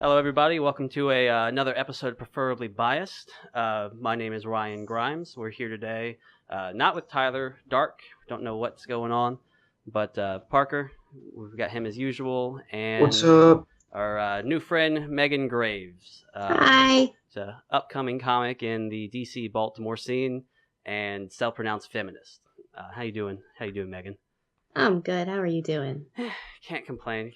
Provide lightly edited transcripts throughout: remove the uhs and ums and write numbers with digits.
Hello, everybody. Welcome to another episode of Preferably Biased. My name is Ryan Grimes. We're here today, not with Tyler Dark. Don't know what's going on, but Parker. We've got him as usual, and What's up? our new friend Megan Graves. Hi. She's an upcoming comic in the DC Baltimore scene and self-pronounced feminist. How you doing? How you doing, Megan? I'm good. How are you doing? Can't complain.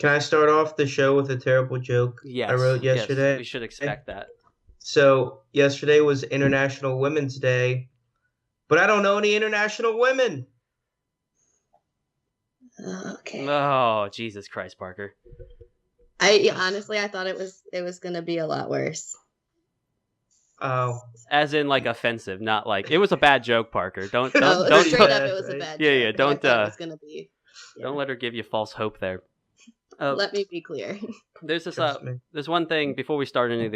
Can I start off the show with a terrible joke Yes, I wrote yesterday? Yes, we should expect that. So, yesterday was International Women's Day, but I don't know any international women. Okay. Oh, Jesus Christ, Parker. I thought it was gonna be a lot worse. Oh. As in, like, offensive, not like it was a bad joke, Parker. Don't Straight up, it right? was a bad. Yeah, joke. don't, I thought it was gonna be. Don't let her give you false hope there. Let me be clear. There's this there's one thing before we start any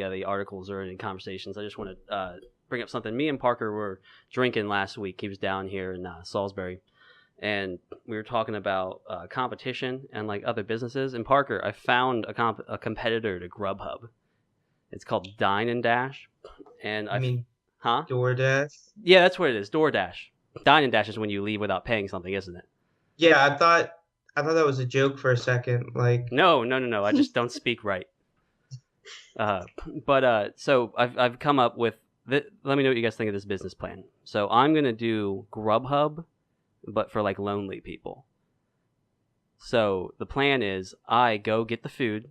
of the articles or any conversations. I just want to bring up something. Me and Parker were drinking last week. He was down here in Salisbury, and we were talking about competition and like other businesses. And Parker, I found a competitor to Grubhub. It's called Dine and Dash, and I mean, huh? DoorDash? Yeah, that's what it is. DoorDash. Dine and Dash is when you leave without paying something, isn't it? Yeah, I thought that was a joke for a second. Like, no. I just don't speak right. So I've come up with. Let me know what you guys think of this business plan. So I'm gonna do Grubhub, but for like lonely people. So the plan is I go get the food,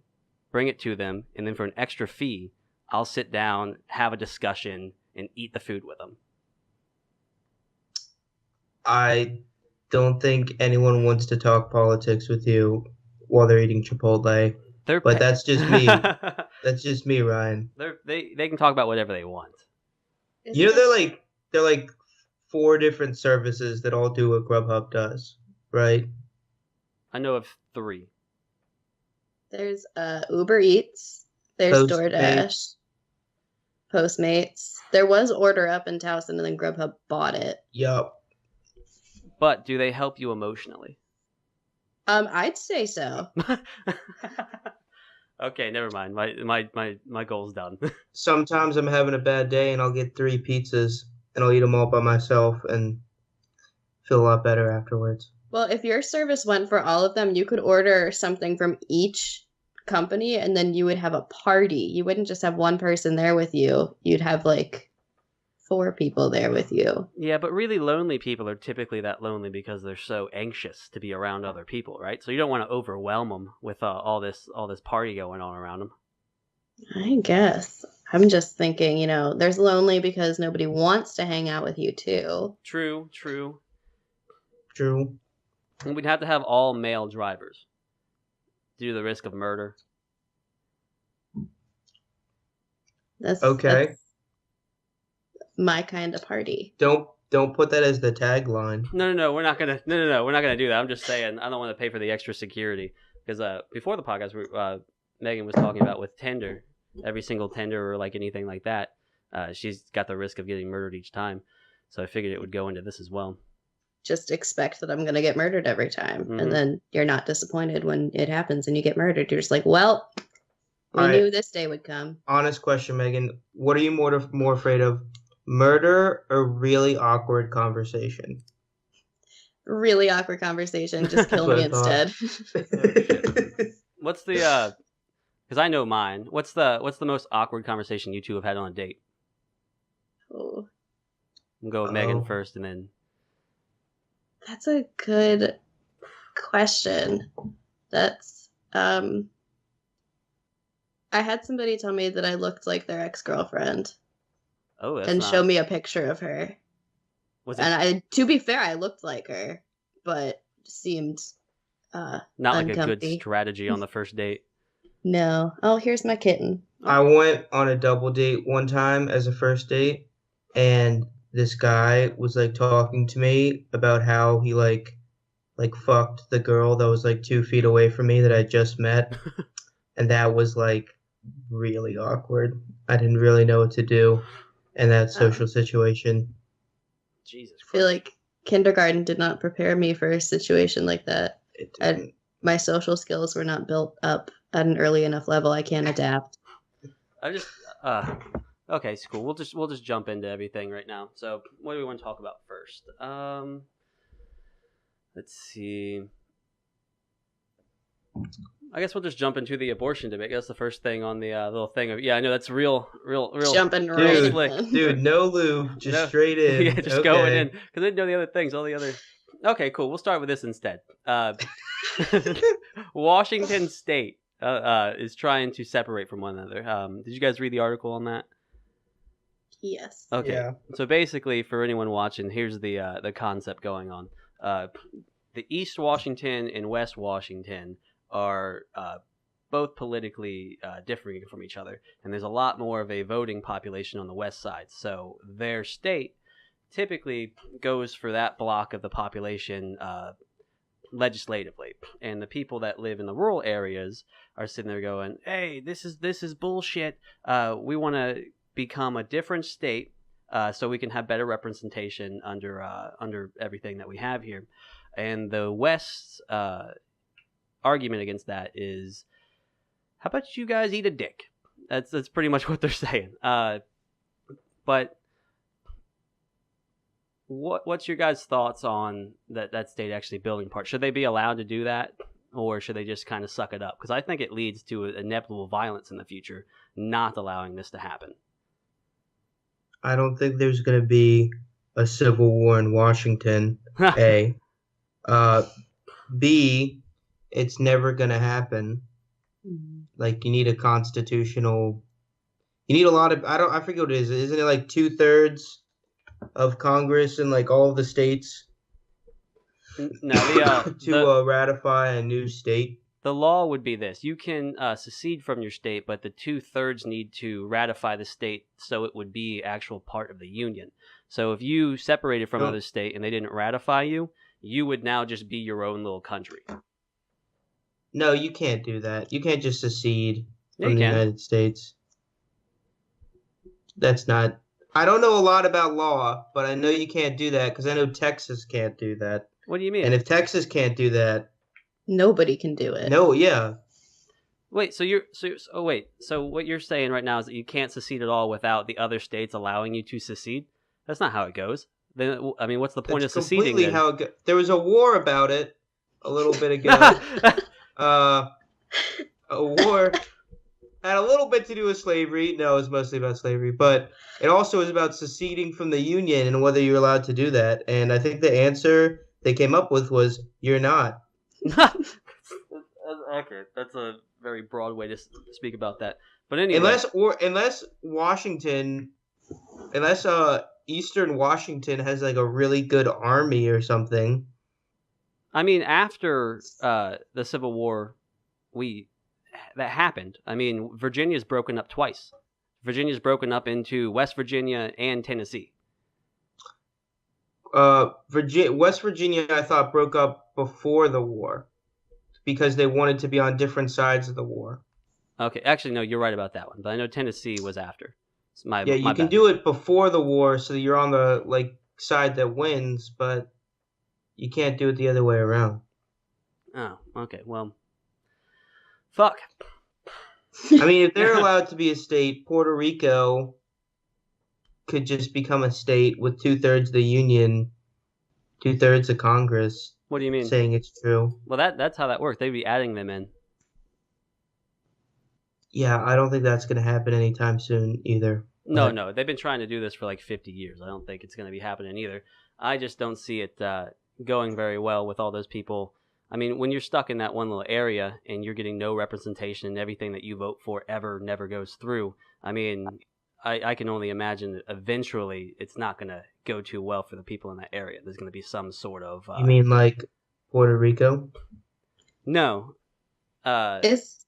bring it to them, and then for an extra fee, I'll sit down, have a discussion, and eat the food with them. I don't think anyone wants to talk politics with you while they're eating Chipotle. But that's just me. That's just me, Ryan. They can talk about whatever they want. You know, they're like 4 different services that all do what Grubhub does, right? I know of 3. There's Uber Eats. There's DoorDash. Postmates. There was Order Up in Towson, and then Grubhub bought it. Yup. But do they help you emotionally? I'd say so. Okay, never mind. My goal's done. Sometimes I'm having a bad day and I'll get 3 pizzas and I'll eat them all by myself and feel a lot better afterwards. Well, if your service went for all of them, you could order something from each company and then you would have a party. You wouldn't just have one person there with you. You'd have like 4 people there with you. Yeah, but really lonely people are typically that lonely because they're so anxious to be around other people, right? So you don't want to overwhelm them with all this party going on around them. I guess. I'm just thinking, there's lonely because nobody wants to hang out with you too. True. And we'd have to have all male drivers due to the risk of murder. That's my kind of party. Don't put that as the tagline. No, we're not gonna do that. I'm just saying I don't want to pay for the extra security because before the podcast, Megan was talking about with Tinder, every single Tinder or like anything like that, she's got the risk of getting murdered each time. So I figured it would go into this as well. Just expect that I'm gonna get murdered every time, and then you're not disappointed when it happens and you get murdered. You're just like, well, we knew this day would come. Honest question, Megan. What are you more afraid of? Murder or really awkward conversation? Really awkward conversation. Just kill me instead. What's the because I know mine. What's the most awkward conversation you two have had on a date? Oh. We'll go with Megan first and then. That's a good question. That's I had somebody tell me that I looked like their ex-girlfriend. Oh, that's and show me a picture of her. To be fair, I looked like her, but seemed not uncomfy. Like a good strategy on the first date. No. Oh, here's my kitten. I went on a double date one time as a first date, and this guy was like talking to me about how he like fucked the girl that was like 2 feet away from me that I just met, and that was like really awkward. I didn't really know what to do in that social situation. Jesus Christ. I feel like kindergarten did not prepare me for a situation like that. my social skills were not built up at an early enough level. I can't adapt. I just okay, it's cool. We'll just jump into everything right now. So, what do we want to talk about first? Let's see. I guess we'll just jump into the abortion debate. That's the first thing on the little thing. I know that's real. Jumping right slick. in. Dude, no lube, just straight in. Yeah, just going in because I didn't know the other things. All the other. Okay, cool. We'll start with this instead. Washington State is trying to separate from one another. Did you guys read the article on that? Yes. Okay. Yeah. So basically, for anyone watching, here's the concept going on. The East Washington and West Washington are both politically differing from each other, and there's a lot more of a voting population on the west side. So their state typically goes for that block of the population legislatively, and the people that live in the rural areas are sitting there going, "Hey, this is bullshit. We want to become a different state so we can have better representation under everything that we have here." And the West's argument against that is, how about you guys eat a dick? That's pretty much what they're saying. But what's your guys' thoughts on that state actually building part? Should they be allowed to do that, or should they just kind of suck it up? Because I think it leads to inevitable violence in the future, not allowing this to happen. I don't think there's going to be a civil war in Washington, A. B, it's never going to happen. Like, you need a constitutional... You need a lot of... I forget what it is. Isn't it like 2/3 of Congress in like all of the states No, to ratify a new state? The law would be this: you can secede from your state, but the 2/3 need to ratify the state so it would be actual part of the union. So if you separated from another state and they didn't ratify you, you would now just be your own little country. No, you can't do that. You can't just secede Yeah, from the United States. That's not... I don't know a lot about law, but I know you can't do that because I know Texas can't do that. What do you mean? And if Texas can't do that... Nobody can do it. No, yeah. Wait, so what you're saying right now is that you can't secede at all without the other states allowing you to secede? That's not how it goes. Then, I mean, what's the point of seceding? Completely then? how it goes. There was a war about it a little bit ago. A war had a little bit to do with slavery. No, it was mostly about slavery, but it also was about seceding from the Union and whether you're allowed to do that. And I think the answer they came up with was, you're not. Okay, that's a very broad way to speak about that. But anyway, unless Eastern Washington has like a really good army or something. I mean, after the Civil War, that happened. I mean, Virginia's broken up twice. Virginia's broken up into West Virginia and Tennessee. West Virginia, I thought, broke up before the war because they wanted to be on different sides of the war. Okay, actually, no, you're right about that one. But I know Tennessee was after. You can do it before the war, so you're on the side that wins, but you can't do it the other way around. Oh, okay. Well, fuck. I mean, if they're allowed to be a state, Puerto Rico could just become a state with 2/3 of the Union, 2/3 of Congress. What do you mean? Saying it's true. Well, that's how that works. They'd be adding them in. Yeah, I don't think that's going to happen anytime soon either. No. They've been trying to do this for like 50 years. I don't think it's going to be happening either. I just don't see it going very well with all those people. I mean, when you're stuck in that one little area and you're getting no representation and everything that you vote for never goes through, I mean, I can only imagine that eventually it's not going to go too well for the people in that area. There's going to be some sort of... You mean like Puerto Rico? No. Is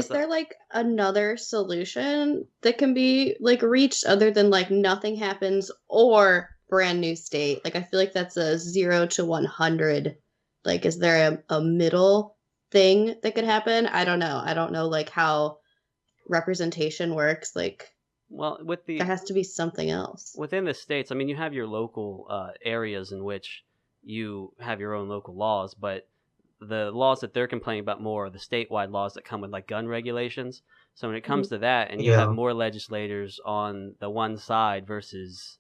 there like another solution that can be like reached other than like nothing happens or brand new state? Like, I feel like that's a 0 to 100. Like, is there a middle thing that could happen? I don't know like how representation works. Like, well, there has to be something else within the states. I mean, you have your local areas in which you have your own local laws, but the laws that they're complaining about more are the statewide laws that come with like gun regulations. So when it comes to that, and you have more legislators on the one side versus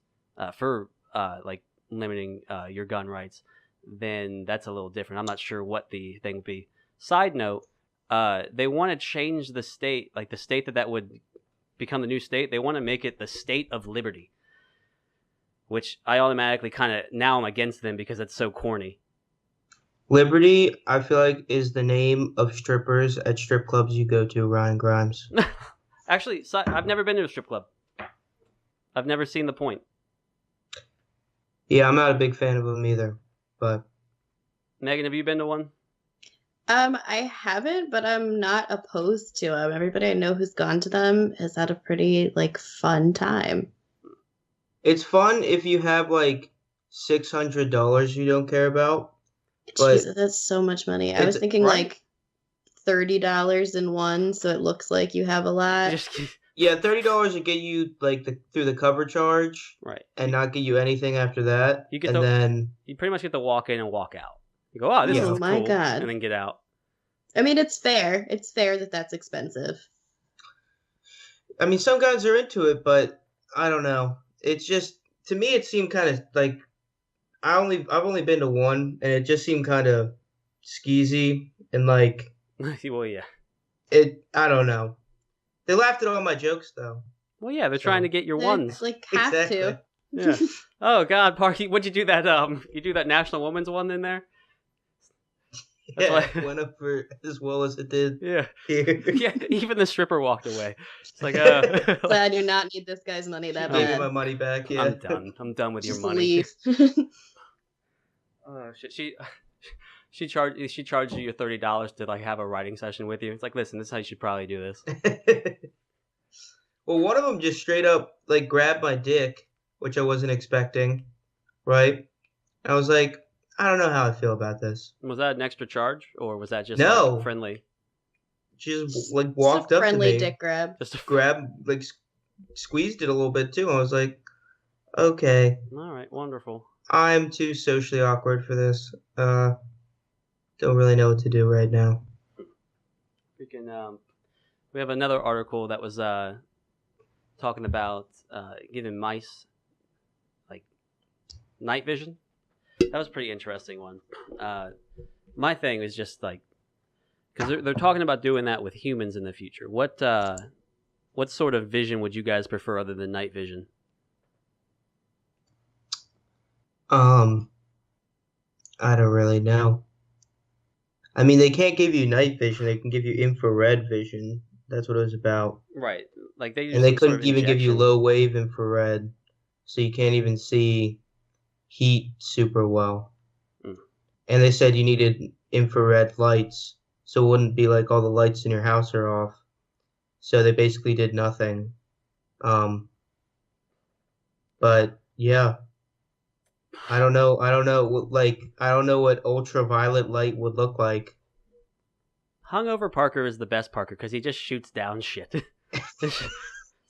for like limiting your gun rights, then that's a little different. I'm not sure what the thing would be. Side note, they want to change the state, like the state that would become the new state. They want to make it the state of liberty, which I automatically kind of, now I'm against them because it's so corny. Liberty, I feel like, is the name of strippers at strip clubs you go to, Ryan Grimes. Actually, I've never been to a strip club. I've never seen the point. Yeah, I'm not a big fan of them either, but... Megan, have you been to one? I haven't, but I'm not opposed to them. Everybody I know who's gone to them has had a pretty, like, fun time. It's fun if you have, like, $600 you don't care about. But Jesus, that's so much money. I was thinking, like, $30 in one, so it looks like you have a lot. Yeah, $30 would get you, like, through the cover charge. Right. And not get you anything after that. You pretty much get to walk in and walk out. You go, oh, this is cool. My God. And then get out. I mean, it's fair. It's fair that that's expensive. I mean, some guys are into it, but I don't know. It's just, to me, it seemed kind of like, I've only been to one, and it just seemed kind of skeezy and like. Well, yeah. I don't know. They laughed at all my jokes, though. Well, yeah, they're trying to get your ones. Like, have to. Yeah. Oh God, Parky, what'd you do that? You do that National Women's one in there? That's it went up for as well as it did. Yeah. Here. Yeah. Even the stripper walked away. It's like, glad you not need this guy's money that bad. Gave me my money back. Yeah. I'm done with Just your money. Leave. Oh shit. She charged you your $30 to like have a writing session with you. It's like, listen, this is how you should probably do this. Well, one of them just straight up like grabbed my dick, which I wasn't expecting, right? And I was like, I don't know how I feel about this. Was that an extra charge, or was that just like, friendly? She just like walked up to me. Friendly dick grab. Just like squeezed it a little bit too. I was like, okay. All right, wonderful. I'm too socially awkward for this. Don't really know what to do right now. We have another article that was talking about giving mice like night vision. That was a pretty interesting one. My thing is just like, because they're talking about doing that with humans in the future. What sort of vision would you guys prefer other than night vision? I don't really know. I mean, they can't give you night vision. They can give you infrared vision. That's what it was about. Right. Like they couldn't even give you low wave infrared, so you can't even see heat super well. And they said you needed infrared lights, so it wouldn't be like all the lights in your house are off. So they basically did nothing. But yeah, I don't know. I don't know what ultraviolet light would look like. Hungover Parker is the best Parker because he just shoots down shit. It's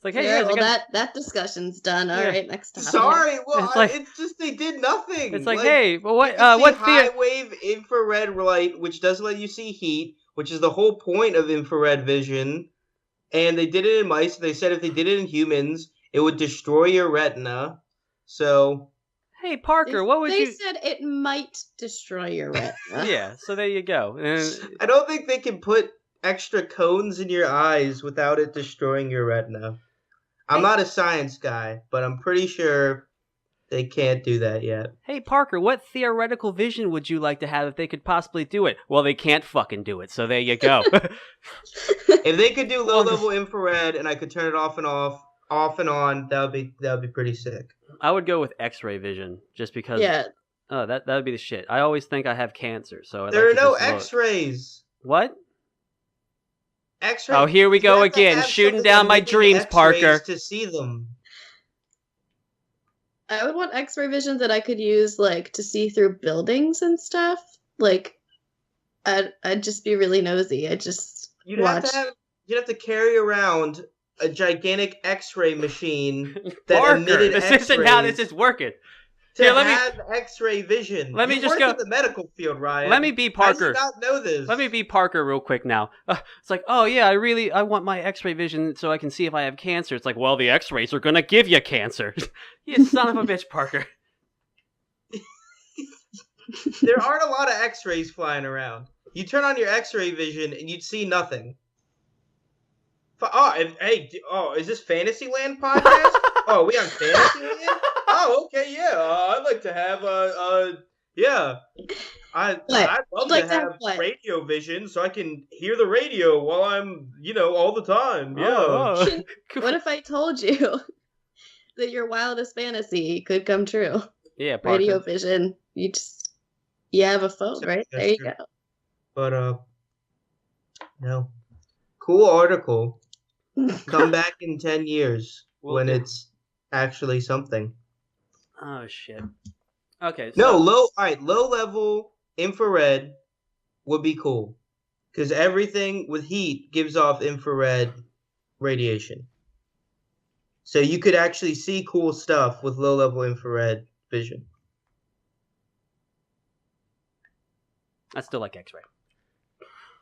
like, hey, yeah, well, that discussion's done. All right, next time. Sorry, well, it's just they did nothing. It's like hey, well, what high wave infrared light, which doesn't let you see heat, which is the whole point of infrared vision. And they did it in mice. They said if they did it in humans, it would destroy your retina. So, hey, Parker, what would you? They said it might destroy your retina. Yeah, so there you go. I don't think they can put extra cones in your eyes without it destroying your retina. I'm not a science guy, but I'm pretty sure they can't do that yet. Hey, Parker, what theoretical vision would you like to have if they could possibly do it? Well, they can't fucking do it, so there you go. If they could do low-level infrared and I could turn it off and on, that would be pretty sick. I would go with X-ray vision, just because. Yeah. Oh, that would be the shit. I always think I have cancer, so there are no X-rays. What? X-rays. Oh, here we go again, shooting down my dreams, Parker. To see them. I would want X-ray vision that I could use, like, to see through buildings and stuff. Like, I'd just be really nosy. I'd just watch. You'd have to carry around a gigantic X-ray machine that Parker, emitted this X-rays isn't how this is working. Here, have X-ray vision. Let me you just work go in the medical field, Ryan. Let me be How do Parker. you not know this? Let me be Parker real quick now. It's like, oh yeah, I want my X-ray vision so I can see if I have cancer. It's like, well, the X-rays are gonna give you cancer. You son of a bitch, Parker. There aren't a lot of X-rays flying around. You turn on your X-ray vision and you'd see nothing. Is this Fantasyland podcast? Oh, we on Fantasyland? Oh, okay, yeah. I'd like to have I'd love to have radio vision so I can hear the radio while I'm, all the time. Yeah. Oh. What if I told you that your wildest fantasy could come true? Yeah, Parker. Radio vision. You have a phone, right? There you go. But no. Cool article. Come back in 10 years when it's actually something. Oh shit. Okay. So... No, low level infrared would be cool. Because everything with heat gives off infrared radiation. So you could actually see cool stuff with low level infrared vision. I still like X-ray.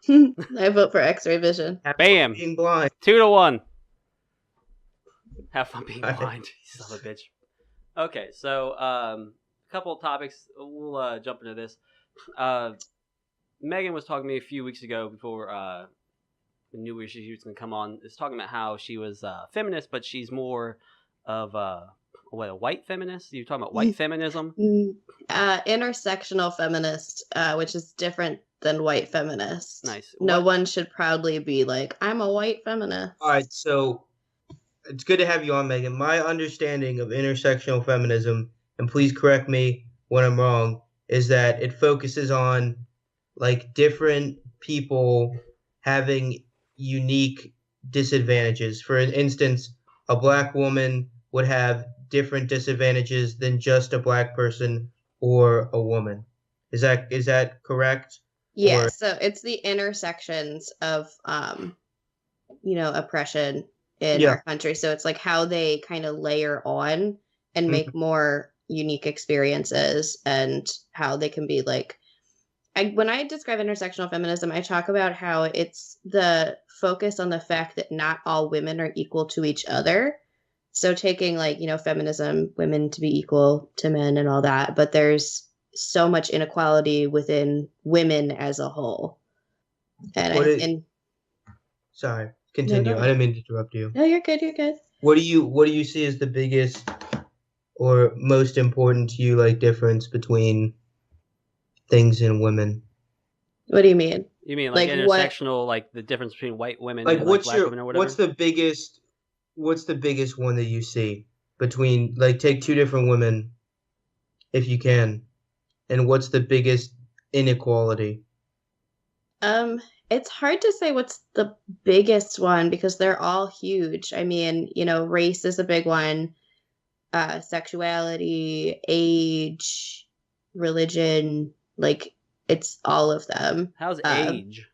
I vote for X-ray vision. Bam! Being blind. 2-1. Have fun being blind, you son of a bitch. Okay, so a couple of topics. We'll jump into this. Megan was talking to me a few weeks ago before we knew she was going to come on. Is talking about how she was a feminist, but she's more of a white feminist? You're talking about white feminism? Intersectional feminist, which is different than white feminist. Nice. No one should proudly be like, I'm a white feminist. All right, so it's good to have you on, Megan. My understanding of intersectional feminism, and please correct me when I'm wrong, is that it focuses on like different people having unique disadvantages. For instance, a black woman would have different disadvantages than just a black person or a woman. Is that correct? Yeah, so it's the intersections of oppression in our country. So it's like how they kind of layer on and make more unique experiences, and how they can be like, when I describe intersectional feminism, I talk about how it's the focus on the fact that not all women are equal to each other. So taking feminism, women to be equal to men and all that, but there's so much inequality within women as a whole. Sorry, continue. No, I didn't mean to interrupt you. No, you're good. You're good. What do you see as the biggest or most important to you, like, difference between things in women? What do you mean? You mean like intersectional, like the difference between white women and what's black women or whatever? What's the biggest one that you see between, like, take two different women, if you can, and what's the biggest inequality? It's hard to say what's the biggest one because they're all huge. I mean, race is a big one, sexuality, age, religion, like it's all of them. How's age?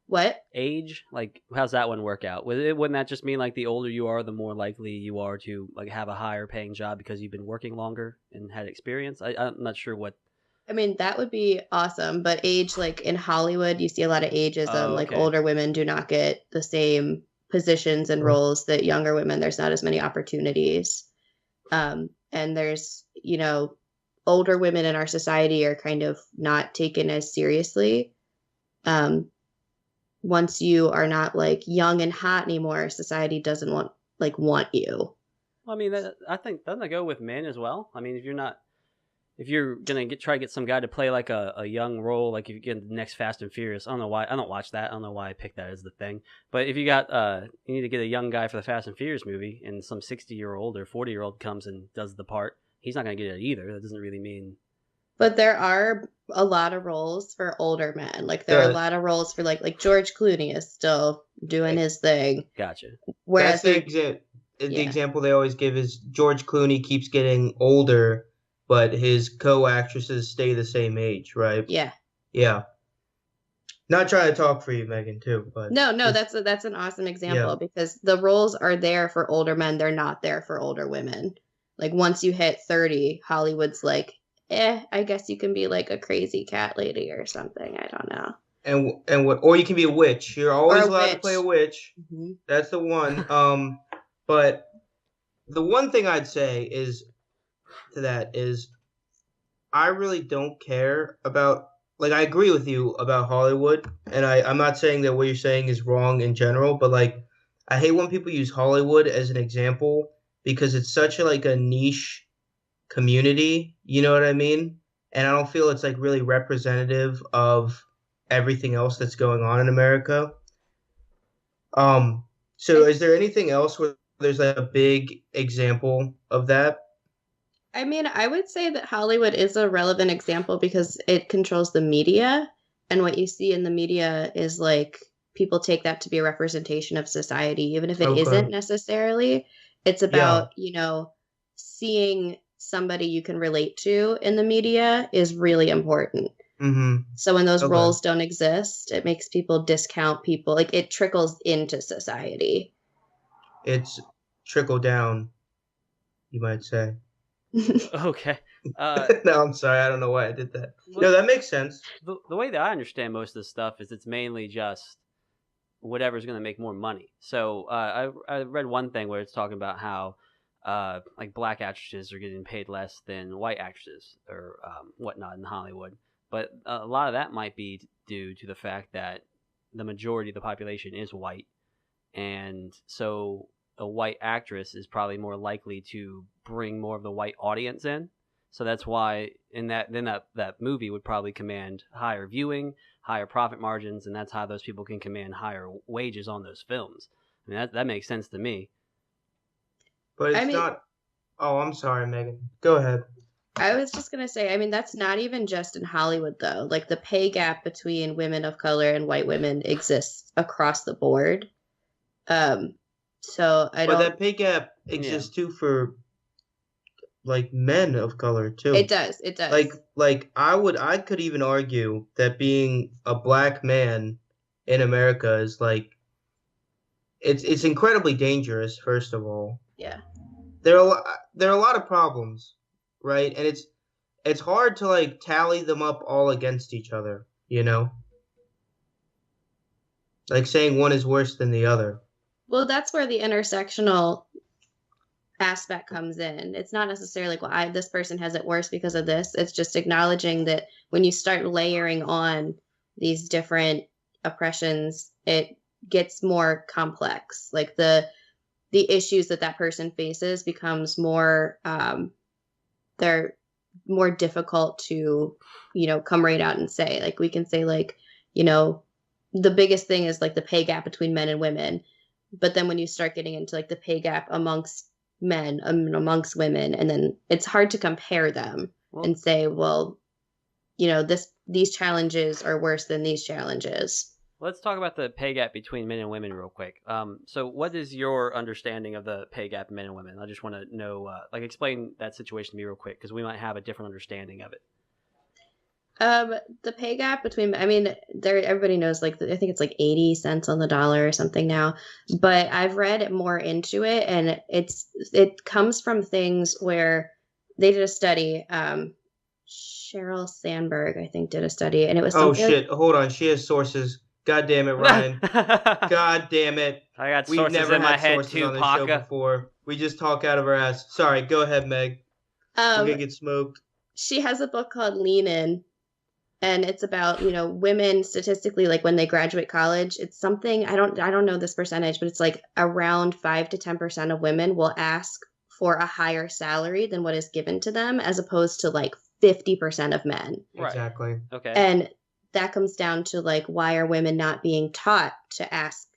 What? Age? Like, how's that one work out? Wouldn't that just mean like the older you are, the more likely you are to like have a higher paying job because you've been working longer and had experience? I'm not sure what. I mean, that would be awesome, but age, like in Hollywood, you see a lot of ageism. Oh, okay. Like older women do not get the same positions and roles that younger women. There's not as many opportunities. And there's, older women in our society are kind of not taken as seriously. Once you are not like young and hot anymore, society doesn't want you. Well, I mean, I think doesn't that go with men as well? I mean, if you're gonna try to get some guy to play like a young role, like if you get the next Fast and Furious, I don't know why I don't watch that. I don't know why I picked that as the thing. But if you got you need to get a young guy for the Fast and Furious movie, and some 60-year-old or 40-year-old comes and does the part, he's not gonna get it either. That doesn't really mean. But there are a lot of roles for older men. Like there are a lot of roles for like George Clooney is still doing his thing. Gotcha. Whereas the example they always give is George Clooney keeps getting older, but his co-actresses stay the same age, right? Yeah. Yeah. Not trying to talk for you, Megan, too, but no, that's an awesome example because the roles are there for older men. They're not there for older women. Like once you hit 30, Hollywood's like, I guess you can be like a crazy cat lady or something. I don't know. And what? Or you can be a witch. You're always allowed to play a witch. Mm-hmm. That's the one. But the one thing I'd say is to that is I really don't care about, like, I agree with you about Hollywood, and I'm not saying that what you're saying is wrong in general, but like I hate when people use Hollywood as an example because it's such a like a niche community, you know what I mean? And I don't feel it's like really representative of everything else that's going on in America. So is there anything else where there's like a big example of that? I mean, I would say that Hollywood is a relevant example because it controls the media. And what you see in the media is like people take that to be a representation of society, even if it Okay. isn't necessarily. It's Yeah. about, seeing somebody you can relate to in the media is really important. Mm-hmm. So when those Okay. roles don't exist, it makes people discount people. Like it trickles into society. It's trickle down, you might say. Okay. No, I'm sorry. I don't know why I did that. No, that makes sense. The way that I understand most of this stuff is it's mainly just whatever's going to make more money. So I read one thing where it's talking about how like black actresses are getting paid less than white actresses or whatnot in Hollywood. But a lot of that might be due to the fact that the majority of the population is white. And so a white actress is probably more likely to bring more of the white audience in. So that's why that movie would probably command higher viewing, higher profit margins, and that's how those people can command higher wages on those films. I mean, that makes sense to me. But it's not. Oh, I'm sorry, Megan. Go ahead. I was just going to say, I mean, that's not even just in Hollywood, though. Like the pay gap between women of color and white women exists across the board. So I don't. But that pay gap exists too for like men of color too. It does. It does. Like I could even argue that being a black man in America is like it's incredibly dangerous. First of all, yeah, there are a lot of problems, right? And it's hard to like tally them up all against each other, you know? Like saying one is worse than the other. Well, that's where the intersectional aspect comes in. It's not necessarily like, well, this person has it worse because of this. It's just acknowledging that when you start layering on these different oppressions, it gets more complex. Like the issues that person faces becomes more, they're more difficult to, come right out and say. Like we can say like, the biggest thing is like the pay gap between men and women. But then when you start getting into like the pay gap amongst men and amongst women, and then it's hard to compare them and say, well, these challenges are worse than these challenges. Let's talk about the pay gap between men and women real quick. So what is your understanding of the pay gap in men and women? I just want to know, explain that situation to me real quick, because we might have a different understanding of it. The pay gap between, everybody knows, like, I think it's like 80 cents on the dollar or something now, but I've read more into it, and it comes from things where they did a study, Sheryl Sandberg, I think, did a study, and it was oh shit, hold on, she has sources. God damn it, Ryan. God damn it. I got We've sources never in had my head sources too, on this Paka. show before. We just talk out of our ass. Sorry, go ahead, Meg. We're gonna get smoked. She has a book called Lean In, and it's about, women statistically, like when they graduate college, it's something, I don't know this percentage, but it's like around 5 to 10% of women will ask for a higher salary than what is given to them, as opposed to like 50% of men. Exactly. Okay. And that comes down to like, why are women not being taught to ask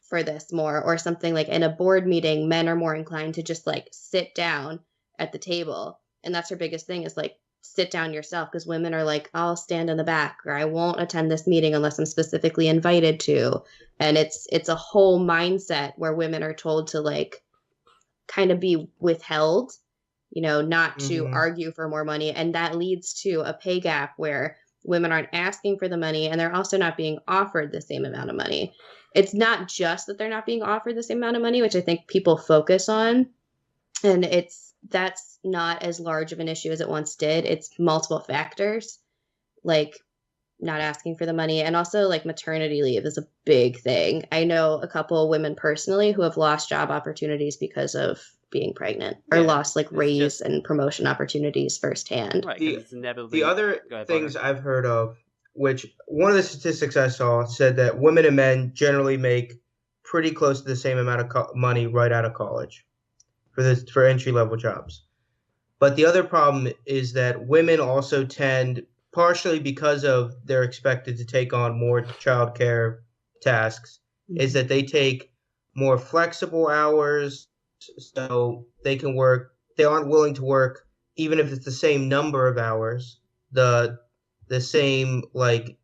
for this more? Or something like in a board meeting, men are more inclined to just like sit down at the table. And that's her biggest thing, is like, sit down yourself, because women are like, I'll stand in the back, or I won't attend this meeting unless I'm specifically invited to. And it's a whole mindset where women are told to like kind of be withheld, not to argue for more money. And that leads to a pay gap where women aren't asking for the money, and they're also not being offered the same amount of money. It's not just that they're not being offered the same amount of money, which I think people focus on. And it's that's not as large of an issue as it once did. It's multiple factors, like not asking for the money, and also like maternity leave is a big thing. I know a couple of women personally who have lost job opportunities because of being pregnant, or lost like raise and promotion opportunities firsthand. Right, the other things I've heard of, which one of the statistics I saw said that women and men generally make pretty close to the same amount of money right out of college for entry-level jobs. But the other problem is that women also tend, partially because of they're expected to take on more childcare tasks, is that they take more flexible hours, so they can work. They aren't willing to work, even if it's the same number of hours, the same like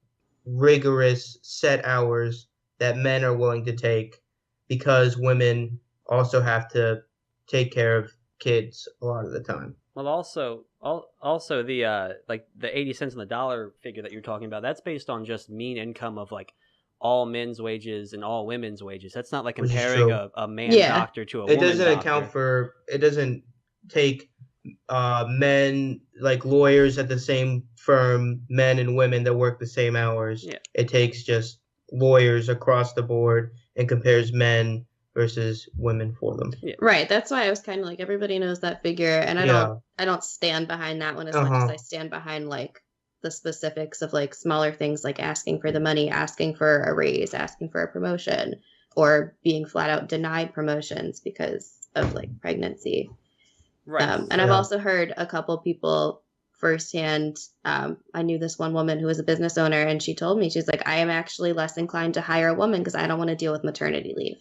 rigorous set hours that men are willing to take, because women also have to take care of kids a lot of the time. Well, also the like the 80 cents on the dollar figure that you're talking about, that's based on just mean income of like all men's wages and all women's wages. That's not like comparing a man doctor to a woman doctor. It doesn't account for, it doesn't take men, like lawyers at the same firm, men and women that work the same hours. Yeah. It takes just lawyers across the board and compares men versus women for them. Yeah. Right. That's why I was kind of like, everybody knows that figure, and I don't stand behind that one as much as I stand behind like the specifics of like smaller things, like asking for the money, asking for a raise, asking for a promotion, or being flat out denied promotions because of like pregnancy. Right. And I've also heard a couple people firsthand. I knew this one woman who was a business owner, and she told me, she's like, I am actually less inclined to hire a woman because I don't want to deal with maternity leave.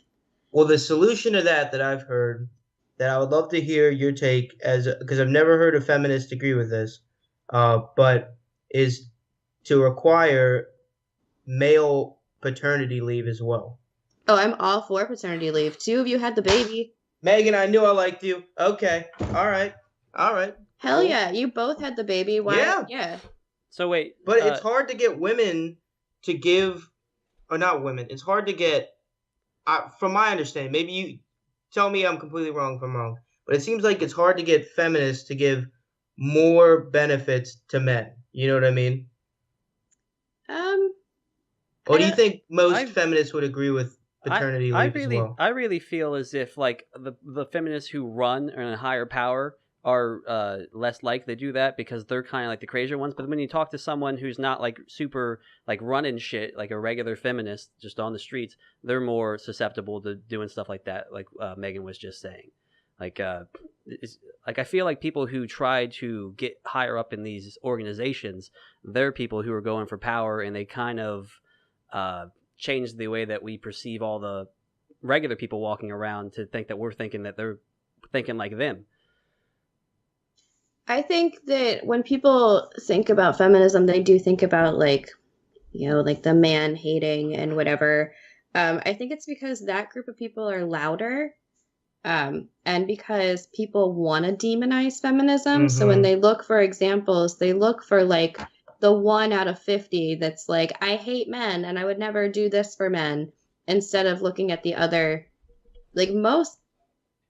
Well, the solution to that I've heard, that I would love to hear your take, because I've never heard a feminist agree with this, but is to require male paternity leave as well. Oh, I'm all for paternity leave. 2 of you had the baby. Megan, I knew I liked you. Okay. All right. Hell cool. Yeah, you both had the baby. Why? Yeah. So wait. But it's hard to get women to give, or not women, it's hard to get, from my understanding, maybe you tell me I'm completely wrong if I'm wrong, but it seems like it's hard to get feminists to give more benefits to men. You know what I mean? Or do you think most feminists would agree with paternity leave as well? I really feel as if like the feminists who run in a higher power are less likely to do that because they're kind of like the crazier ones. But when you talk to someone who's not like super like running shit, like a regular feminist just on the streets, they're more susceptible to doing stuff like that, like Megan was just saying. Like I feel like people who try to get higher up in these organizations, they're people who are going for power, and they kind of change the way that we perceive all the regular people walking around to think that we're thinking that they're thinking like them. I think that when people think about feminism, they do think about like, you know, like the man hating and whatever. I think it's because that group of people are louder. And because people want to demonize feminism. Mm-hmm. So when they look for examples, they look for like the 1 out of 50 that's like, I hate men and I would never do this for men, instead of looking at the other. Like most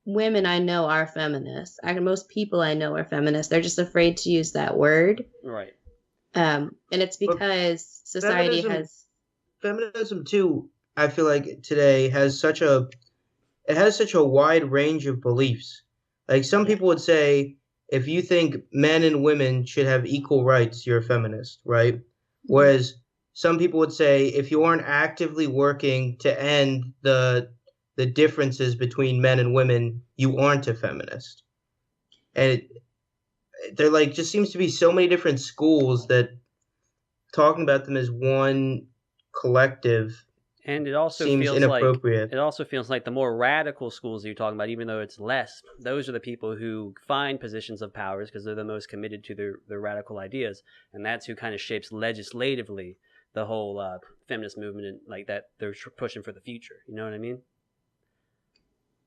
women I know are feminists. Most people I know are feminists. They're just afraid to use that word. Right. And it's because society feminism too, I feel like today has such a wide range of beliefs. Like some people would say, if you think men and women should have equal rights, you're a feminist, right? Whereas some people would say, if you aren't actively working to end the differences between men and women, you aren't a feminist. And there like just seems to be so many different schools that talking about them as one collective. And it also seems inappropriate. It also feels like the more radical schools that you're talking about, even though it's less, those are the people who find positions of powers because they're the most committed to their radical ideas, and that's who kind of shapes legislatively the whole feminist movement, and like that they're pushing for the future. You know what I mean?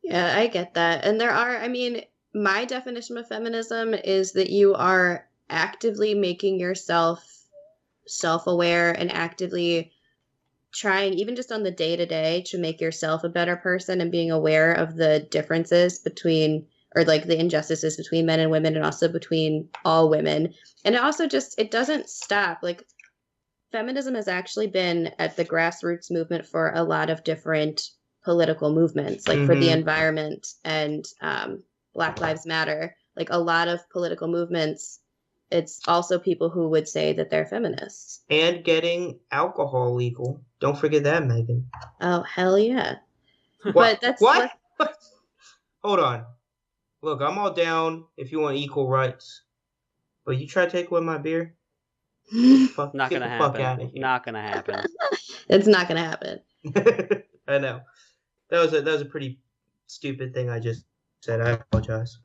Yeah, I get that. And there are, I mean, my definition of feminism is that you are actively making yourself self-aware and actively trying, even just on the day-to-day, to make yourself a better person and being aware of the differences between or like the injustices between men and women and also between all women. And it also just, it doesn't stop. Like feminism has actually been at the grassroots movement for a lot of different political movements, like for the environment and Black Lives Matter. Like a lot of political movements, it's also people who would say that they're feminists. And getting alcohol legal. Don't forget that, Megan. Oh, hell yeah. But that's what? Hold on. Look, I'm all down if you want equal rights. But you try to take away my beer? Not gonna happen. Not gonna happen. It's not gonna happen. I know. That was a pretty stupid thing I just said. I apologize.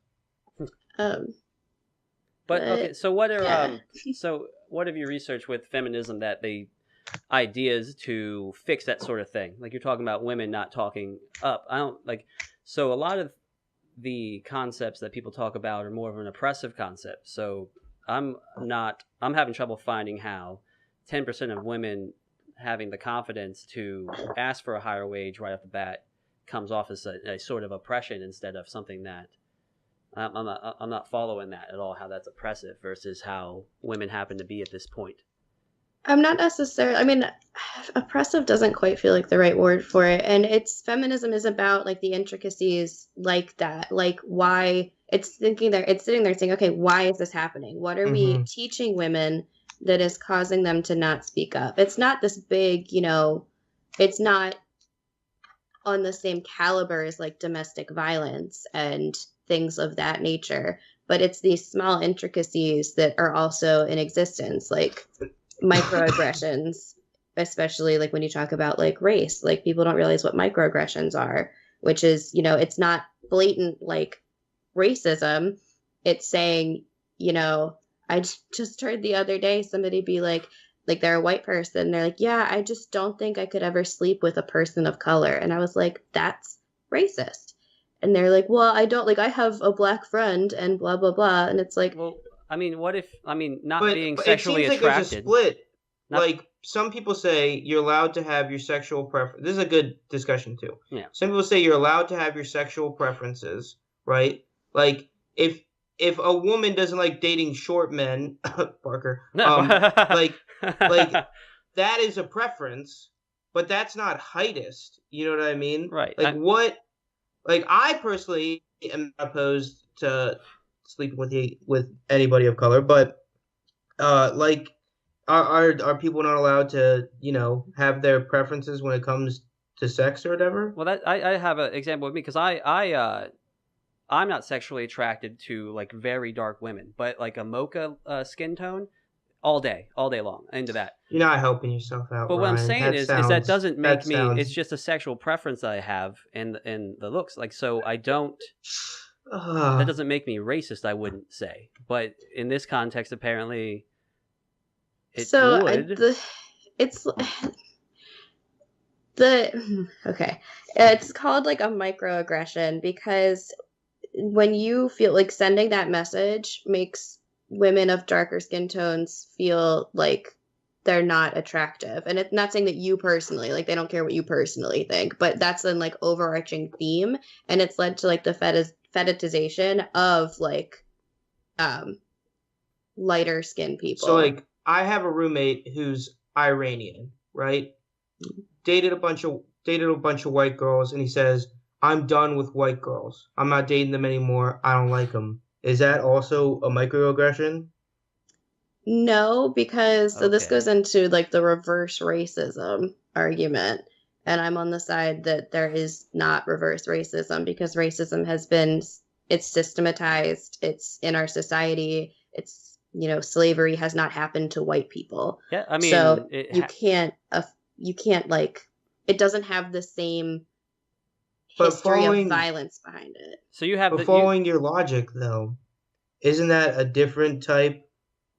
But okay, so what are so what have you researched with feminism that the ideas to fix that sort of thing? Like you're talking about women not talking up. I don't like so a lot of the concepts that people talk about are more of an oppressive concept. So I'm having trouble finding how 10% of women having the confidence to ask for a higher wage right off the bat comes off as a sort of oppression instead of something that I'm not following that at all, how that's oppressive versus how women happen to be at this point. I'm not necessarily, I mean, oppressive doesn't quite feel like the right word for it. And feminism is about like the intricacies like that, like why it's sitting there saying, okay, why is this happening? What are we teaching women that is causing them to not speak up? It's not this big, it's not on the same caliber as like domestic violence and things of that nature, but it's these small intricacies that are also in existence, like microaggressions, especially like when you talk about like race, like people don't realize what microaggressions are, which is, it's not blatant like racism. It's saying, I just heard the other day somebody be like they're a white person. They're like, yeah, I just don't think I could ever sleep with a person of color. And I was like, that's racist. And they're like, well, I don't, like, I have a black friend and blah, blah, blah. And it's like, well, I mean, what if, not being sexually it seems attracted. Like there's a split. Like some people say you're allowed to have your sexual preference. This is a good discussion too. Yeah. Some people say you're allowed to have your sexual preferences, right? Like if a woman doesn't like dating short men, Parker, like that is a preference, but that's not heightist. You know what I mean? Right. Like I personally am opposed to sleeping with anybody of color, but like are people not allowed to have their preferences when it comes to sex or whatever? Well, that I have an example with me because I'm not sexually attracted to like very dark women, but like a mocha skin tone, all day long into that. You're not helping yourself out. But what Ryan. I'm saying is that doesn't make me. Sounds... It's just a sexual preference that I have in the looks. Like so, I don't. That doesn't make me racist. I wouldn't say, but in this context, apparently, it would. It's called like a microaggression because when you feel like sending that message makes women of darker skin tones feel like they're not attractive. And it's not saying that you personally, like they don't care what you personally think, but that's an like overarching theme. And it's led to like the fetishization of like lighter skinned people. So like I have a roommate who's Iranian, right? Dated a bunch of white girls, and he says, I'm done with white girls. I'm not dating them anymore. I don't like them. Is that also a microaggression? No, because so this goes into like the reverse racism argument. And I'm on the side that there is not reverse racism because racism it's systematized. It's in our society. It's, slavery has not happened to white people. Yeah, I mean, so you can't like, it doesn't have the same history of violence behind it. So you have following your logic though, isn't that a different type?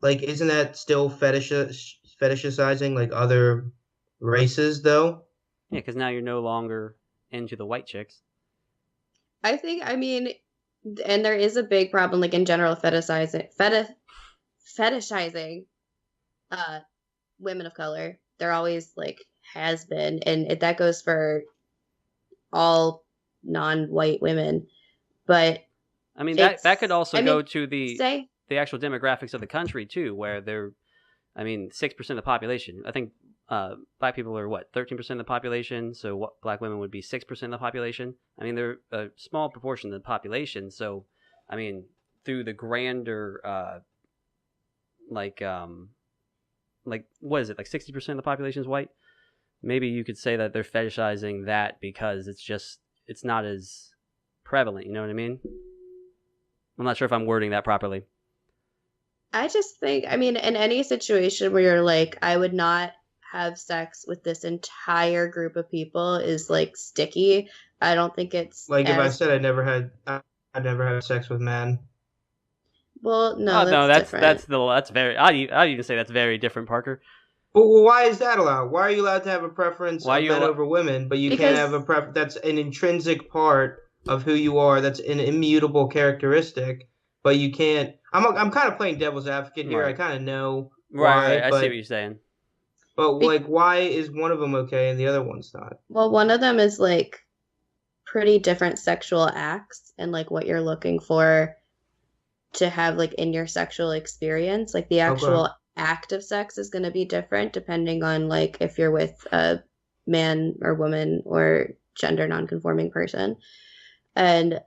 Like, isn't that still fetishizing like other races though? Yeah, because now you're no longer into the white chicks. I mean, and there is a big problem like in general fetishizing women of color. There always like has been, and that goes for all non-white women. But I mean, that could also go to the actual demographics of the country too, where they're, 6% of the population. I think black people are 13% of the population, so black women would be 6% of the population. I mean, they're a small proportion of the population, so through the grander what is it, 60% of the population is white? Maybe you could say that they're fetishizing that because it's not as prevalent, you know what I mean? I'm not sure if I'm wording that properly. I just think, in any situation where you're like, I would not have sex with this entire group of people is sticky. I don't think it's if I said I never had sex with men. Well, no, that's different. That's very. I'd even say that's very different, Parker. Well, why is that allowed? Why are you allowed to have a preference of men over women, but you can't have a preference? That's an intrinsic part of who you are. That's an immutable characteristic. But you can't. I'm kind of playing devil's advocate here. Right. I kind of know why. Right. I see what you're saying. But why is one of them okay and the other one's not? Well, one of them is pretty different sexual acts and what you're looking for to have in your sexual experience. The actual act of sex is going to be different depending on if you're with a man or woman or gender nonconforming person. And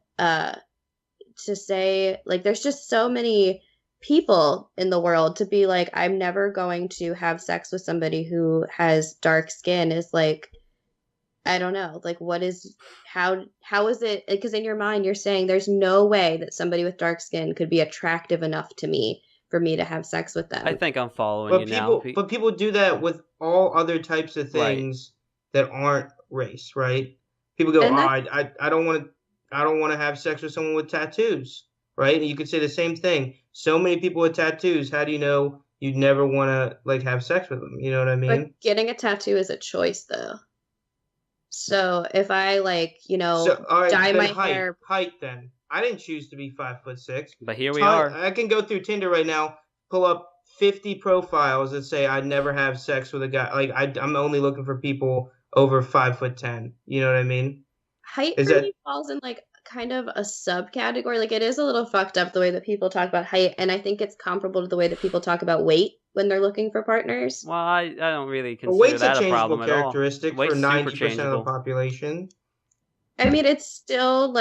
to say there's just so many people in the world to be I'm never going to have sex with somebody who has dark skin is I don't know, what is, how is it, because in your mind you're saying there's no way that somebody with dark skin could be attractive enough to me for me to have sex with them. I think I'm following now. But people do that with all other types of things that aren't race, right? People go, I don't want to have sex with someone with tattoos, right? And you could say the same thing. So many people with tattoos, how do you know you'd never want to have sex with them? You know what I mean? But getting a tattoo is a choice, though. So if I dye my hair. Height then. I didn't choose to be 5'6". But here we are. I can go through Tinder right now, pull up 50 profiles that say I'd never have sex with a guy. I'm only looking for people over 5'10". You know what I mean? Height for me falls in kind of a subcategory. It is a little fucked up the way that people talk about height, and I think it's comparable to the way that people talk about weight when they're looking for partners. Well, I don't really consider that a problem at all. Weight's a changeable characteristic for 90% of the population. It's still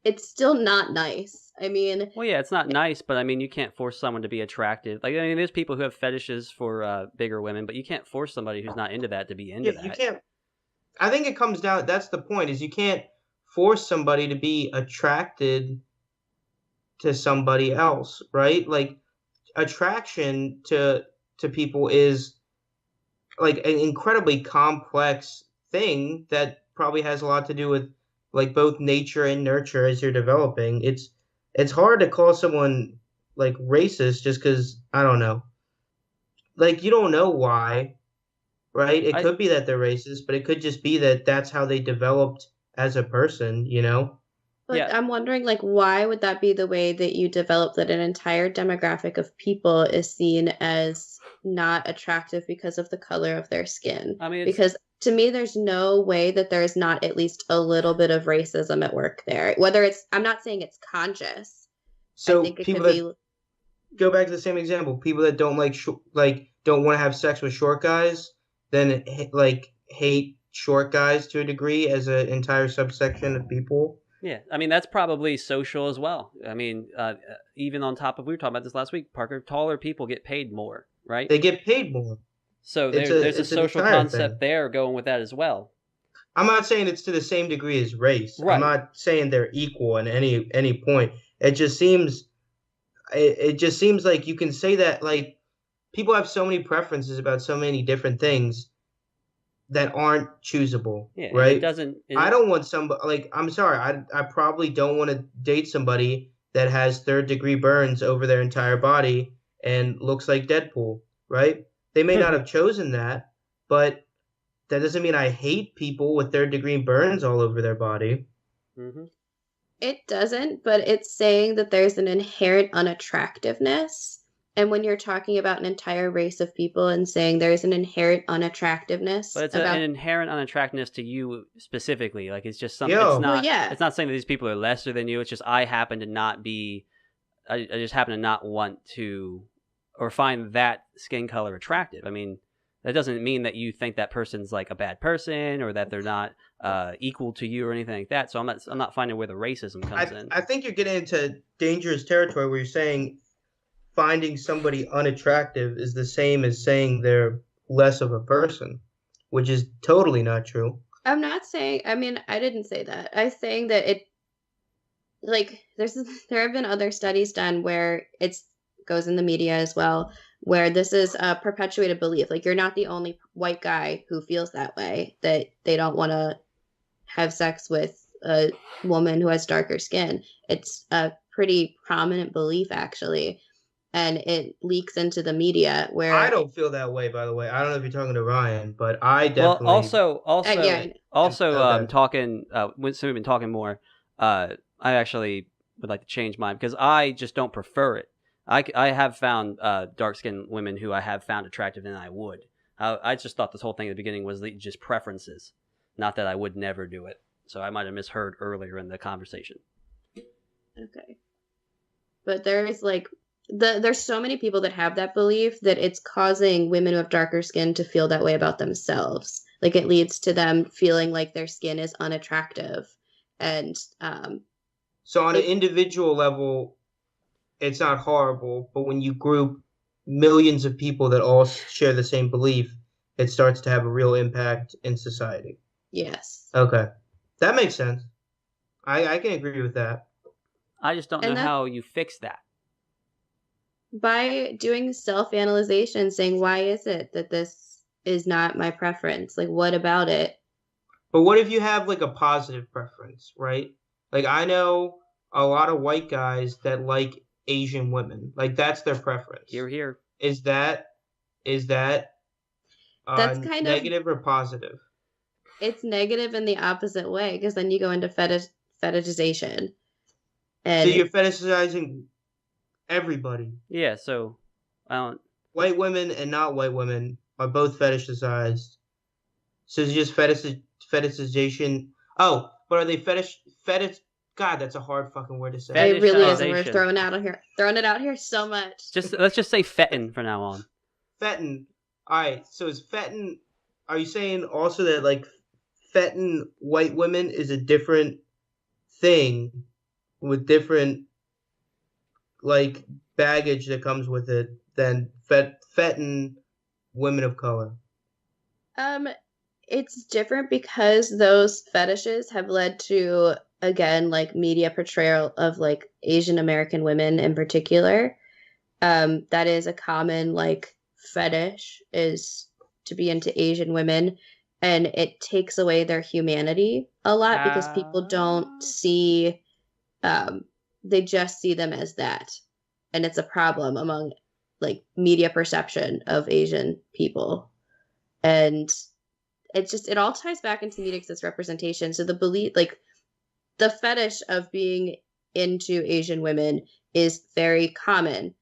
it's still not nice. Well, yeah, it's not nice, but you can't force someone to be attractive. There's people who have fetishes for bigger women, but you can't force somebody who's not into that to be into that. You can't. I think it comes down. That's the point. Is you can't force somebody to be attracted to somebody else, right? Attraction to people is an incredibly complex thing that probably has a lot to do with both nature and nurture as you're developing. It's hard to call someone racist just because, I don't know, you don't know why, right? It could be that they're racist, but it could just be that that's how they developed as a person, you know? But yeah. I'm wondering, why would that be the way that you develop that an entire demographic of people is seen as not attractive because of the color of their skin? Because to me, there's no way that there's not at least a little bit of racism at work there. Whether I'm not saying it's conscious. So I think people that go back to the same example, people that don't don't want to have sex with short guys, then hate short guys to a degree as an entire subsection of people. Yeah, that's probably social as well. Even on top of, we were talking about this last week, Parker, taller people get paid more, right? They get paid more. So there's a social concept there going with that as well. I'm not saying it's to the same degree as race. Right. I'm not saying they're equal at any point. It just seems like you can say that people have so many preferences about so many different things that aren't choosable, right? I don't want somebody I'm sorry, I probably don't want to date somebody that has third-degree burns over their entire body and looks like Deadpool, right? They may not have chosen that, but that doesn't mean I hate people with third-degree burns all over their body. Mm-hmm. It doesn't, but it's saying that there's an inherent unattractiveness And when you're talking about an entire race of people and saying there's an inherent unattractiveness But it's about an inherent unattractiveness to you specifically. Like it's just something. Yo. It's not. Well, yeah. It's not saying that these people are lesser than you. It's just I happen to not be. I just happen to not want to, or find that skin color attractive. I mean, that doesn't mean that you think that person's like a bad person or that they're not equal to you or anything like that. So I'm not finding where the racism comes in. I think you're getting into dangerous territory where you're saying finding somebody unattractive is the same as saying they're less of a person, which is totally not true. I'm not saying, I mean, I didn't say that. I'm saying that it, like, there have been other studies done where it goes in the media as well, where this is a perpetuated belief. Like, you're not the only white guy who feels that way, that they don't want to have sex with a woman who has darker skin. It's a pretty prominent belief, actually. And it leaks into the media where I don't feel that way, by the way. I don't know if you're talking to Ryan, but I definitely. Well, yeah. also, talking. Since we've been talking more, I actually would like to change mine because I just don't prefer it. I have found dark-skinned women who I have found attractive, and I would. I just thought this whole thing at the beginning was just preferences, not that I would never do it. So I might have misheard earlier in the conversation. Okay. But there's like there's so many people that have that belief that it's causing women who have darker skin to feel that way about themselves. Like it leads to them feeling like their skin is unattractive. And so on an individual level, it's not horrible, but when you group millions of people that all share the same belief, it starts to have a real impact in society. Yes. Okay. That makes sense. I can agree with that. I just don't know how you fix that. By doing self-analyzation, saying, why is it that this is not my preference? Like, what about it? But what if you have like a positive preference, right? Like I know a lot of white guys that like Asian women. Like that's their preference. Here. Is that that's kind negative or positive? It's negative in the opposite way because then you go into fetishization. And so you're fetishizing everybody. Yeah, so I don't. White women and not white women are both fetishized. So it's just fetishization. Oh, but are they fetish? God, that's a hard fucking word to say. It really is. We're throwing it out here so much. Let's just say fettin from now on. Fettin. All right. So is fettin? Are you saying also that like fettin white women is a different thing with different like baggage that comes with it than fettin women of color? It's different because those fetishes have led to, again, like media portrayal of like Asian American women in particular. That is a common like fetish, is to be into Asian women, and it takes away their humanity a lot because people don't see, they just see them as that, and it's a problem among like media perception of Asian people. And it all ties back into media because it's representation. So the belief, like the fetish of being into Asian women is very common.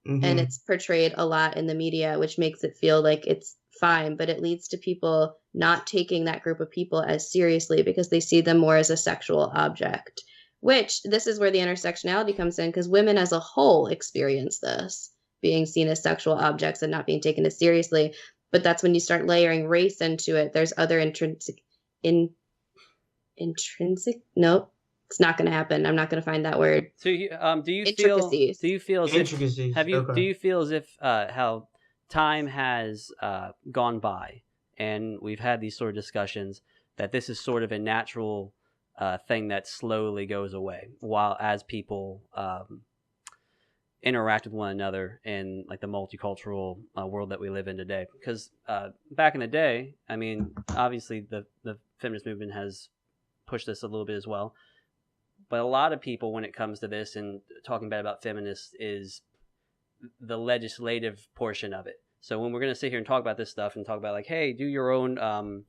Mm-hmm. And it's portrayed a lot in the media, which makes it feel like it's fine, but it leads to people not taking that group of people as seriously because they see them more as a sexual object, which this is where the intersectionality comes in, because women as a whole experience this, being seen as sexual objects and not being taken as seriously. But that's when you start layering race into it. There's other intrinsic. Nope, it's not going to happen. I'm not going to find that word. So, do you feel as if do you feel as if how time has gone by and we've had these sort of discussions that this is sort of a natural thing that slowly goes away while as people interact with one another in like the multicultural world that we live in today? Because back in the day, I mean, obviously the feminist movement has pushed this a little bit as well, but a lot of people, when it comes to this and talking bad about feminists, is the legislative portion of it. So when we're going to sit here and talk about this stuff and talk about like, hey, do your own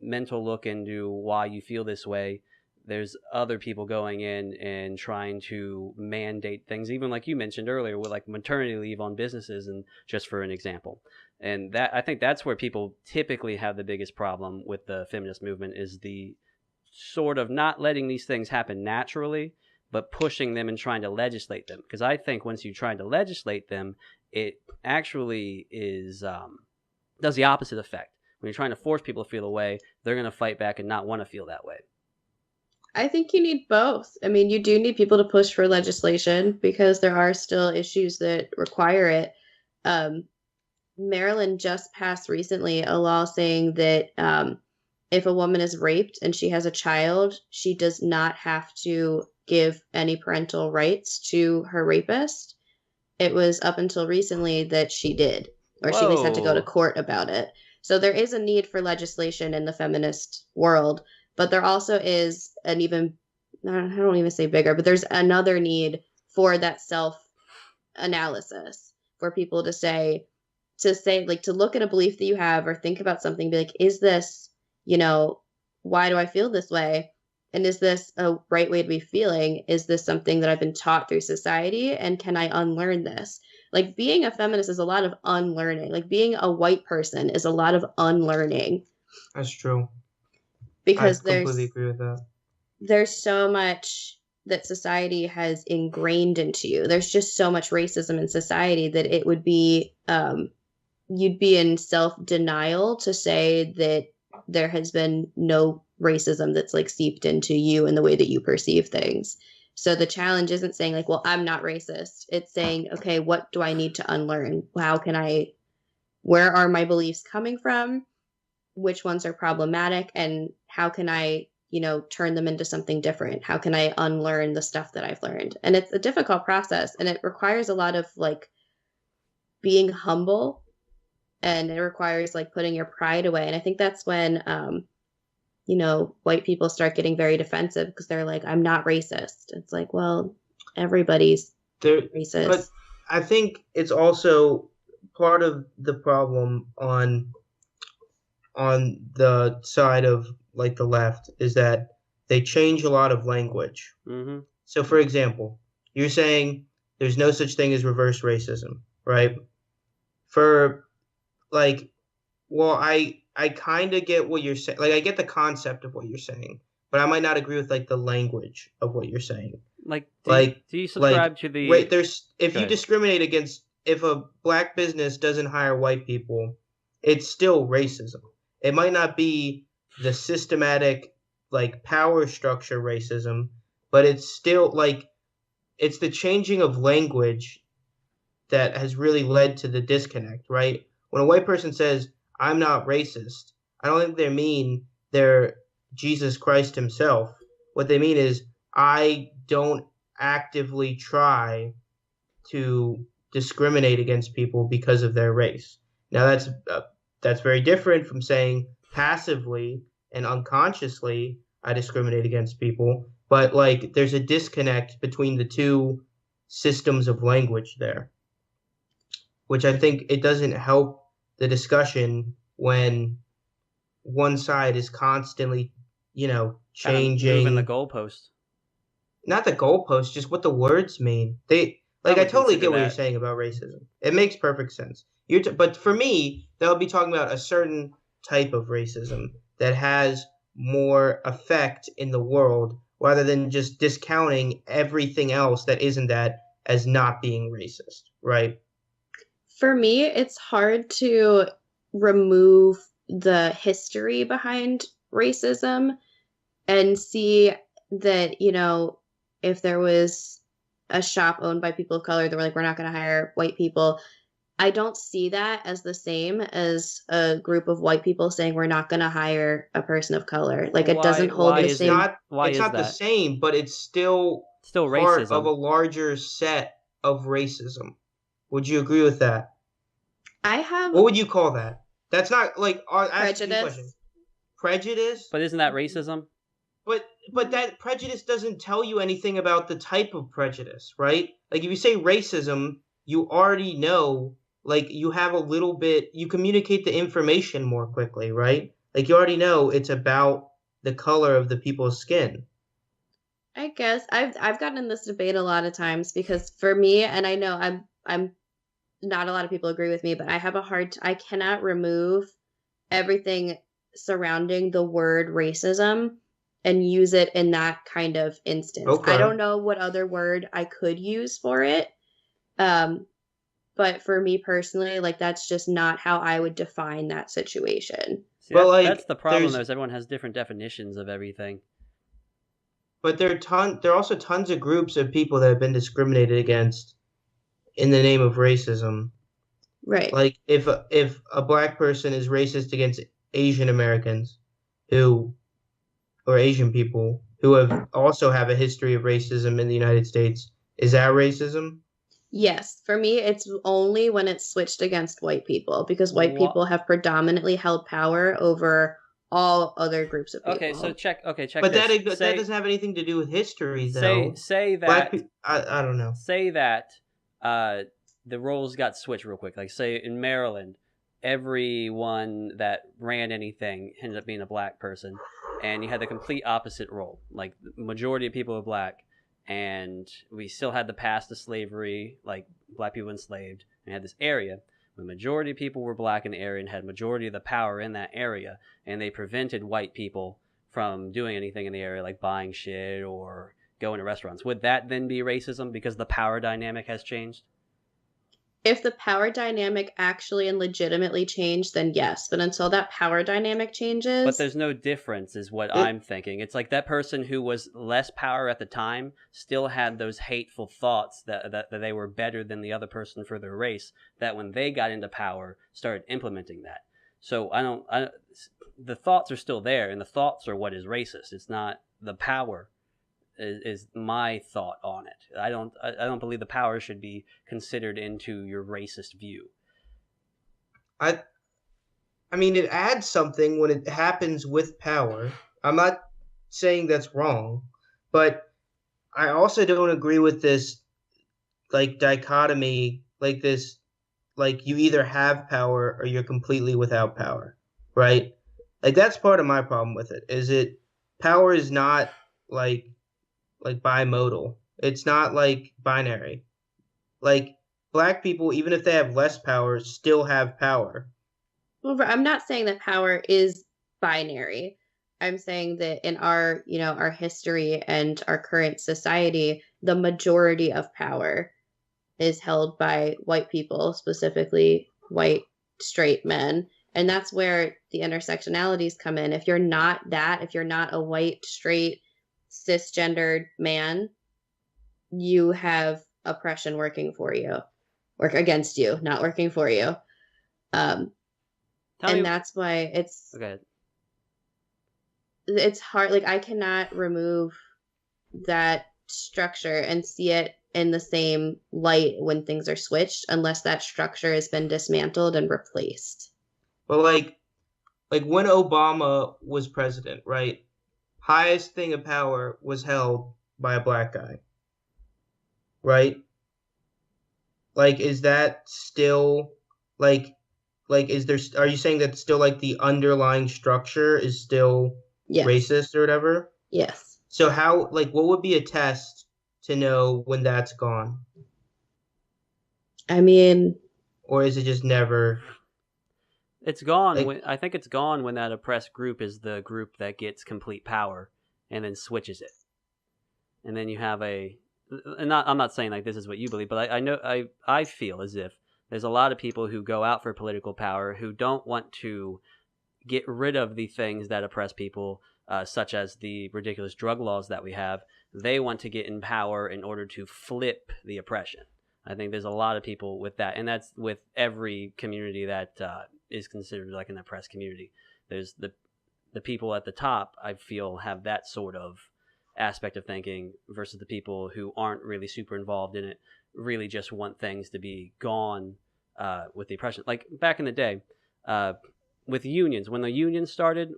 mental look into why you feel this way, there's other people going in and trying to mandate things, even like you mentioned earlier with like maternity leave on businesses, and just for an example. And that, I think that's where people typically have the biggest problem with the feminist movement, is the sort of not letting these things happen naturally, but pushing them and trying to legislate them. Because I think once you try to legislate them, it actually is does the opposite effect. When you're trying to force people to feel a way, they're going to fight back and not want to feel that way. I think you need both. I mean, you do need people to push for legislation because there are still issues that require it. Maryland just passed recently a law saying that if a woman is raped and she has a child, she does not have to give any parental rights to her rapist. It was up until recently that she did, or she at least had to go to court about it. So there is a need for legislation in the feminist world, but there also is an even, I don't even say bigger, but there's another need for that self-analysis, for people to say, like, to look at a belief that you have or think about something, be like, is this, why do I feel this way? And is this a right way to be feeling? Is this something that I've been taught through society? And can I unlearn this? Like, being a feminist is a lot of unlearning. Like, being a white person is a lot of unlearning. That's true. Because I completely agree with that. There's so much that society has ingrained into you. There's just so much racism in society that it would be, you'd be in self-denial to say that there has been no racism that's like seeped into you in the way that you perceive things. So the challenge isn't saying like, well, I'm not racist. It's saying, okay, what do I need to unlearn? Where are my beliefs coming from? Which ones are problematic? And how can I, turn them into something different? How can I unlearn the stuff that I've learned? And it's a difficult process, and it requires a lot of like being humble, and it requires like putting your pride away. And I think that's when, white people start getting very defensive because they're like, I'm not racist. It's like, well, everybody's racist. But I think it's also part of the problem on the side of like the left is that they change a lot of language. Mm-hmm. So, for example, you're saying there's no such thing as reverse racism, right? For like, well, I kind of get what you're saying. Like, I get the concept of what you're saying, but I might not agree with like the language of what you're saying. Do you subscribe to the? Wait, if you discriminate against, if a black business doesn't hire white people, it's still racism. It might not be the systematic like power structure racism, but it's still like it's the changing of language that has really led to the disconnect, right? When a white person says, I'm not racist, I don't think they mean they're Jesus Christ himself. What they mean is, I don't actively try to discriminate against people because of their race. Now, that's very different from saying passively and unconsciously I discriminate against people. But like, there's a disconnect between the two systems of language there, which I think it doesn't help the discussion when one side is constantly, changing. Kind of moving the goalpost. Not the goalpost, just what the words mean. I totally get what you're saying about racism. It makes perfect sense. But for me, that would be talking about a certain type of racism that has more effect in the world, rather than just discounting everything else that isn't that as not being racist, right? For me, it's hard to remove the history behind racism and see that, if there was a shop owned by people of color that were like, we're not going to hire white people, I don't see that as the same as a group of white people saying we're not going to hire a person of color. Like, it doesn't hold the same. It's not the same, but it's still part racism of a larger set of racism. Would you agree with that? What would you call that? That's not like prejudice. Prejudice? But isn't that racism? But that prejudice doesn't tell you anything about the type of prejudice, right? Like, if you say racism, you already know, like, you have a little bit, you communicate the information more quickly, right? Like, you already know it's about the color of the people's skin. I guess I've gotten in this debate a lot of times because for me, and I know I'm not a lot of people agree with me, but I cannot remove everything surrounding the word racism and use it in that kind of instance. I Okay. don't know what other word I could use for it. But for me personally, like that's just not how I would define that situation. See, But that's like, the problem, though, there's is everyone has different definitions of everything. but there are also tons of groups of people that have been discriminated against in the name of racism. Right. Like if a black person is racist against Asian Americans who or Asian people who have also have a history of racism in the United States, is that racism? Yes, for me, it's only when it's switched against white people because white What? people have predominantly held power over all other groups of people. Okay, so check But this. that doesn't have anything to do with history, say though. say Black that people, I don't know. say that the roles got switched real quick. Like say in Maryland, everyone that ran anything ended up being a black person, and you had the complete opposite role. Like the majority of people were black, and we still had the past of slavery, like black people enslaved, and we had this area. The majority of people were black in the area and had majority of the power in that area, and they prevented white people from doing anything in the area, like buying shit or going to restaurants. Would that then be racism because the power dynamic has changed? If the power dynamic actually and legitimately changed, then yes. But until that power dynamic But changes, there's no difference, is what It, I'm thinking. It's like that person who was less power at the time still had those hateful thoughts that they were better than the other person for their race, that when they got into power, started implementing that. So the thoughts are still there, and the thoughts are what is racist. It's not the power. Is my thought on it. I don't believe the power should be considered into your racist view. I I mean, it adds something when it happens with power. I'm not saying that's wrong, but I also don't agree with this like dichotomy, like this, like you either have power or you're completely without power, right? Like that's part of my problem with it. Is it power is not like bimodal. It's not like binary. Like black people, even if they have less power, still have power. well, I'm not saying that power is binary. I'm saying that in our, our history and our current society, the majority of power is held by white people, specifically white straight men. And that's where the intersectionalities come in. If you're not that, if you're not a white, straight, cisgendered man, you have oppression working for you, work against you, not working for you. Um, and that's why Okay. it's hard. Like I cannot remove that structure and see it in the same light when things are switched unless that structure has been dismantled and replaced. But like when Obama was president, right? Highest thing of power was held by a black guy, right? Like is that still like is there are you saying that still like the underlying structure is still Yes. racist or whatever? Yes. So how like what would be a test to know when that's gone? I mean, Or is it just never It's gone. like I think it's gone when that oppressed group is the group that gets complete power and then switches it. And then you have I'm not saying like this is what you believe, but I know I feel as if there's a lot of people who go out for political power who don't want to get rid of the things that oppress people, such as the ridiculous drug laws that we have. They want to get in power in order to flip the oppression. I think there's a lot of people with that, and that's with every community that is considered like an oppressed community. There's the people at the top, I feel, have that sort of aspect of thinking versus the people who aren't really super involved in it, really just want things to be gone with the oppression. Like back in the day, with unions, when the unions started,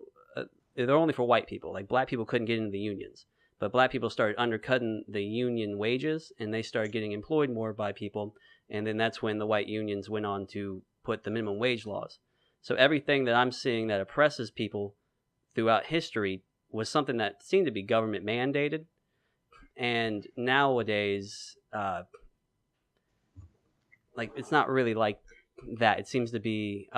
they're only for white people. Like black people couldn't get into the unions. But black people started undercutting the union wages, and they started getting employed more by people. And then that's when the white unions went on to put the minimum wage laws. So everything that I'm seeing that oppresses people throughout history was something that seemed to be government mandated. And nowadays, like, it's not really like that. It seems to be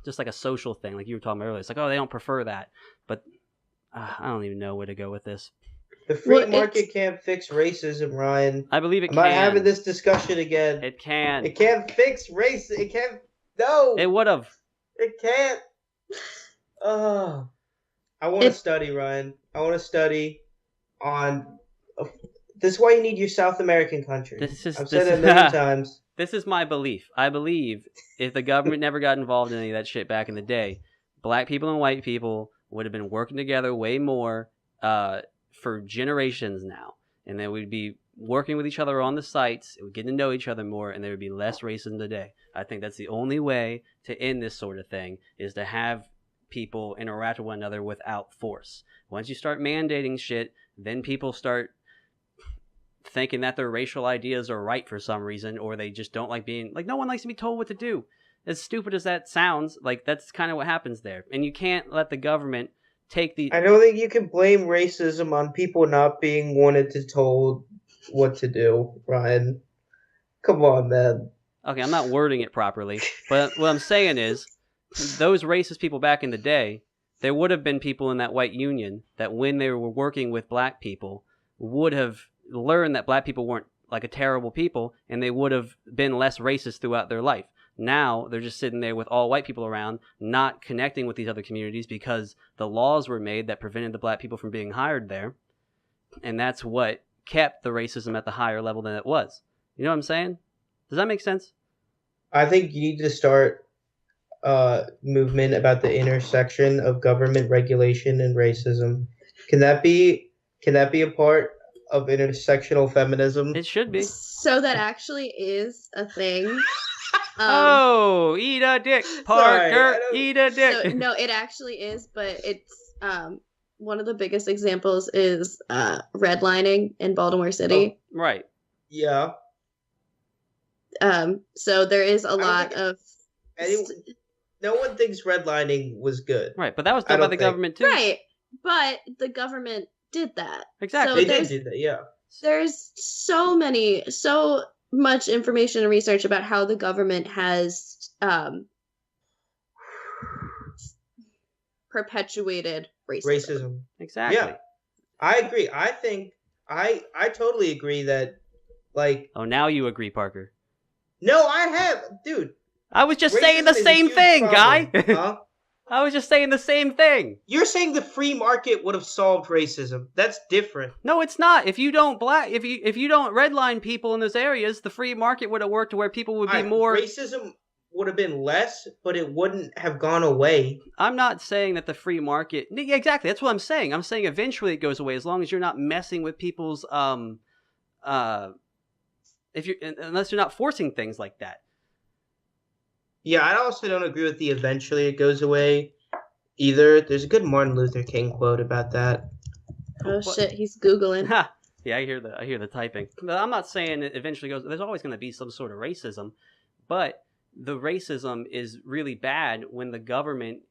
just like a social thing, like you were talking about earlier. It's like, oh, they don't prefer that, but I don't even know where to go with this. The free market can't fix racism, Ryan. I believe it can. I'm not having this discussion again. It can. It can't fix race. It can't. No. It would have. It can't. I want to study, Ryan. I want to study on. This is why you need your South American country. I've said it a million times. This is my belief. I believe if the government never got involved in any of that shit back in the day, black people and white people would have been working together way more for generations now. And they would be working with each other on the sites, getting to know each other more, and there would be less racism today. I think that's the only way to end this sort of thing, is to have people interact with one another without force. Once you start mandating shit, then people start thinking that their racial ideas are right for some reason, or they just don't like being, like, no one likes to be told what to do. As stupid as that sounds, like, that's kind of what happens there. And you can't let the government take the... I don't think you can blame racism on people not being wanted to told what to do, Ryan. Come on, man. Okay, I'm not wording it properly, but what I'm saying is, those racist people back in the day, there would have been people in that white union that when they were working with black people would have learned that black people weren't like a terrible people, and they would have been less racist throughout their life. Now they're just sitting there with all white people around, not connecting with these other communities because the laws were made that prevented the black people from being hired there, and that's what kept the racism at the higher level than it was. You know what I'm saying? Does that make sense? I think you need to start movement about the intersection of government regulation and racism. Can that be a part of intersectional feminism? It should be. So that actually is a thing. Eat a dick, Parker. Eat a dick. So, no, it actually is, but it's one of the biggest examples is redlining in Baltimore City. Oh, right. Yeah. So there is a lot of... No one thinks redlining was good. Right, but that was done by the government too. Right, but the government did that. Exactly. So they did do that, yeah. There's so much information and research about how the government has perpetuated racism. Exactly. Yeah, I agree. I think I totally agree that, like... Oh, now you agree, Parker. No, I have. Dude. I was just saying the same thing, guy. Huh? I was just saying the same thing. You're saying the free market would have solved racism. That's different. No, it's not. If you don't redline people in those areas, the free market would have worked to where people would be more... Racism would have been less, but it wouldn't have gone away. I'm not saying that the free market... Exactly, that's what I'm saying. I'm saying eventually it goes away as long as you're not messing with people's... unless you're not forcing things like that. Yeah, I also don't agree with the eventually it goes away either. There's a good Martin Luther King quote about that. Oh shit, he's Googling. Yeah, I hear the typing. But I'm not saying it eventually goes. There's always going to be some sort of racism, but the racism is really bad when the government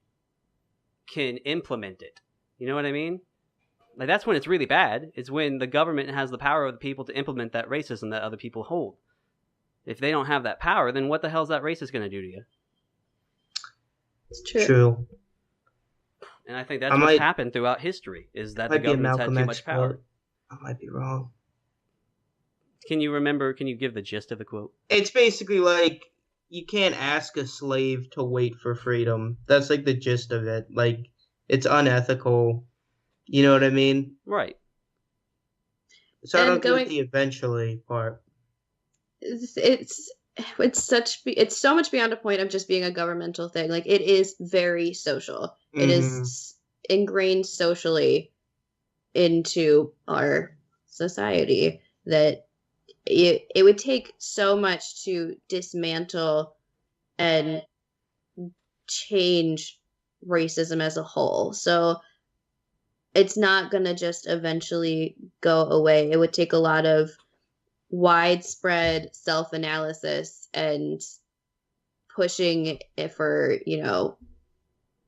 can implement it. You know what I mean? Like, that's when it's really bad. It's when the government has the power of the people to implement that racism that other people hold. If they don't have that power, then what the hell is that racist going to do to you? It's true. True. And I think that's what's happened throughout history, is that the government's had too much power. I might be wrong. Can you give the gist of the quote? It's basically like, you can't ask a slave to wait for freedom. That's like the gist of it. Like, it's unethical. You know what I mean? Right. So I don't agree with the eventually part. It's so much beyond a point of just being a governmental thing. Like, it is very social. Mm-hmm. It is ingrained socially into our society that it would take so much to dismantle and change racism as a whole. So it's not going to just eventually go away. It would take a lot of widespread self-analysis and pushing for,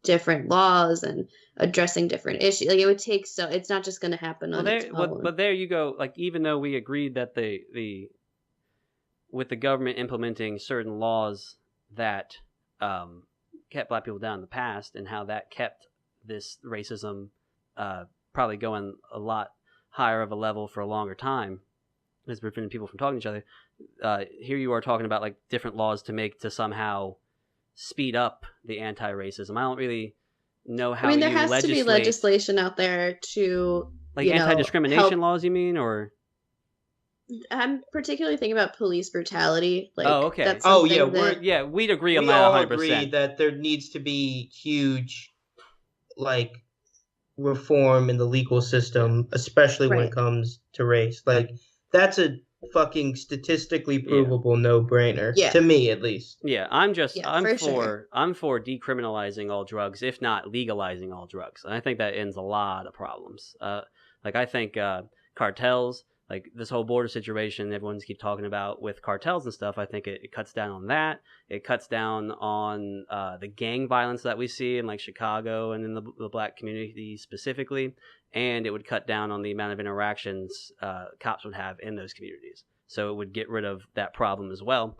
different laws and addressing different issues. Like, it would take it's not just going to happen on its own. But there you go. Like, even though we agreed that the with the government implementing certain laws that kept black people down in the past, and how that kept this racism probably going a lot higher of a level for a longer time, has prevented people from talking to each other. Here you are talking about like different laws to make to somehow speed up the anti-racism. I don't really know how. I mean, there has to be legislation out there to like anti-discrimination laws. You mean, or I'm particularly thinking about police brutality. Like, oh, okay. That's we'd agree on that 100%. We all agree that there needs to be huge, like, reform in the legal system, especially when it comes to race. Like, that's a fucking statistically provable no-brainer, to me at least. Yeah, I'm for decriminalizing all drugs, if not legalizing all drugs. And I think that ends a lot of problems. Like, I think cartels, like this whole border situation everyone's keep talking about with cartels and stuff, I think it cuts down on that. It cuts down on the gang violence that we see in like Chicago and in the black community specifically. And it would cut down on the amount of interactions cops would have in those communities. So it would get rid of that problem as well.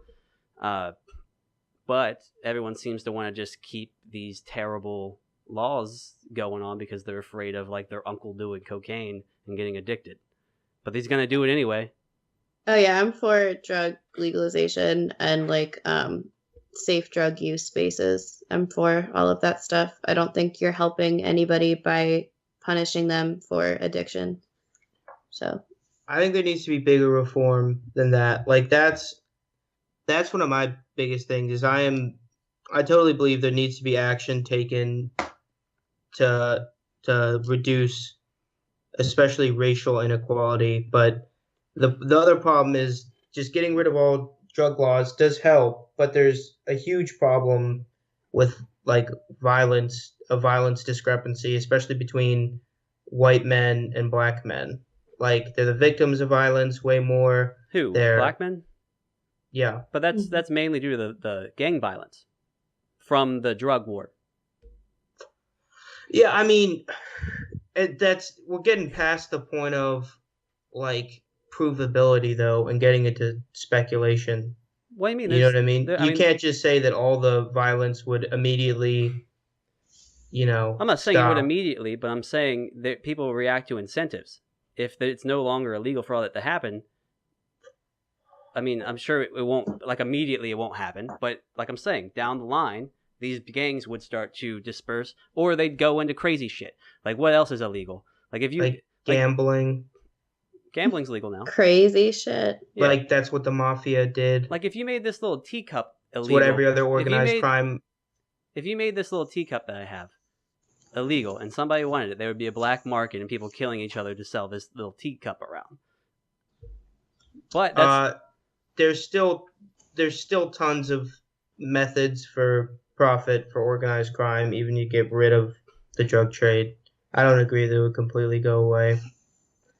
But everyone seems to want to just keep these terrible laws going on because they're afraid of like their uncle doing cocaine and getting addicted. But he's going to do it anyway. Oh, yeah. I'm for drug legalization and like safe drug use spaces. I'm for all of that stuff. I don't think you're helping anybody by punishing them for addiction. So I think there needs to be bigger reform than that. Like, that's one of my biggest things is I totally believe there needs to be action taken to reduce especially racial inequality. But the other problem is just getting rid of all drug laws does help, but there's a huge problem with like violence discrepancy, especially between white men and black men. Like, they're the victims of violence way more. Who? Black men? Yeah. But that's mainly due to the gang violence from the drug war. Yeah, I mean, we're getting past the point of like provability though, and getting into speculation. What do you mean? You know what I mean? You can't just say that all the violence would immediately, I'm not saying it would immediately, but I'm saying that people react to incentives. If it's no longer illegal for all that to happen, I mean, I'm sure it won't, like, immediately it won't happen, but like I'm saying, down the line, these gangs would start to disperse, or they'd go into crazy shit. Like, what else is illegal? Like, if you... Like gambling. Gambling's legal now. Crazy shit. Yeah. Like, that's what the mafia did. Like, if you made this little teacup illegal... It's what every other organized crime... If you made this little teacup that I have illegal, and somebody wanted it, there would be a black market and people killing each other to sell this little teacup around. But that's... There's still tons of methods for profit for organized crime, even you get rid of the drug trade. I don't agree that it would completely go away.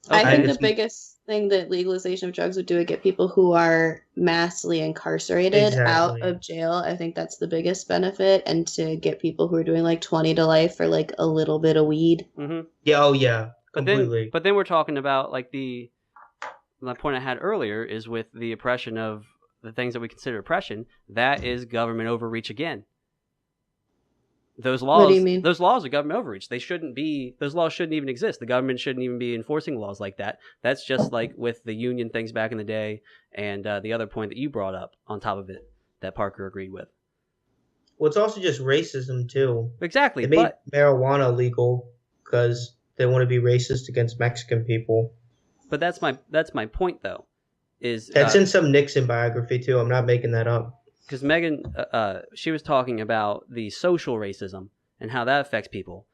I think the biggest thing that legalization of drugs would do would get people who are massively incarcerated out of jail. I think that's the biggest benefit, and to get people who are doing like 20 to life for like a little bit of weed. Mm-hmm. Yeah, oh yeah, completely. But then we're talking about like my point I had earlier is with the oppression of the things that we consider oppression. That is government overreach again. Those laws. What do you mean? Those laws are government overreach. Those laws shouldn't even exist. The government shouldn't even be enforcing laws like that. That's just like with the union things back in the day, and the other point that you brought up on top of it that Parker agreed with. Well, it's also just racism too. Exactly. They made marijuana legal because they want to be racist against Mexican people. But that's my point though. That's in some Nixon biography too. I'm not making that up. Because Megan, she was talking about the social racism and how that affects people.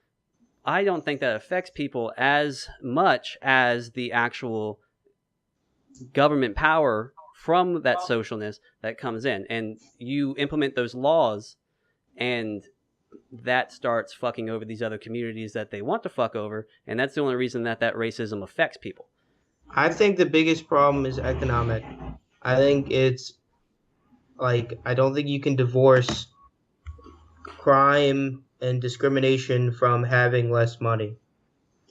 I don't think that affects people as much as the actual government power from that socialness that comes in. And you implement those laws, and that starts fucking over these other communities that they want to fuck over. And that's the only reason that racism affects people. I think the biggest problem is economic. I think it's... Like, I don't think you can divorce crime and discrimination from having less money.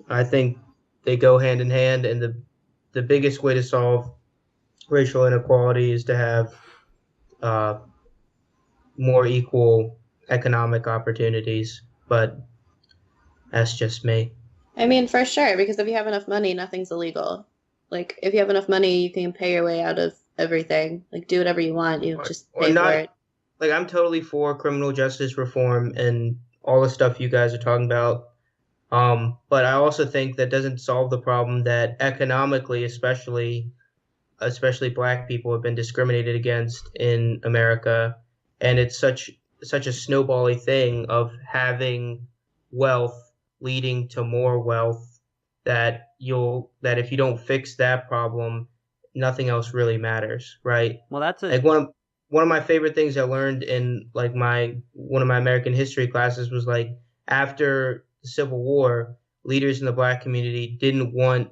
I think they go hand in hand, and the biggest way to solve racial inequality is to have uh, more equal economic opportunities. But that's just me. I mean, for sure, because if you have enough money, nothing's illegal. Like, if you have enough money, you can pay your way out of everything. Like, do whatever you want. You just Or pay for not. it. Like, I'm totally for criminal justice reform and all the stuff you guys are talking about. But I also think that doesn't solve the problem that economically, especially black people have been discriminated against in America, and it's such a snowbally thing of having wealth leading to more wealth that if you don't fix that problem, nothing else really matters, right? Well, that's Like one of my favorite things I learned in like my one of my American history classes was like after the Civil War, leaders in the black community didn't want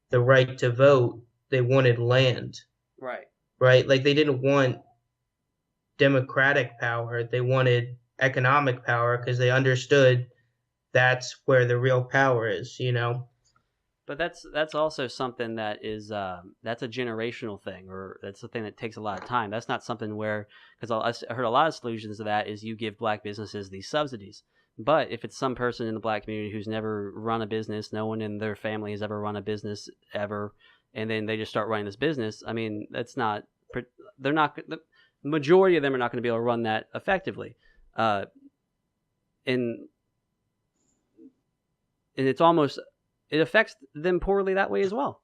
the right to vote, they wanted land, right. right? Like they didn't want democratic power, they wanted economic power because they understood that's where the real power is, you know? But that's also something that is that's a generational thing, or that's a thing that takes a lot of time. That's not something where, because I heard a lot of solutions to that is you give black businesses these subsidies. But if it's some person in the black community who's never run a business, no one in their family has ever run a business ever, and then they just start running this business, I mean, that's not, they're not, the majority of them are not going to be able to run that effectively. Uh, and and it affects them poorly that way as well,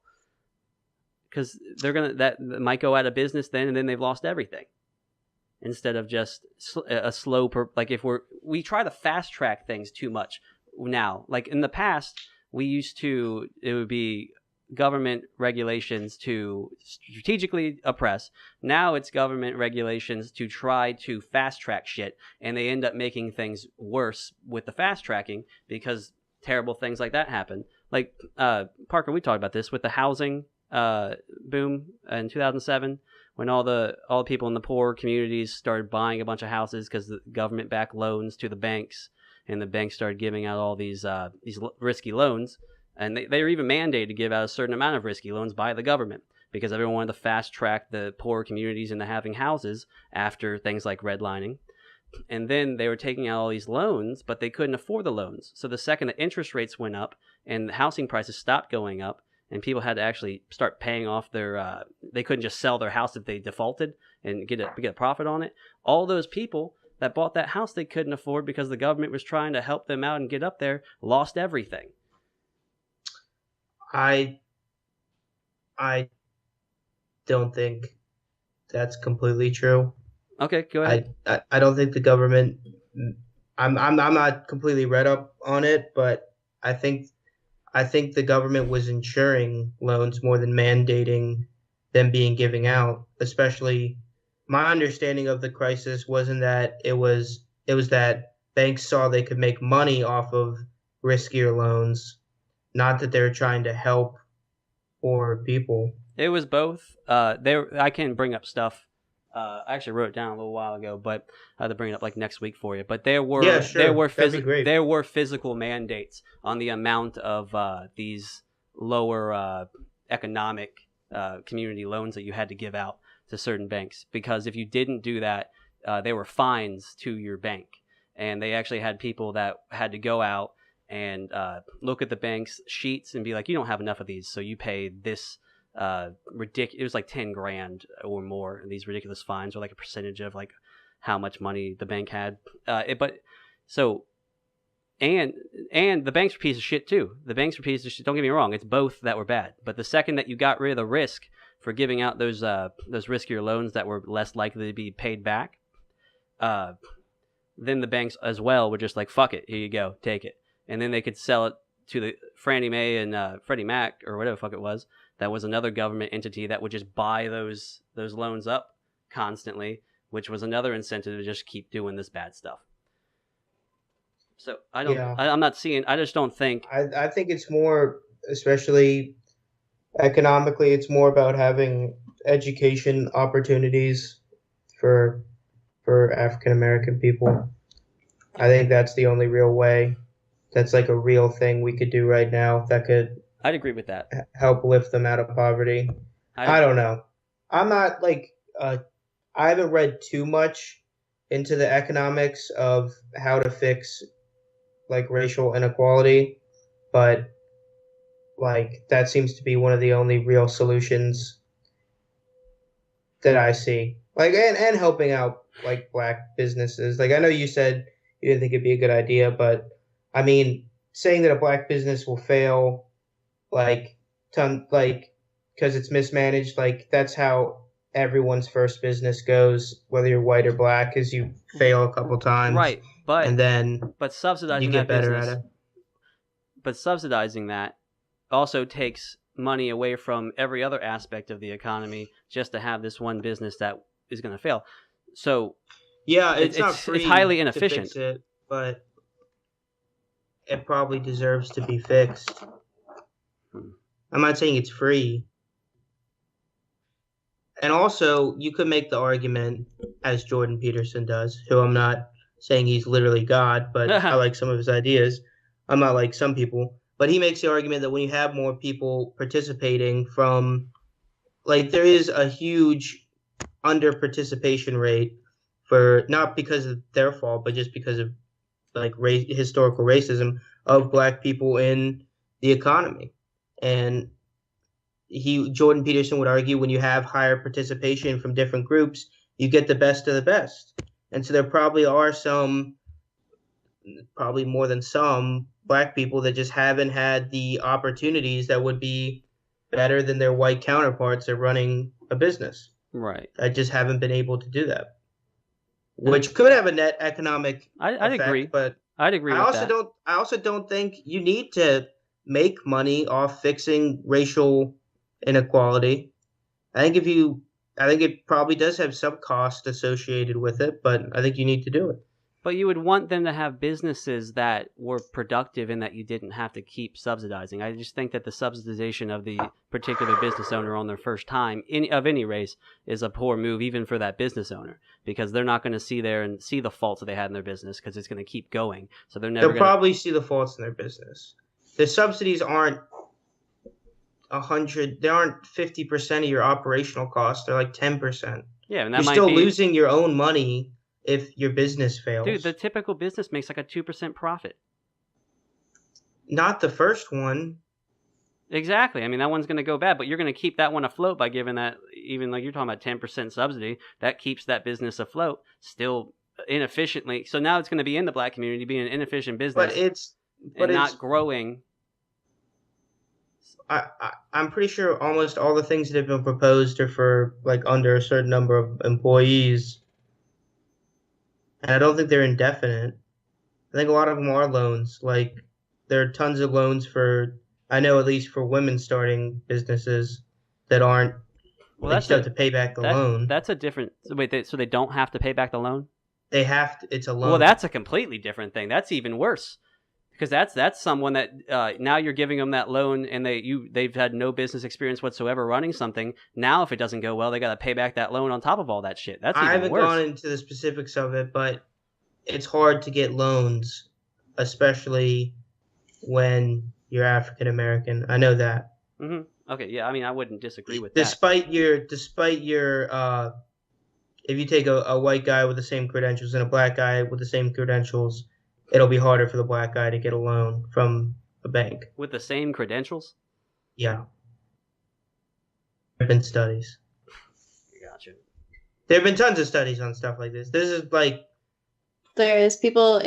because that might go out of business then, and then they've lost everything, instead of just a slow like if we try to fast track things too much now. Like in the past, it would be government regulations to strategically oppress. Now it's government regulations to try to fast track shit, and they end up making things worse with the fast tracking because terrible things like that happen. Like Parker, we talked about this with the housing boom in 2007, when all the people in the poor communities started buying a bunch of houses because the government backed loans to the banks, and the banks started giving out all these risky loans, and they were even mandated to give out a certain amount of risky loans by the government because everyone wanted to fast track the poor communities into having houses after things like redlining. And then they were taking out all these loans, but they couldn't afford the loans. So the second the interest rates went up and the housing prices stopped going up, and people had to actually start paying off their they couldn't just sell their house if they defaulted and get a profit on it. All those people that bought that house they couldn't afford because the government was trying to help them out and get up there lost everything. I don't think that's completely true. Okay, go ahead. I don't think the government. I'm not completely read up on it, but I think the government was insuring loans more than mandating them being giving out. Especially, my understanding of the crisis wasn't that it was that banks saw they could make money off of riskier loans, not that they were trying to help poor people. It was both. I can bring up stuff. I actually wrote it down a little while ago, but I have to bring it up like next week for you. But there were there were physical mandates on the amount of these lower economic community loans that you had to give out to certain banks, because if you didn't do that, there were fines to your bank, and they actually had people that had to go out and look at the bank's sheets and be like, you don't have enough of these, so you pay this ridiculous. It was like 10 grand or more. These ridiculous fines were like a percentage of like how much money the bank had. And the banks were piece of shit too. The banks were piece of shit. Don't get me wrong. It's both that were bad. But the second that you got rid of the risk for giving out those riskier loans that were less likely to be paid back, then the banks as well were just like, fuck it, here you go, take it. And then they could sell it to the Fannie Mae and Freddie Mac or whatever the fuck it was. That was another government entity that would just buy those loans up constantly, which was another incentive to just keep doing this bad stuff. So I'm not seeing. I just don't think. I think it's more, especially economically, it's more about having education opportunities for African American people. I think that's the only real way. That's like a real thing we could do right now that could I'd agree with that. help lift them out of poverty. I don't know. I'm not like I haven't read too much into the economics of how to fix like racial inequality, but like that seems to be one of the only real solutions that I see. Like and helping out like black businesses. Like I know you said you didn't think it'd be a good idea, but I mean saying that a black business will fail like because it's mismanaged, like that's how everyone's first business goes, whether you're white or black, is you fail a couple times. Right, and then subsidizing you get that better business, at it. but subsidizing that also takes money away from every other aspect of the economy just to have this one business that is going to fail. So yeah, it's not free. It's highly inefficient. To fix it, but it probably deserves to be fixed. I'm not saying it's free. And also, you could make the argument, as Jordan Peterson does, who I'm not saying he's literally God, but I like some of his ideas. I'm not like some people. But he makes the argument that when you have more people participating from, like, there is a huge under participation rate for, not because of their fault, but just because of, like, historical racism of black people in the economy. And Jordan Peterson would argue when you have higher participation from different groups, you get the best of the best. And so there probably are probably more than some black people that just haven't had the opportunities that would be better than their white counterparts at running a business. Right. I just haven't been able to do that, which could have a net economic I'd effect, agree. But I'd agree with that. I also don't think you need to make money off fixing racial inequality. I think it probably does have some cost associated with it, but I think you need to do it. But you would want them to have businesses that were productive and that you didn't have to keep subsidizing. I just think that the subsidization of the particular business owner on their first time of any race is a poor move, even for that business owner, because they're not going to see there and see the faults that they had in their business because it's going to keep going. So they'll probably see the faults in their business. The subsidies aren't 100. They aren't 50% of your operational costs. They're like 10%. Yeah, and you're still losing your own money if your business fails. Dude, the typical business makes like a 2% profit. Not the first one. Exactly. I mean, that one's going to go bad, but you're going to keep that one afloat by giving that, even like you're talking about 10% subsidy, that keeps that business afloat, still inefficiently. So now it's going to be in the black community being an inefficient business, but not growing. I'm pretty sure almost all the things that have been proposed are for like under a certain number of employees. And I don't think they're indefinite. I think a lot of them are loans. Like, there are tons of loans I know at least for women starting businesses that aren't, they just have to pay back the loan. That's a different, wait, so they don't have to pay back the loan? They have to, it's a loan. Well, that's a completely different thing. That's even worse. Because that's someone that now you're giving them that loan and they've had no business experience whatsoever running something. Now if it doesn't go well, they got to pay back that loan on top of all that shit. That's even worse. I haven't gone into the specifics of it, but it's hard to get loans, especially when you're African American. I know that. Mm-hmm. Okay, yeah. I mean, I wouldn't disagree with despite your, if you take a white guy with the same credentials and a black guy with the same credentials, it'll be harder for the black guy to get a loan from a bank. With the same credentials? Yeah. There have been studies. Gotcha. There have been tons of studies on stuff like this. This is like... There's people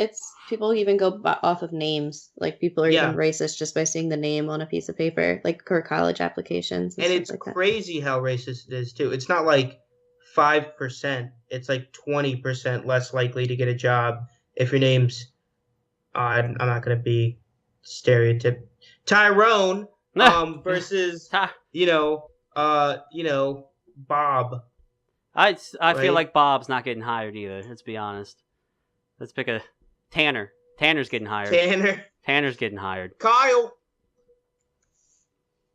even go off of names. Like, people are even racist just by seeing the name on a piece of paper, like for college applications. And it's like crazy how racist it is, too. It's not like 5%. It's like 20% less likely to get a job if your name's... I'm not going to be stereotypical. Tyrone versus, Bob. I feel like Bob's not getting hired either. Let's be honest. Let's pick a Tanner. Tanner's getting hired. Tanner's getting hired. Kyle.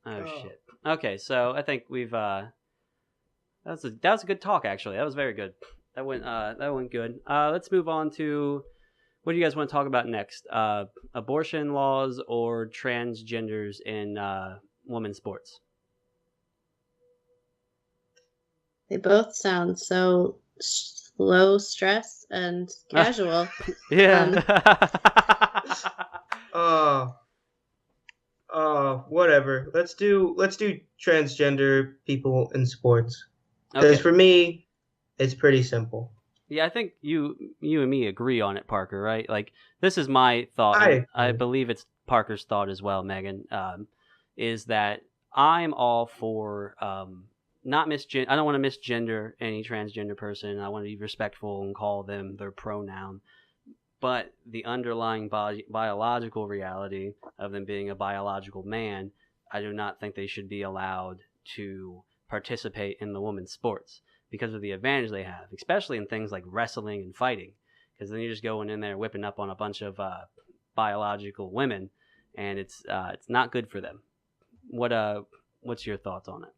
Oh shit. Okay, so I think we've that was a good talk actually. That was very good. That went good. Let's move on to What do you guys want to talk about next? Abortion laws or transgenders in women's sports? They both sound so low stress and casual. Yeah. Whatever. Let's do transgender people in sports. Because for me, it's pretty simple. Yeah, I think you and me agree on it, Parker, right? Like, this is my thought, and I believe it's Parker's thought as well, Megan, is that I'm all for I don't want to misgender any transgender person. I want to be respectful and call them their pronoun. But the underlying biological reality of them being a biological man, I do not think they should be allowed to participate in the women's sports because of the advantage they have, especially in things like wrestling and fighting. Because then you're just going in there whipping up on a bunch of biological women, and it's not good for them. What's your thoughts on it?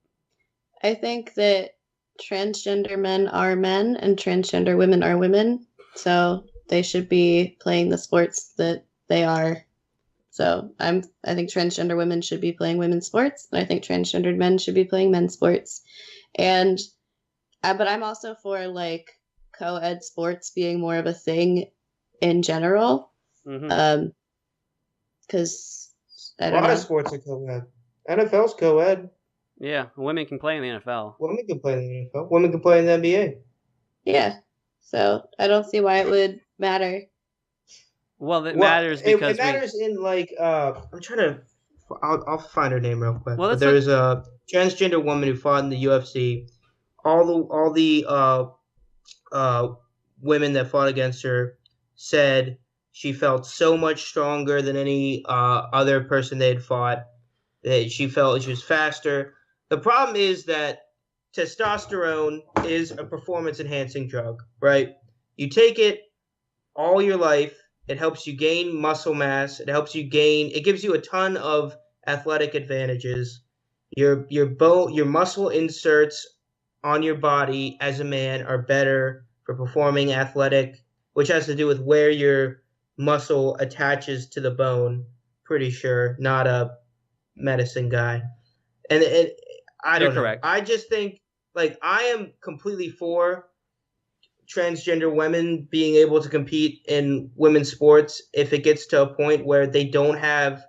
I think that transgender men are men and transgender women are women, so they should be playing the sports that they are. So I think transgender women should be playing women's sports, and I think transgendered men should be playing men's sports. And but I'm also for like co-ed sports being more of a thing in general. Because a lot of sports are co-ed. NFL's co-ed. Yeah, women can play in the NFL. Women can play in the NFL. Women can play in the NBA. Yeah, so I don't see why it would matter. Well, it matters because it matters in like I'm trying to. I'll find her name real quick. Well, there's a transgender woman who fought in the UFC. All the women that fought against her said she felt so much stronger than any other person they had fought. That she felt she was faster. The problem is that testosterone is a performance-enhancing drug, right? You take it all your life. It helps you gain muscle mass. It gives you a ton of athletic advantages. Your muscle inserts on your body as a man are better for performing athletic, which has to do with where your muscle attaches to the bone. Pretty sure, not a medicine guy. And I don't know. Correct. I just think like I am completely for transgender women being able to compete in women's sports if it gets to a point where they don't have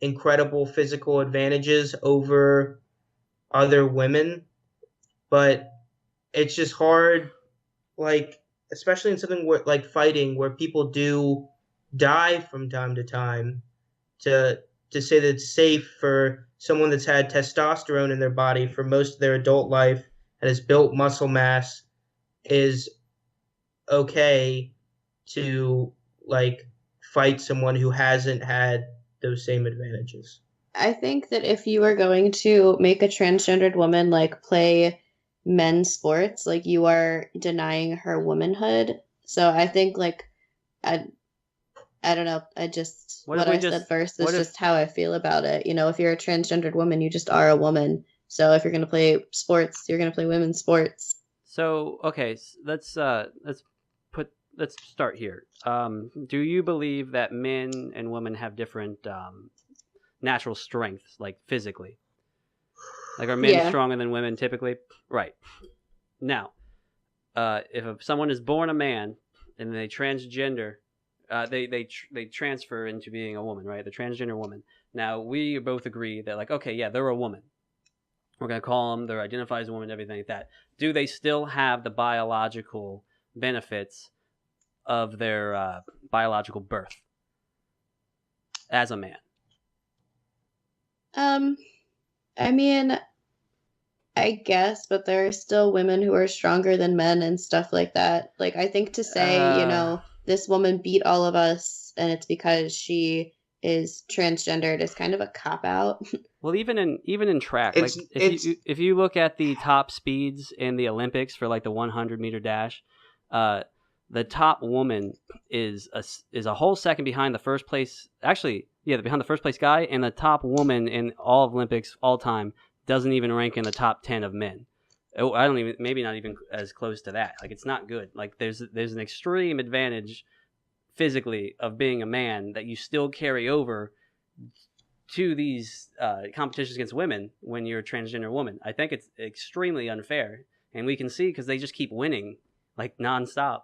incredible physical advantages over other women. But it's just hard, like, especially in something like fighting where people do die from time to time, to say that it's safe for someone that's had testosterone in their body for most of their adult life and has built muscle mass is okay to like fight someone who hasn't had those same advantages. I think that if you are going to make a transgendered woman like play men's sports, like you are denying her womanhood. So I think like I don't know. I just what I said first is just how I feel about it. You know, if you're a transgendered woman, you just are a woman. So if you're going to play sports, you're going to play women's sports. So okay, let's start here. Do you believe that men and women have different natural strengths, like physically? Like, are men stronger than women typically? Right. Now, if someone is born a man and they transgender, they transfer into being a woman, right? The transgender woman. Now, we both agree that, like, okay, yeah, they're a woman. We're going to call them, they're identified as a woman, everything like that. Do they still have the biological benefits of their biological birth as a man? I mean, I guess, but there are still women who are stronger than men and stuff like that. Like, I think to say, you know, this woman beat all of us and it's because she is transgendered is kind of a cop-out. Well, even in track, like if you look at the top speeds in the Olympics for like the 100-meter dash, the top woman is a whole second behind the first place. Actually, yeah, behind the first place guy, and the top woman in all of Olympics all time doesn't even rank in the top 10 of men. Maybe not even as close to that. Like, it's not good. Like, there's an extreme advantage physically of being a man that you still carry over to these competitions against women when you're a transgender woman. I think it's extremely unfair, and we can see because they just keep winning like nonstop.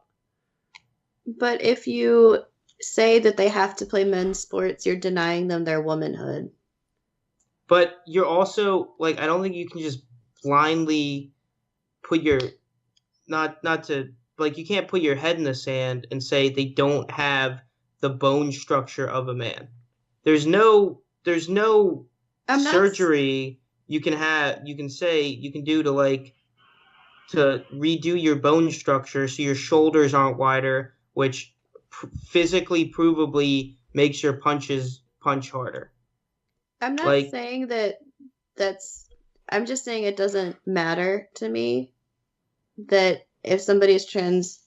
But if you say that they have to play men's sports, you're denying them their womanhood. But you're also like, I don't think you can just blindly put your not to like, you can't put your head in the sand and say they don't have the bone structure of a man. There's no surgery you can do to redo your bone structure so your shoulders aren't wider, which physically provably makes your punch harder. I'm not saying I'm just saying it doesn't matter to me that if somebody's trans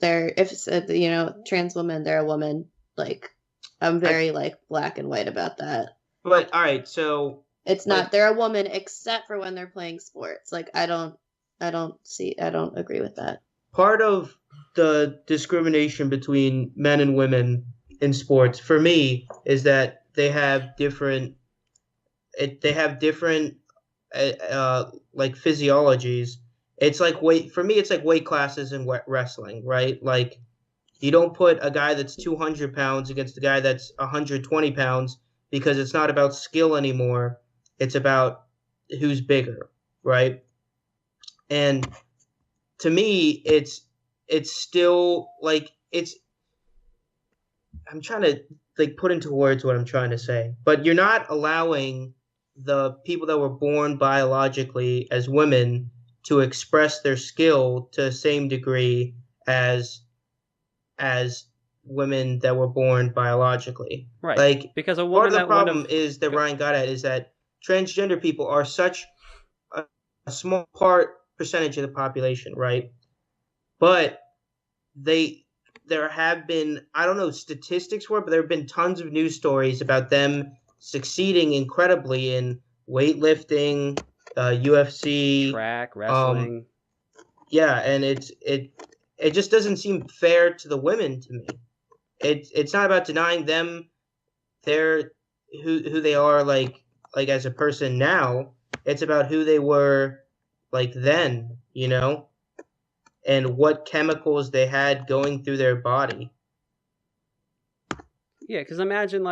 woman, they're a woman. Like, I'm very black and white about that. But all right, so it's not they're a woman except for when they're playing sports. Like, I don't agree with that. Part of the discrimination between men and women in sports for me is that they have different like physiologies. It's like weight classes in wrestling, right? Like, you don't put a guy that's 200 pounds against a guy that's 120 pounds because it's not about skill anymore. It's about who's bigger, right? And to me, it's still like I'm trying to put into words what I'm trying to say, but you're not allowing the people that were born biologically as women to express their skill to the same degree as women that were born biologically. Right. Like, because part of the problem is that Ryan got at is that transgender people are such a small percentage of the population, right? But there have been, I don't know statistics for it, but there have been tons of news stories about them succeeding incredibly in weightlifting, UFC, track, wrestling. And it just doesn't seem fair to the women to me. It's not about denying them who they are like as a person now. It's about who they were like then, and what chemicals they had going through their body. Yeah, because imagine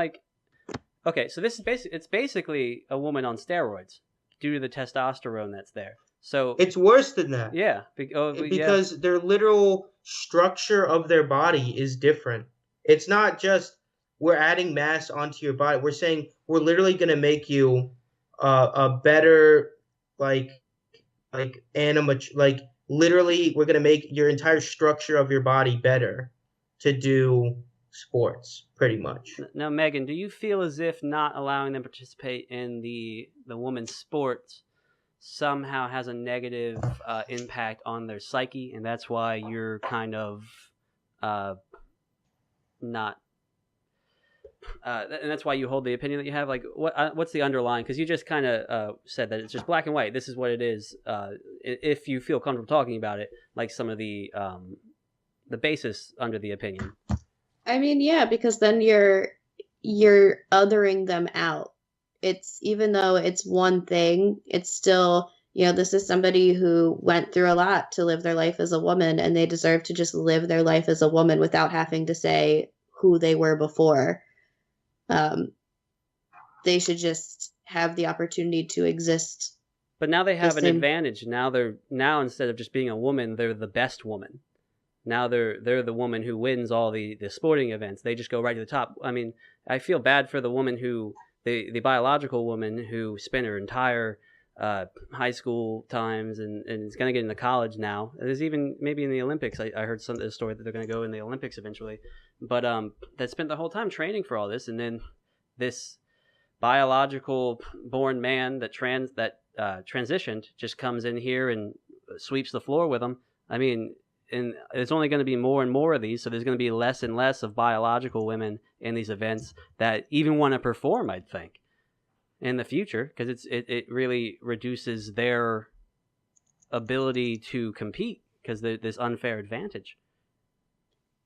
okay, so this is basically a woman on steroids due to the testosterone that's there. So it's worse than that. Yeah, because their literal structure of their body is different. It's not just we're adding mass onto your body. We're saying we're literally going to make you a better animal. Literally, we're going to make your entire structure of your body better to do sports, pretty much. Now, Megan, do you feel as if not allowing them to participate in the women's sports somehow has a negative impact on their psyche, and that's why you're kind of not and that's why you hold the opinion that you have? Like, what's the underlying? Because you just kind of said that it's just black and white. This is what it is. If you feel comfortable talking about it, like some of the basis under the opinion. I mean, yeah, because then you're othering them out. It's, even though it's one thing, it's still, this is somebody who went through a lot to live their life as a woman, and they deserve to just live their life as a woman without having to say who they were before. They should just have the opportunity to exist. But now they have an advantage. Now instead of just being a woman, they're the best woman. Now they're the woman who wins all the sporting events. They just go right to the top. I mean, I feel bad for the woman the biological woman who spent her entire high school times and is going to get into college now. There's even maybe in the Olympics. I heard some of the story that they're going to go in the Olympics eventually. But that spent the whole time training for all this, and then this biological born man that transitioned just comes in here and sweeps the floor with them. I mean, and it's only going to be more and more of these, so there's going to be less and less of biological women in these events that even want to perform, I'd think, in the future, because it really reduces their ability to compete because there's this unfair advantage.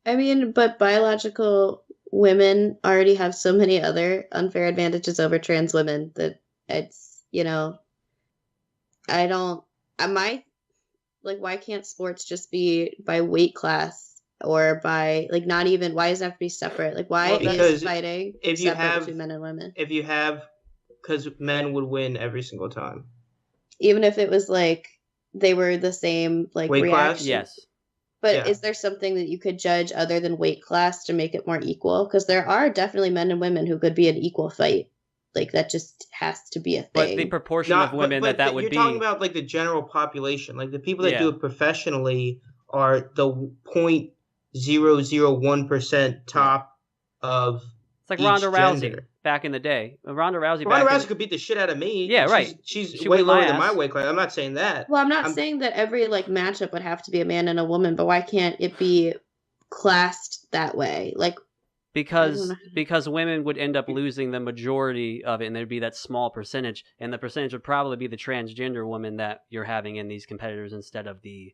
I mean, but biological women already have so many other unfair advantages over trans women that it's, I don't, I might, like, why can't sports just be by weight class or by, like, not even, why does it have to be separate? Like, why Well, is Because fighting if you separate have between men and women? because men would win every single time. Even if it was like they were the same, like, Weight class? reaction. Yes. But Yeah. is there something that you could judge other than weight class to make it more equal? Because there are definitely men and women who could be an equal fight. Like, that just has to be a thing. But the proportion of women that would you're be. talking about like the general population. Like the people that Yeah. do it professionally are the 0.001% top of It's like each Ronda Rousey gender. back in the day. Ronda Rousey could beat the shit out of me. Yeah, right. She's She way whipped my lower than my ass. weight class. I'm not saying that. Well, I'm not saying that every, like, matchup would have to be a man and a woman, but why can't it be classed that way? Like, because women would end up losing the majority of it, and there'd be that small percentage, and the percentage would probably be the transgender woman that you're having in these competitors instead of the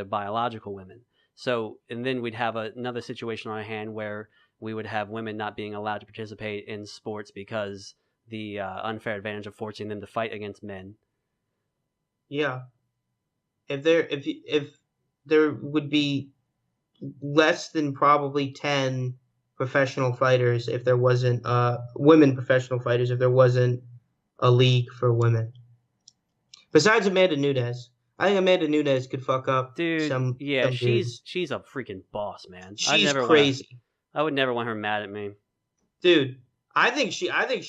biological women. So, and then we'd have another situation on our hand where we would have women not being allowed to participate in sports because the unfair advantage of forcing them to fight against men. Yeah. If there would be less than probably 10 professional fighters if there wasn't women professional fighters if there wasn't a league for women. Besides Amanda Nunes. I think Amanda Nunes could fuck up some she's a freaking boss, man. She's crazy. I would never want her mad at me. Dude, I think she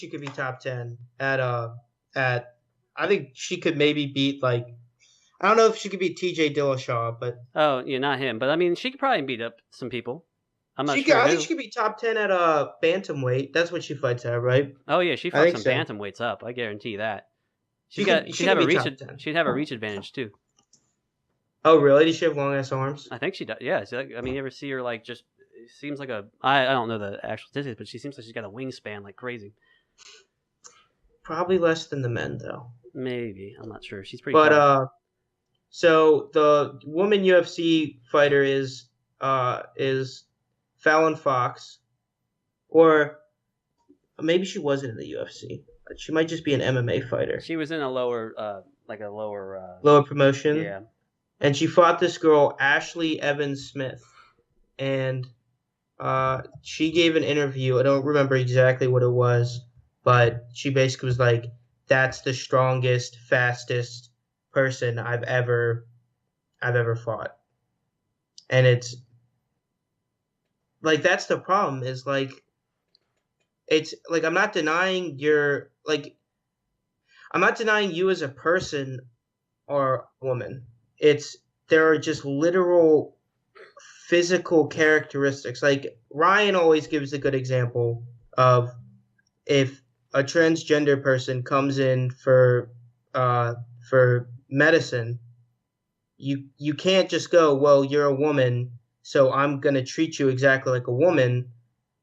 could be top 10 at I think she could maybe beat, like, I don't know if she could beat TJ Dillashaw, but oh yeah, not him. But I mean, she could probably beat up some people. I'm not sure. I think she could be top 10 at bantamweight. That's what she fights at, right? Oh yeah, she fucks some bantamweights up. I guarantee that. She'd have a reach advantage too. Oh really? Does she have long ass arms? I think she does. Yeah. I mean, you ever see her, like, just seems like I don't know the actual statistics, but she seems like she's got a wingspan like crazy. Probably less than the men though. Maybe, I'm not sure. She's pretty. But so the woman UFC fighter is Fallon Fox, or maybe she wasn't in the UFC. She might just be an MMA fighter. She was in a lower lower promotion. Yeah. And she fought this girl, Ashley Evans Smith, and she gave an interview. I don't remember exactly what it was, but she basically was like, "That's the strongest, fastest person I've ever fought." And it's like, that's the problem, is like, it's like, I'm not denying you as a person or a woman. There are just literal physical characteristics. Like, Ryan always gives a good example of, if a transgender person comes in for medicine, you can't just go, well, you're a woman, so I'm going to treat you exactly like a woman,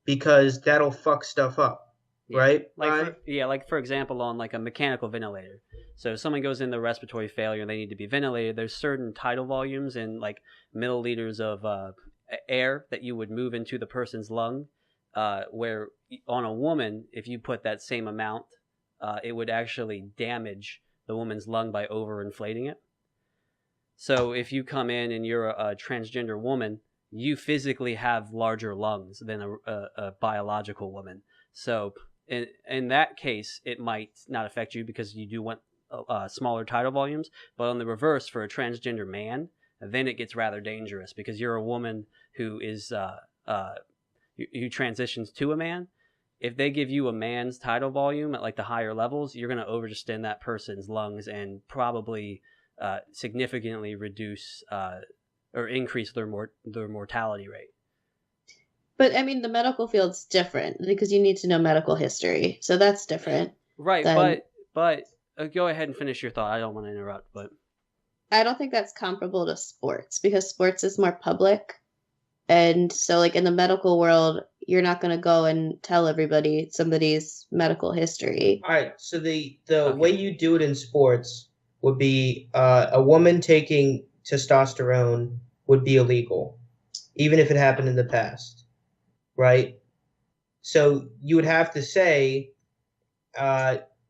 because that'll fuck stuff up, right? Like for example, on like a mechanical ventilator. So if someone goes into respiratory failure and they need to be ventilated, there's certain tidal volumes and like milliliters of air that you would move into the person's lung, where on a woman, if you put that same amount, it would actually damage the woman's lung by overinflating it. So if you come in and you're a transgender woman, you physically have larger lungs than a biological woman. So in that case, it might not affect you because you do want smaller tidal volumes. But on the reverse, for a transgender man, then it gets rather dangerous, because you're a woman who is who transitions to a man. If they give you a man's tidal volume at like the higher levels, you're going to overextend that person's lungs and probably significantly reduce or increase their mortality rate. But I mean, the medical field's different because you need to know medical history, so that's different. Right, but go ahead and finish your thought. I don't want to interrupt, but I don't think that's comparable to sports, because sports is more public, and so like in the medical world, you're not going to go and tell everybody somebody's medical history. All right, so the way you do it in sports would be a woman taking testosterone would be illegal. even if it happened in the past, right? So you would have to say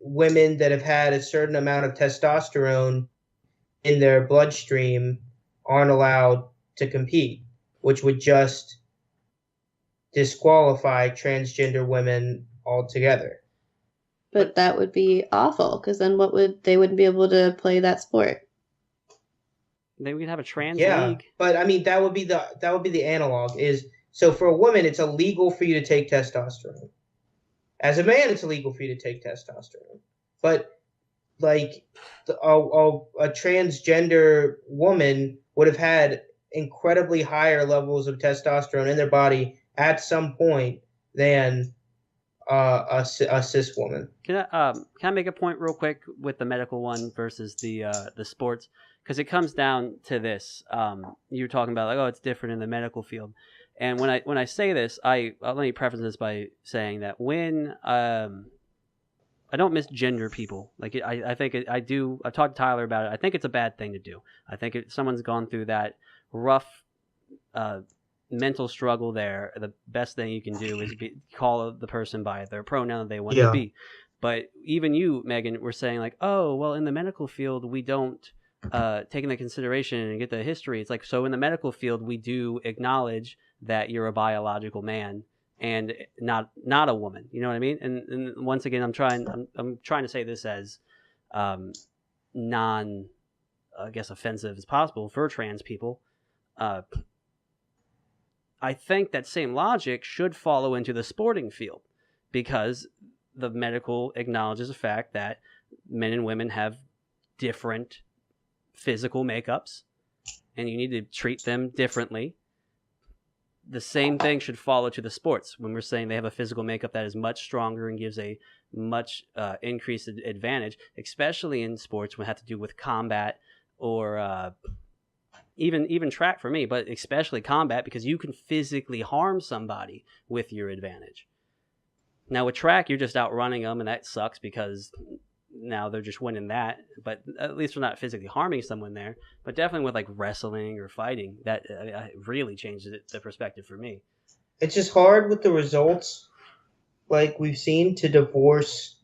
women that have had a certain amount of testosterone in their bloodstream aren't allowed to compete, which would just disqualify transgender women altogether. But that would be awful, because then they wouldn't be able to play that sport. Then we could have a trans Yeah, league. but I mean that would be the analog is so for a woman it's illegal for you to take testosterone. As a man, it's illegal for you to take testosterone. But like a transgender woman would have had incredibly higher levels of testosterone in their body at some point than a cis woman. Can I make a point real quick with the medical one versus the sports? Because it comes down to this. You were talking about like, oh, it's different in the medical field, and when I say this, let me preface this by saying that when I don't misgender people. Like I think I do. I've talked to Tyler about it. I think it's a bad thing to do. I think if someone's gone through that rough mental struggle there, the best thing you can do is call the person by their pronoun that they want to be. But even you, Megan, were saying like, oh, well, in the medical field, we don't take into consideration and get the history. It's like, so in the medical field, we do acknowledge that you're a biological man and not a woman. You know what I mean? And once again, I'm trying to say this as non, I guess, offensive as possible for trans people. I think that same logic should follow into the sporting field, because the medical acknowledges the fact that men and women have different physical makeups and you need to treat them differently. The same thing should follow to the sports when we're saying they have a physical makeup that is much stronger and gives a much increased advantage, especially in sports when it has to do with combat or even track for me, but especially combat, because you can physically harm somebody with your advantage. Now with track, you're just outrunning them, and that sucks because now they're just winning that. But at least we're not physically harming someone there. But definitely with like wrestling or fighting, that really changes the perspective for me. It's just hard with the results, like we've seen, to divorce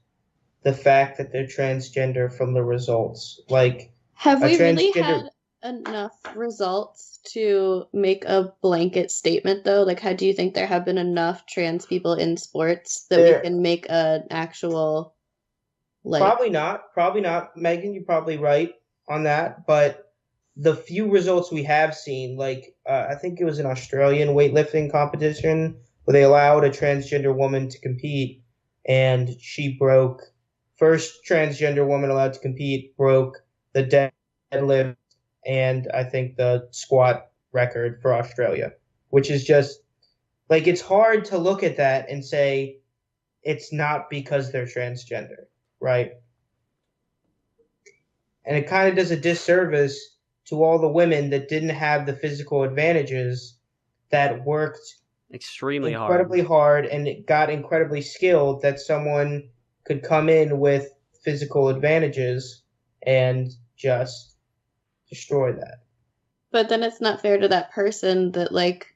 the fact that they're transgender from the results. Like, have we really had enough results to make a blanket statement though? Like, how do you think there have been enough trans people in sports that we can make an actual like... Probably not. Megan, you're probably right on that, but the few results we have seen, like I think it was an Australian weightlifting competition where they allowed a transgender woman to compete, and she broke, first transgender woman allowed to compete, broke the deadlift and I think the squat record for Australia, which is just like, it's hard to look at that and say it's not because they're transgender, right? And it kind of does a disservice to all the women that didn't have the physical advantages, that worked incredibly hard and it got incredibly skilled, that someone could come in with physical advantages and just destroy that. But then it's not fair to that person that, like,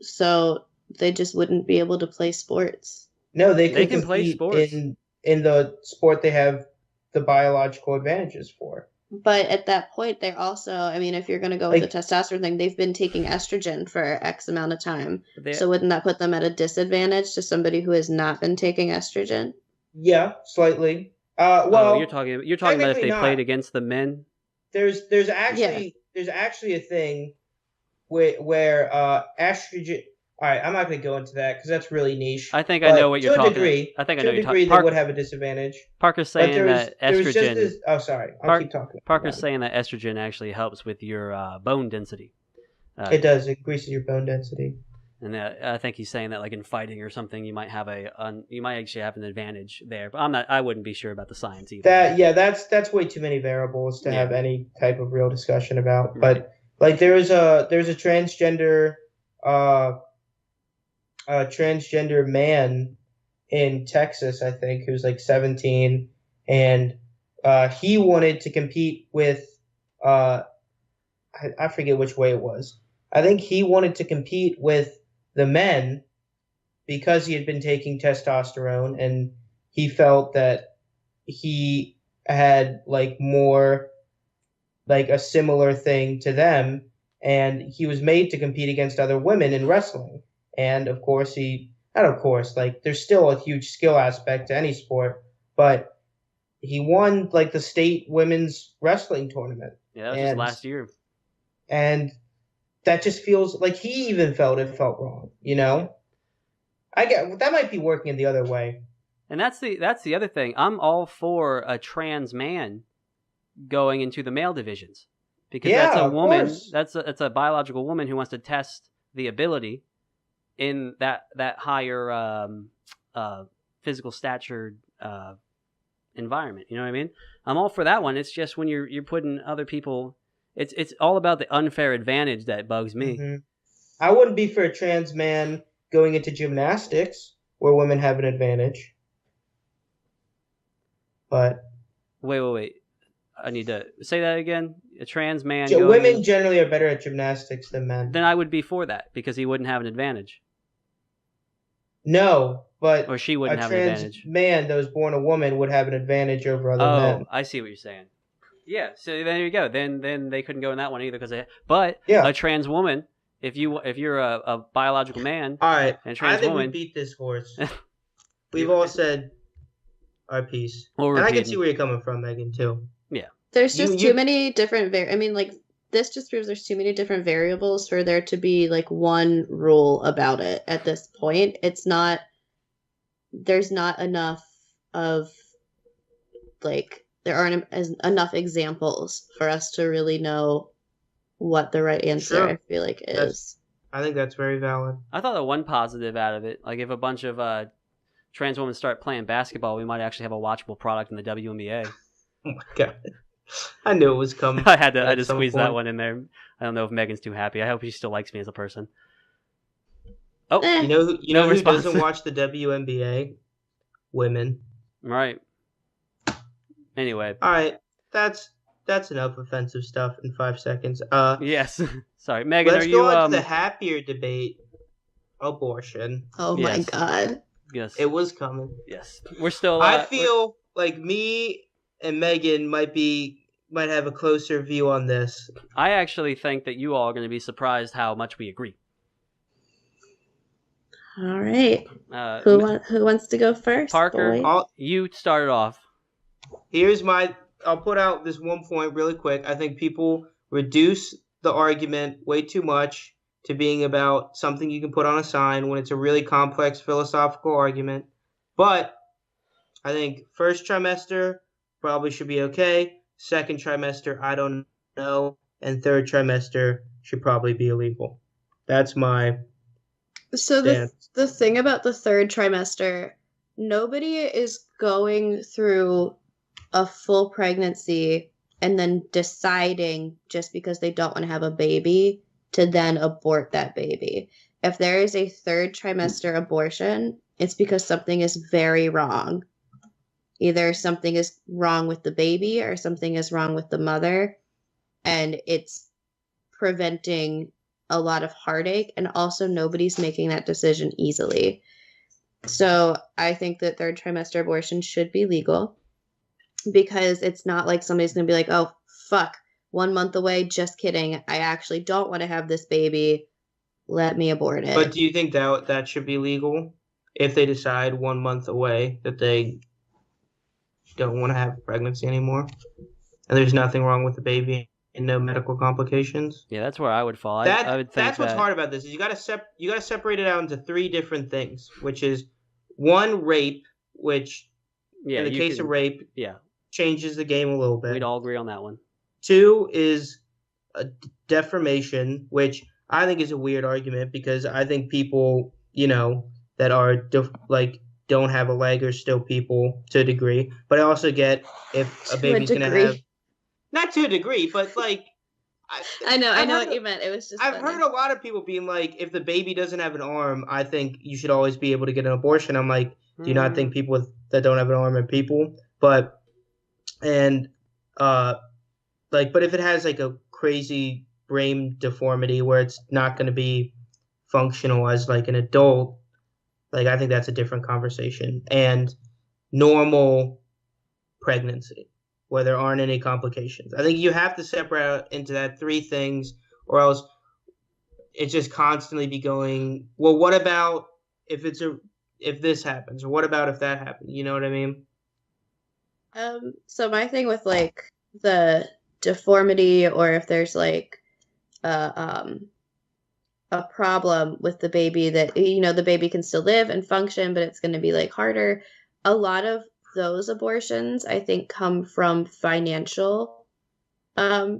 so they just wouldn't be able to play sports. No, they can play sports in the sport they have the biological advantages for. But at that point, they're also, I mean, if you're going to go with the testosterone thing, they've been taking estrogen for X amount of time. So wouldn't that put them at a disadvantage to somebody who has not been taking estrogen? Yeah, slightly. Well, you're talking about if they played against the men. There's actually a thing where estrogen. All right, I'm not going to go into that because that's really niche. I think I know what you're talking about. I think I know to a degree they would have a disadvantage. Parker's saying that estrogen. I'll keep talking. Parker's saying that estrogen actually helps with your bone density. It does. It increases your bone density. And I think he's saying that, like in fighting or something, you might actually have an advantage there. But I wouldn't be sure about the science either. That's way too many variables to have any type of real discussion about. Right. But like there's a transgender transgender man in Texas, I think, who's like 17, and he wanted to compete with I forget which way it was, I think he wanted to compete with the men because he had been taking testosterone, and he felt that he had like more like a similar thing to them, and he was made to compete against other women in wrestling. And of course, not of course, like there's still a huge skill aspect to any sport, but he won like the state women's wrestling tournament. Yeah, that was just last year. And that just feels like he even felt it felt wrong, you know? I get that might be working the other way. And that's the other thing. I'm all for a trans man going into the male divisions, because that's a woman. That's a biological woman who wants to test the ability in that higher physical stature environment. You know what I mean? I'm all for that one. It's just when you're putting other people. It's all about the unfair advantage that bugs me. Mm-hmm. I wouldn't be for a trans man going into gymnastics where women have an advantage. But wait. I need to say that again. A trans man. Women generally are better at gymnastics than men. Then I would be for that, because he wouldn't have an advantage. No, but or she wouldn't have an advantage. A trans man that was born a woman would have an advantage over other men. Oh, I see what you're saying. Yeah, so there you go. Then they couldn't go in that one either, but a trans woman, if you're a biological man, all right, and a trans woman, we beat this horse. We've all said our piece, and I can see where you're coming from, Megan, too. Yeah, there's just too many different. This just proves there's too many different variables for there to be like one rule about it at this point. There's not enough of like. There aren't enough examples for us to really know what the right answer, I feel like, is. I think that's very valid. I thought the one positive out of it, like if a bunch of trans women start playing basketball, we might actually have a watchable product in the WNBA. Oh my god. I knew it was coming. I had to squeeze that one in there. I don't know if Megan's too happy. I hope she still likes me as a person. Oh, you know who doesn't watch the WNBA? Women. Right. Anyway. All right. That's enough offensive stuff in 5 seconds. Yes. Sorry, Megan. Let's go on to the happier debate. Abortion. Oh my god. Yes. It was coming. Yes. We're still. I feel like me and Megan might have a closer view on this. I actually think that you all are going to be surprised how much we agree. All right. Who wants to go first? Parker, you started off. I'll put out this one point really quick. I think people reduce the argument way too much to being about something you can put on a sign when it's a really complex philosophical argument. But I think first trimester probably should be okay. Second trimester, I don't know. And third trimester should probably be illegal. That's my stance. The thing about the third trimester, nobody is going through a full pregnancy and then deciding just because they don't want to have a baby to then abort that baby. If there is a third trimester abortion, it's because something is very wrong. Either something is wrong with the baby or something is wrong with the mother, and it's preventing a lot of heartache, and also nobody's making that decision easily. So I think that third trimester abortion should be legal, because it's not like somebody's going to be like, oh, fuck, 1 month away, just kidding. I actually don't want to have this baby. Let me abort it. But do you think that should be legal if they decide 1 month away that they don't want to have a pregnancy anymore and there's nothing wrong with the baby and no medical complications? Yeah, that's where I would fall. I would think that's what's hard about this. Is you got to separate it out into 3 different things, which is one, rape, which in the case of rape, changes the game a little bit. We'd all agree on that one. 2 is a defamation, which I think is a weird argument, because I think people, that are don't have a leg are still people to a degree. But I also get if a baby's going to have, not to a degree, but like, I know what you meant. It was just I've heard a lot of people being like, if the baby doesn't have an arm, I think you should always be able to get an abortion. I'm like, do you not think people that don't have an arm are people? But if it has like a crazy brain deformity where it's not going to be functional as like an adult, like I think that's a different conversation. And normal pregnancy where there aren't any complications. I think you have to separate out into that three things, or else it's just constantly be going, well, what about if this happens, or what about if that happens? You know what I mean? So my thing with like the deformity, or if there's like a problem with the baby, that the baby can still live and function, but it's going to be like harder. A lot of those abortions, I think, come from financial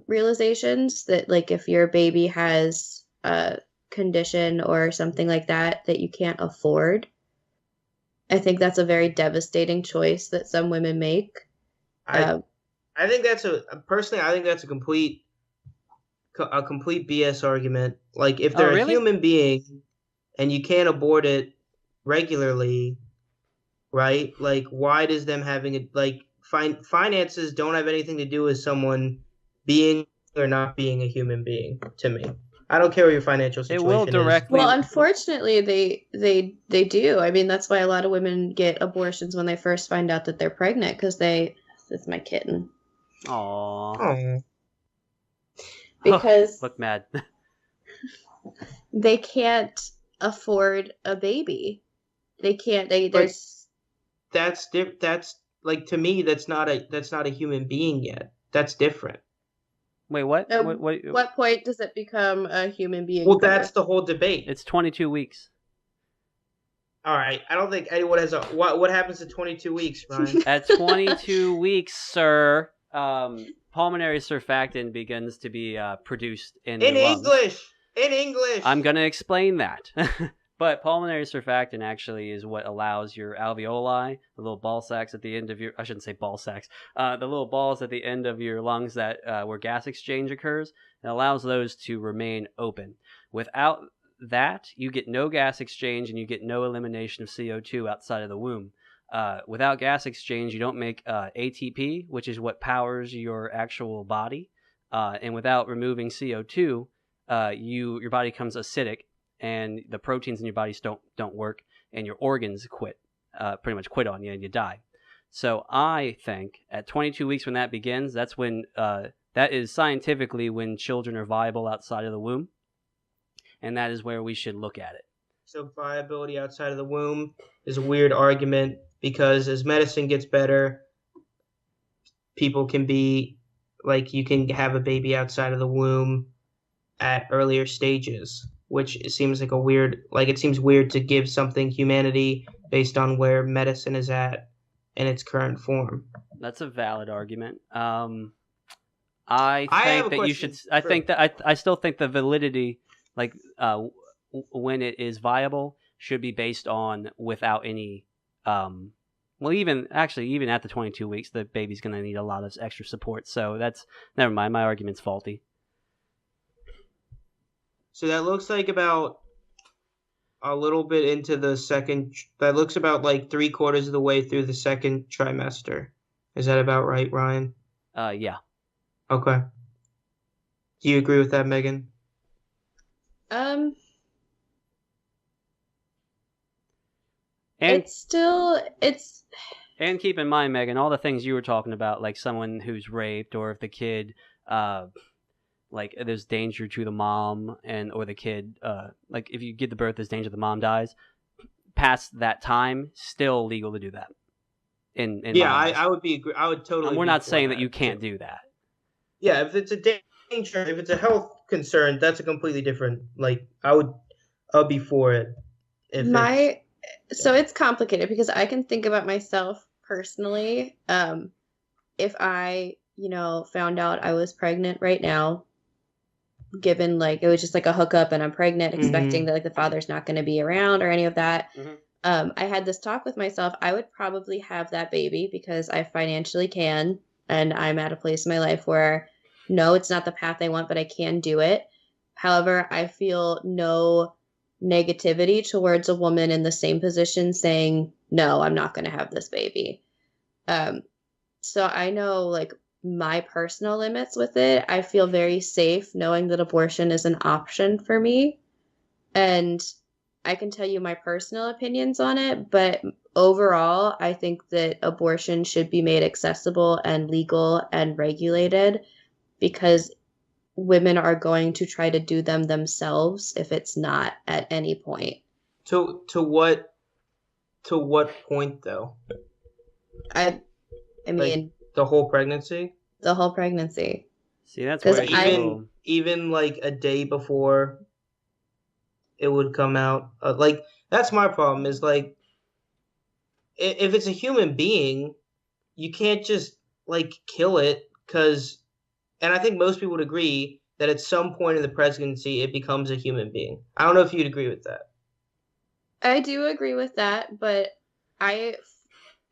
realizations that, like, if your baby has a condition or something like that that you can't afford, I think that's a very devastating choice that some women make. I think that's personally, I think that's a complete BS argument. Like, if they're a human being and you can't abort it regularly, right? Like, why does them having it, like, finances don't have anything to do with someone being or not being a human being, to me. I don't care what your financial situation will directly is. Well, unfortunately, they do. I mean, that's why a lot of women get abortions when they first find out that they're pregnant, because it's my kitten. Aww. Because look mad. They can't afford a baby. They can't. That's like, to me, that's not a human being yet. That's different. Wait, what? What point does it become a human being? Well, that's the whole debate. It's 22 weeks. All right. I don't think anyone has a... What happens at 22 weeks, Ryan? At 22 weeks, sir, pulmonary surfactant begins to be produced in the lungs. In English! I'm going to explain that. But pulmonary surfactant actually is what allows your alveoli, the little ball sacks at the end of your... I shouldn't say ball sacks. The little balls at the end of your lungs that where gas exchange occurs. It allows those to remain open. Without that, you get no gas exchange and you get no elimination of CO2 outside of the womb. Without gas exchange, you don't make ATP, which is what powers your actual body. And without removing CO2, your body becomes acidic, and the proteins in your bodies don't work, and your organs pretty much quit on you, and you die. So I think at 22 weeks when that begins, that's when that is scientifically when children are viable outside of the womb, and that is where we should look at it. So viability outside of the womb is a weird argument, because as medicine gets better, people can be like, you can have a baby outside of the womb at earlier stages, which seems like it seems weird to give something humanity based on where medicine is at in its current form. That's a valid argument. I think that you should. I still think the validity, like when it is viable, should be based on without any. Well, even at the 22 weeks, the baby's going to need a lot of extra support. So that's never mind. My argument's faulty. So that looks like about a little bit into the second. That looks about like 3/4 of the way through the second trimester. Is that about right, Ryan? Yeah. Okay. Do you agree with that, Megan? And And keep in mind, Megan, all the things you were talking about, like someone who's raped, or if the kid, like there's danger to the mom, or the kid, like if you give the birth, there's danger the mom dies. Past that time, still legal to do that. I would totally. We're not saying that you can't do that. Yeah, if it's a danger, if it's a health concern, that's a completely different. Like I'll be for it. So it's complicated, because I can think about myself personally. If I, found out I was pregnant right now, given like it was just like a hookup and I'm pregnant, expecting that like the father's not going to be around or any of that. I had this talk with myself. I would probably have that baby because I financially can, and I'm at a place in my life where no, it's not the path I want, but I can do it. However, I feel no negativity towards a woman in the same position saying, no, I'm not going to have this baby. So I know, like, my personal limits with it. I feel very safe knowing that abortion is an option for me. And I can tell you my personal opinions on it, but overall, I think that abortion should be made accessible and legal and regulated because women are going to try to do them themselves if it's not at any point. To what point though? I mean, like the whole pregnancy. The whole pregnancy. See, that's where even like a day before it would come out. Like that's my problem. Is like if it's a human being, you can't just like kill it because. And I think most people would agree that at some point in the pregnancy, it becomes a human being. I don't know if you'd agree with that. I do agree with that, but I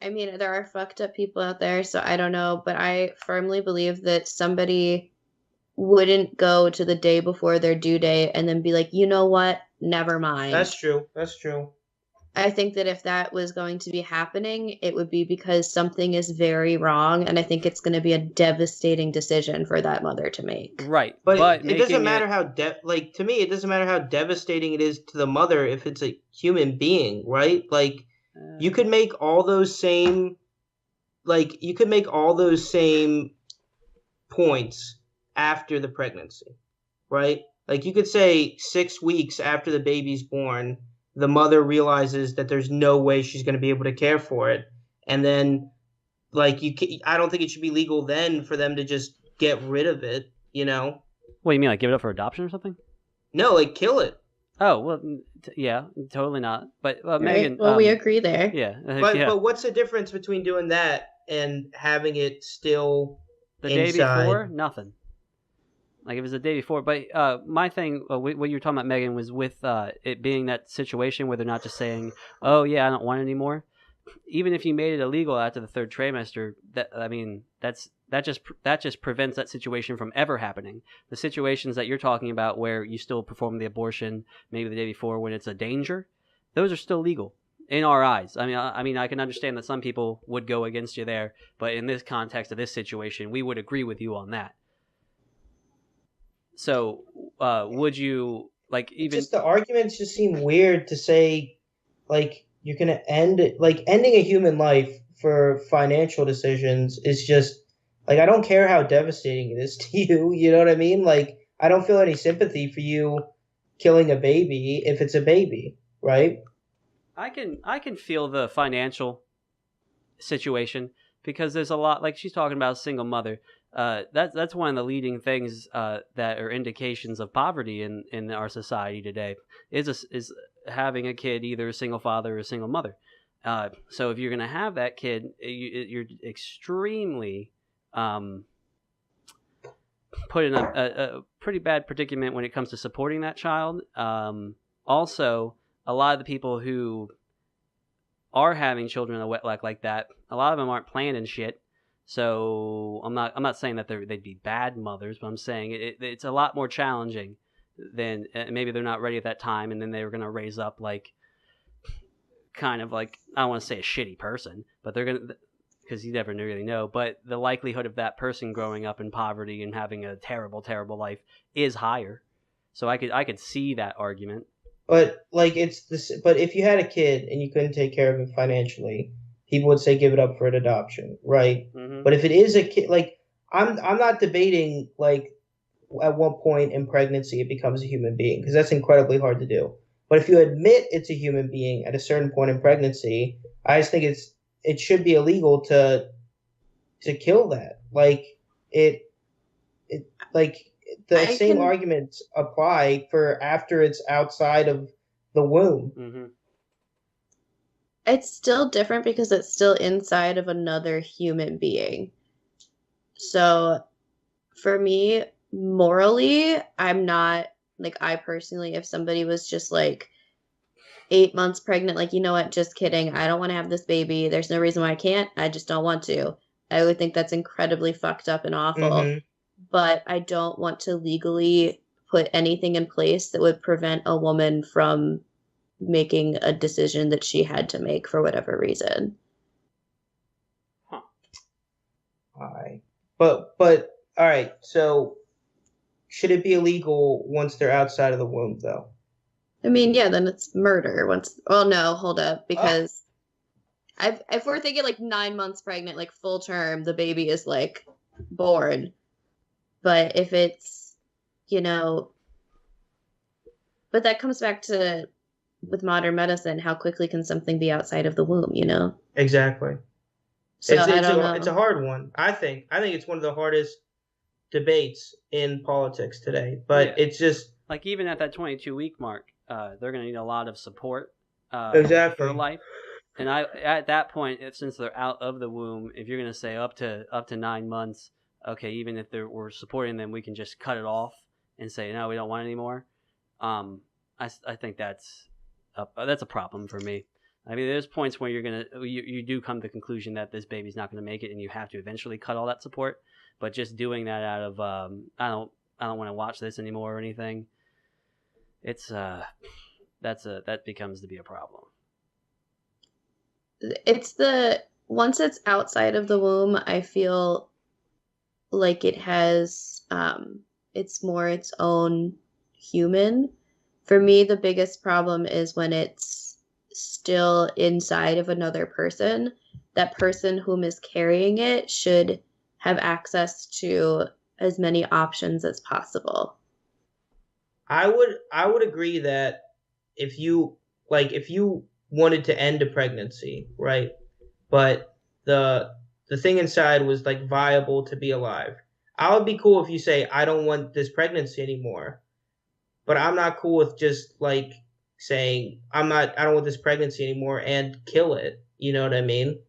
mean, there are fucked up people out there, so I don't know, but I firmly believe that somebody wouldn't go to the day before their due date and then be like, you know what? Never mind. That's true. That's true. I think that if that was going to be happening, it would be because something is very wrong, and I think it's going to be a devastating decision for that mother to make. Right, but it doesn't matter how to me, it doesn't matter how devastating it is to the mother if it's a human being, right? Like you could make all those same, points after the pregnancy, right? Like you could say 6 weeks after the baby's born, the mother realizes that there's no way she's going to be able to care for it. And then, like, I don't think it should be legal then for them to just get rid of it, you know? What, you mean, like, give it up for adoption or something? No, like, kill it. Oh, well, yeah, totally not. But, Megan... Right. Well, we agree there. Yeah. But what's the difference between doing that and having it still the day before? Nothing. Like, it was the day before. But my thing, what you were talking about, Megan, was with it being that situation where they're not just saying, oh, yeah, I don't want it anymore. Even if you made it illegal after the third trimester, that just prevents that situation from ever happening. The situations that you're talking about where you still perform the abortion maybe the day before when it's a danger, those are still legal in our eyes. I mean, I can understand that some people would go against you there, but in this context of this situation, we would agree with you on that. So, would you like even just the arguments just seem weird to say, like you're gonna end it, like ending a human life for financial decisions is just like I don't care how devastating it is to you. You know what I mean? Like I don't feel any sympathy for you killing a baby if it's a baby, right? I can feel the financial situation because there's a lot, like she's talking about a single mother. That's one of the leading things that are indications of poverty in our society today is having a kid, either a single father or a single mother. So if you're going to have that kid, you're extremely put in a pretty bad predicament when it comes to supporting that child. Also, a lot of the people who are having children in a wetback like that, a lot of them aren't planning shit. So I'm not saying that they'd be bad mothers, but I'm saying it's a lot more challenging than maybe they're not ready at that time, and then they were going to raise up like kind of like, I don't want to say a shitty person, but they're going to, because you never really know, but the likelihood of that person growing up in poverty and having a terrible, terrible life is higher. So I could see that argument. But like it's this. But if you had a kid and you couldn't take care of it financially, people would say give it up for an adoption, right? Mm-hmm. But if it is a kid, like I'm not debating like at what point in pregnancy it becomes a human being, because that's incredibly hard to do. But if you admit it's a human being at a certain point in pregnancy, I just think it should be illegal to kill that. Like it like the same arguments apply for after it's outside of the womb. Mm-hmm. It's still different because it's still inside of another human being. So for me, morally, I'm not, like, I personally, if somebody was just like 8 months pregnant, like, you know what, just kidding, I don't want to have this baby, there's no reason why I can't, I just don't want to, I would think that's incredibly fucked up and awful. Mm-hmm. But I don't want to legally put anything in place that would prevent a woman from making a decision that she had to make for whatever reason. Huh. But all right. So should it be illegal once they're outside of the womb, though? I mean, yeah, then it's murder. Once, well, no, hold up, Ah, because if we're thinking like 9 months pregnant, like full term, the baby is like born. But if it's, you know, but that comes back to with modern medicine, how quickly can something be outside of the womb, you know? exactly. So I don't It's a know. hard one. I think it's one of the hardest debates in politics today. But Yeah. it's just Like even at that 22-week mark, they're going to need a lot of support for exactly. life. And at that point, since they're out of the womb, if you're going to say up to 9 months, okay, even if we're supporting them, we can just cut it off and say no, we don't want it anymore. I think that's a problem for me. I mean, there's points where you do come to the conclusion that this baby's not gonna make it, and you have to eventually cut all that support. But just doing that out of I don't want to watch this anymore or anything. It's that becomes to be a problem. It's once it's outside of the womb, I feel like it has it's more its own human. For me, the biggest problem is when it's still inside of another person. That person whom is carrying it should have access to as many options as possible. I would agree that if you wanted to end a pregnancy, right? But the thing inside was like viable to be alive. I would be cool if you say I don't want this pregnancy anymore. But I'm not cool with just like saying I don't want this pregnancy anymore and kill it. You know what I mean?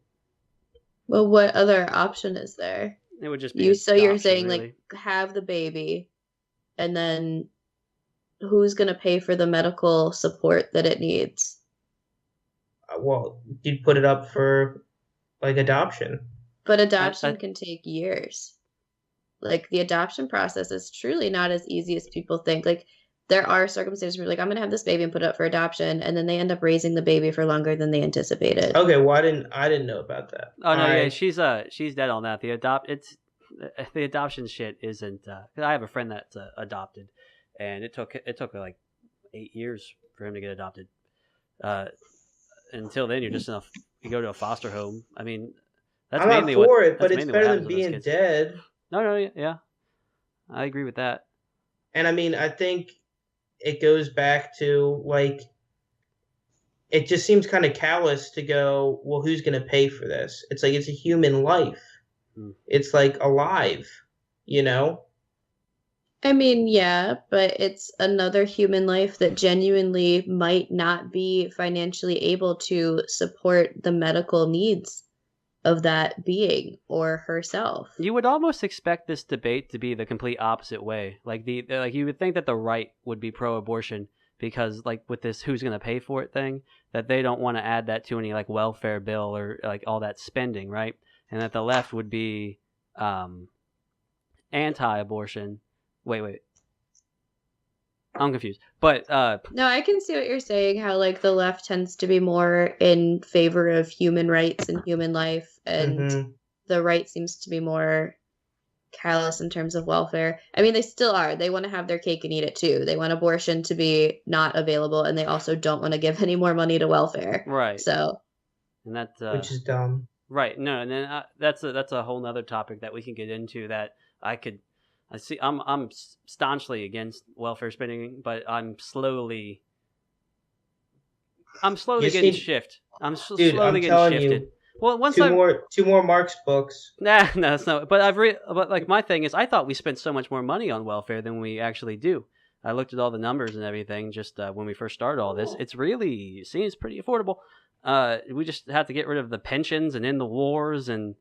Well, what other option is there? It would just be So you're saying really. like have the baby and then who's going to pay for the medical support that it needs? Well, you'd put it up for like adoption. But adoption can take years. Like the adoption process is truly not as easy as people think. Like there are circumstances where like I'm going to have this baby and put it up for adoption, and then they end up raising the baby for longer than they anticipated. Okay, well I didn't know about that. Oh no, yeah, she's dead on that. The adoption shit isn't. Cause I have a friend that's adopted, and it took like 8 years for him to get adopted. Until then, you're just enough. You go to a foster home. I mean, that's I'm mainly not for what, it, but it's better than being dead. No, yeah, I agree with that. And I mean, I think it goes back to like it just seems kind of callous to go, well, who's going to pay for this? It's like it's a human life. It's like alive, you know? I mean, yeah, but it's another human life that genuinely might not be financially able to support the medical needs of that being or herself. You would almost expect this debate to be the complete opposite way. Like you would think that the right would be pro-abortion because like with this who's going to pay for it thing, that they don't want to add that to any like welfare bill or like all that spending, right? And that the left would be anti-abortion. Wait. I'm confused. But no, I can see what you're saying, how like the left tends to be more in favor of human rights and human life, and the right seems to be more callous in terms of welfare. I mean, they still are. They want to have their cake and eat it too. They want abortion to be not available, and they also don't want to give any more money to welfare. Right. So, and that's which is dumb. Right. No, and then that's a whole nother topic that we can get into. That I'm staunchly against welfare spending, but I'm slowly getting shifted. I'm slowly getting shifted. Well, two more Marx books. Nah, no, it's not. But but like my thing is, I thought we spent so much more money on welfare than we actually do. I looked at all the numbers and everything just when we first started all this. It's really seems pretty affordable. We just have to get rid of the pensions and end the wars and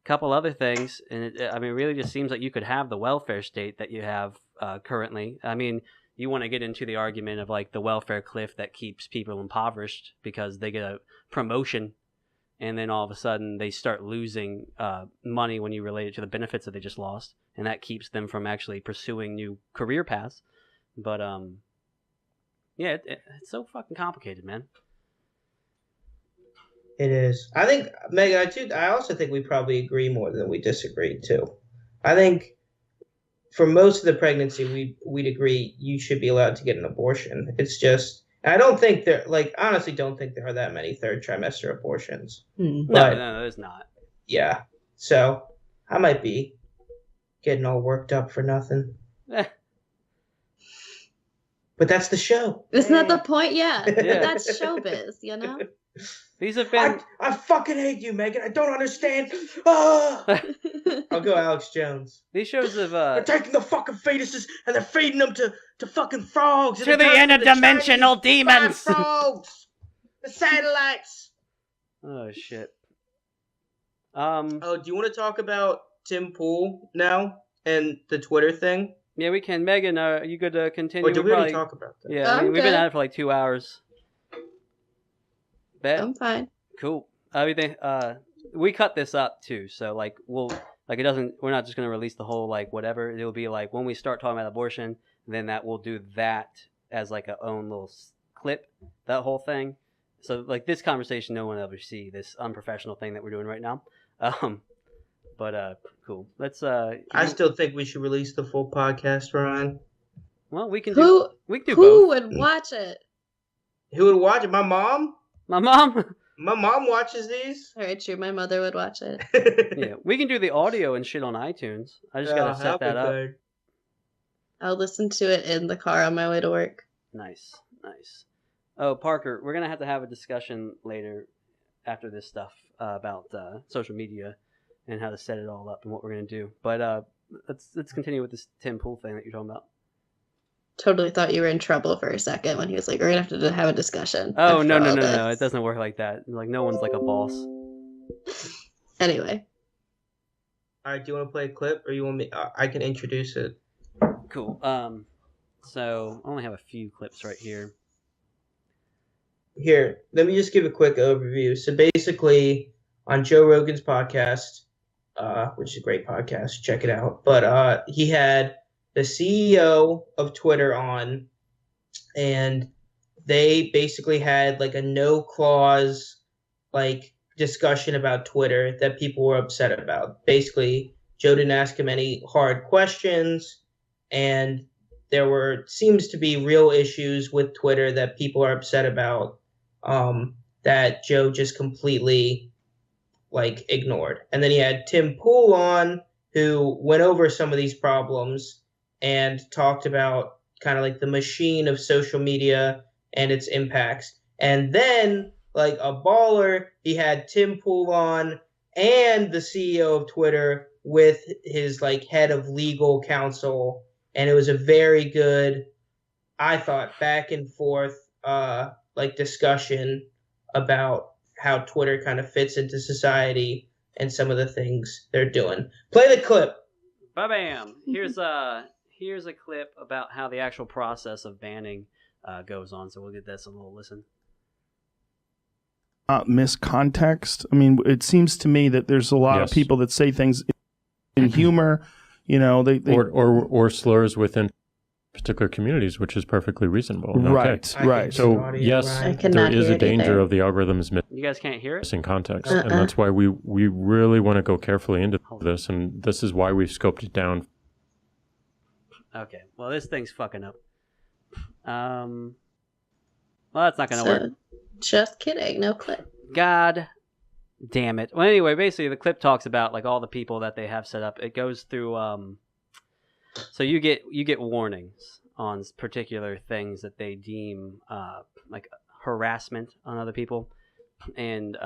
a couple other things. And it really just seems like you could have the welfare state that you have currently. I mean, you want to get into the argument of like the welfare cliff that keeps people impoverished because they get a promotion and then all of a sudden they start losing money when you relate it to the benefits that they just lost. And that keeps them from actually pursuing new career paths. But, yeah, it's so fucking complicated, man. It is. I think, Megan, I also think we probably agree more than we disagree, too. I think for most of the pregnancy, we'd agree you should be allowed to get an abortion. It's just, I don't think there, like, honestly, don't think there are that many third trimester abortions. But, No, there's not. Yeah. So I might be getting all worked up for nothing. But that's the show. Isn't that the point? Yeah. That's showbiz, you know? These have been... I fucking hate you, Megan. I don't understand. Ah! I'll go Alex Jones. These shows have... They're taking the fucking fetuses and they're feeding them to fucking frogs. To the interdimensional demons! Frogs! The satellites! Oh, shit. Oh, do you want to talk about Tim Pool now and the Twitter thing? Yeah, we can. Megan, are you good to continue? Or did we already talk about that? Yeah, I mean, we've been at it for like 2 hours. Bet? I'm fine. Cool. We cut this up too, so like we're not just gonna release the whole like whatever. It'll be like when we start talking about abortion, then we'll do that as like a own little clip, that whole thing. So like this conversation, no one will ever see this unprofessional thing that we're doing right now. But cool. Let's. I still think we should release the full podcast, Ryan. Well, we can do both. Who would watch it? Who would watch it? My mom. My mom. My mom watches these. All right, true. My mother would watch it. Yeah, we can do the audio and shit on iTunes. I just gotta set that up. Good. I'll listen to it in the car on my way to work. Nice. Oh, Parker, we're gonna have a discussion later after this stuff about social media and how to set it all up and what we're gonna do. But let's continue with this Tim Pool thing that you're talking about. Totally thought you were in trouble for a second when he was like, "We're gonna have to have a discussion." Oh no! It doesn't work like that. Like no one's like a boss. Anyway. All right. Do you want to play a clip, or you want me? I can introduce it. Cool. So I only have a few clips right here. Here, let me just give a quick overview. So basically, on Joe Rogan's podcast, which is a great podcast, check it out. But he had the CEO of Twitter on, and they basically had like a no clause like discussion about Twitter that people were upset about. Basically, Joe didn't ask him any hard questions, and there seems to be real issues with Twitter that people are upset about, that Joe just completely like ignored. And then he had Tim Pool on, who went over some of these problems and talked about kind of like the machine of social media and its impacts. And then, like a baller, he had Tim Pool on and the CEO of Twitter with his like head of legal counsel. And it was a very good, I thought, back and forth like discussion about how Twitter kind of fits into society and some of the things they're doing. Play the clip. Ba-bam! Here's a clip about how the actual process of banning goes on. So we'll get this a little listen. Miscontext. I mean, it seems to me that there's a lot of people that say things in humor, you know, they or slurs within particular communities, which is perfectly reasonable. Right, okay. Right. So yes, there is a danger of the algorithms you guys can't hear it missing context, and that's why we really want to go carefully into this, and this is why we've scoped it down. Okay, well this thing's fucking up. Well, that's not gonna work. Just kidding, no clip. God damn it. Well, anyway, basically the clip talks about like all the people that they have set up. It goes through so you get warnings on particular things that they deem like harassment on other people, and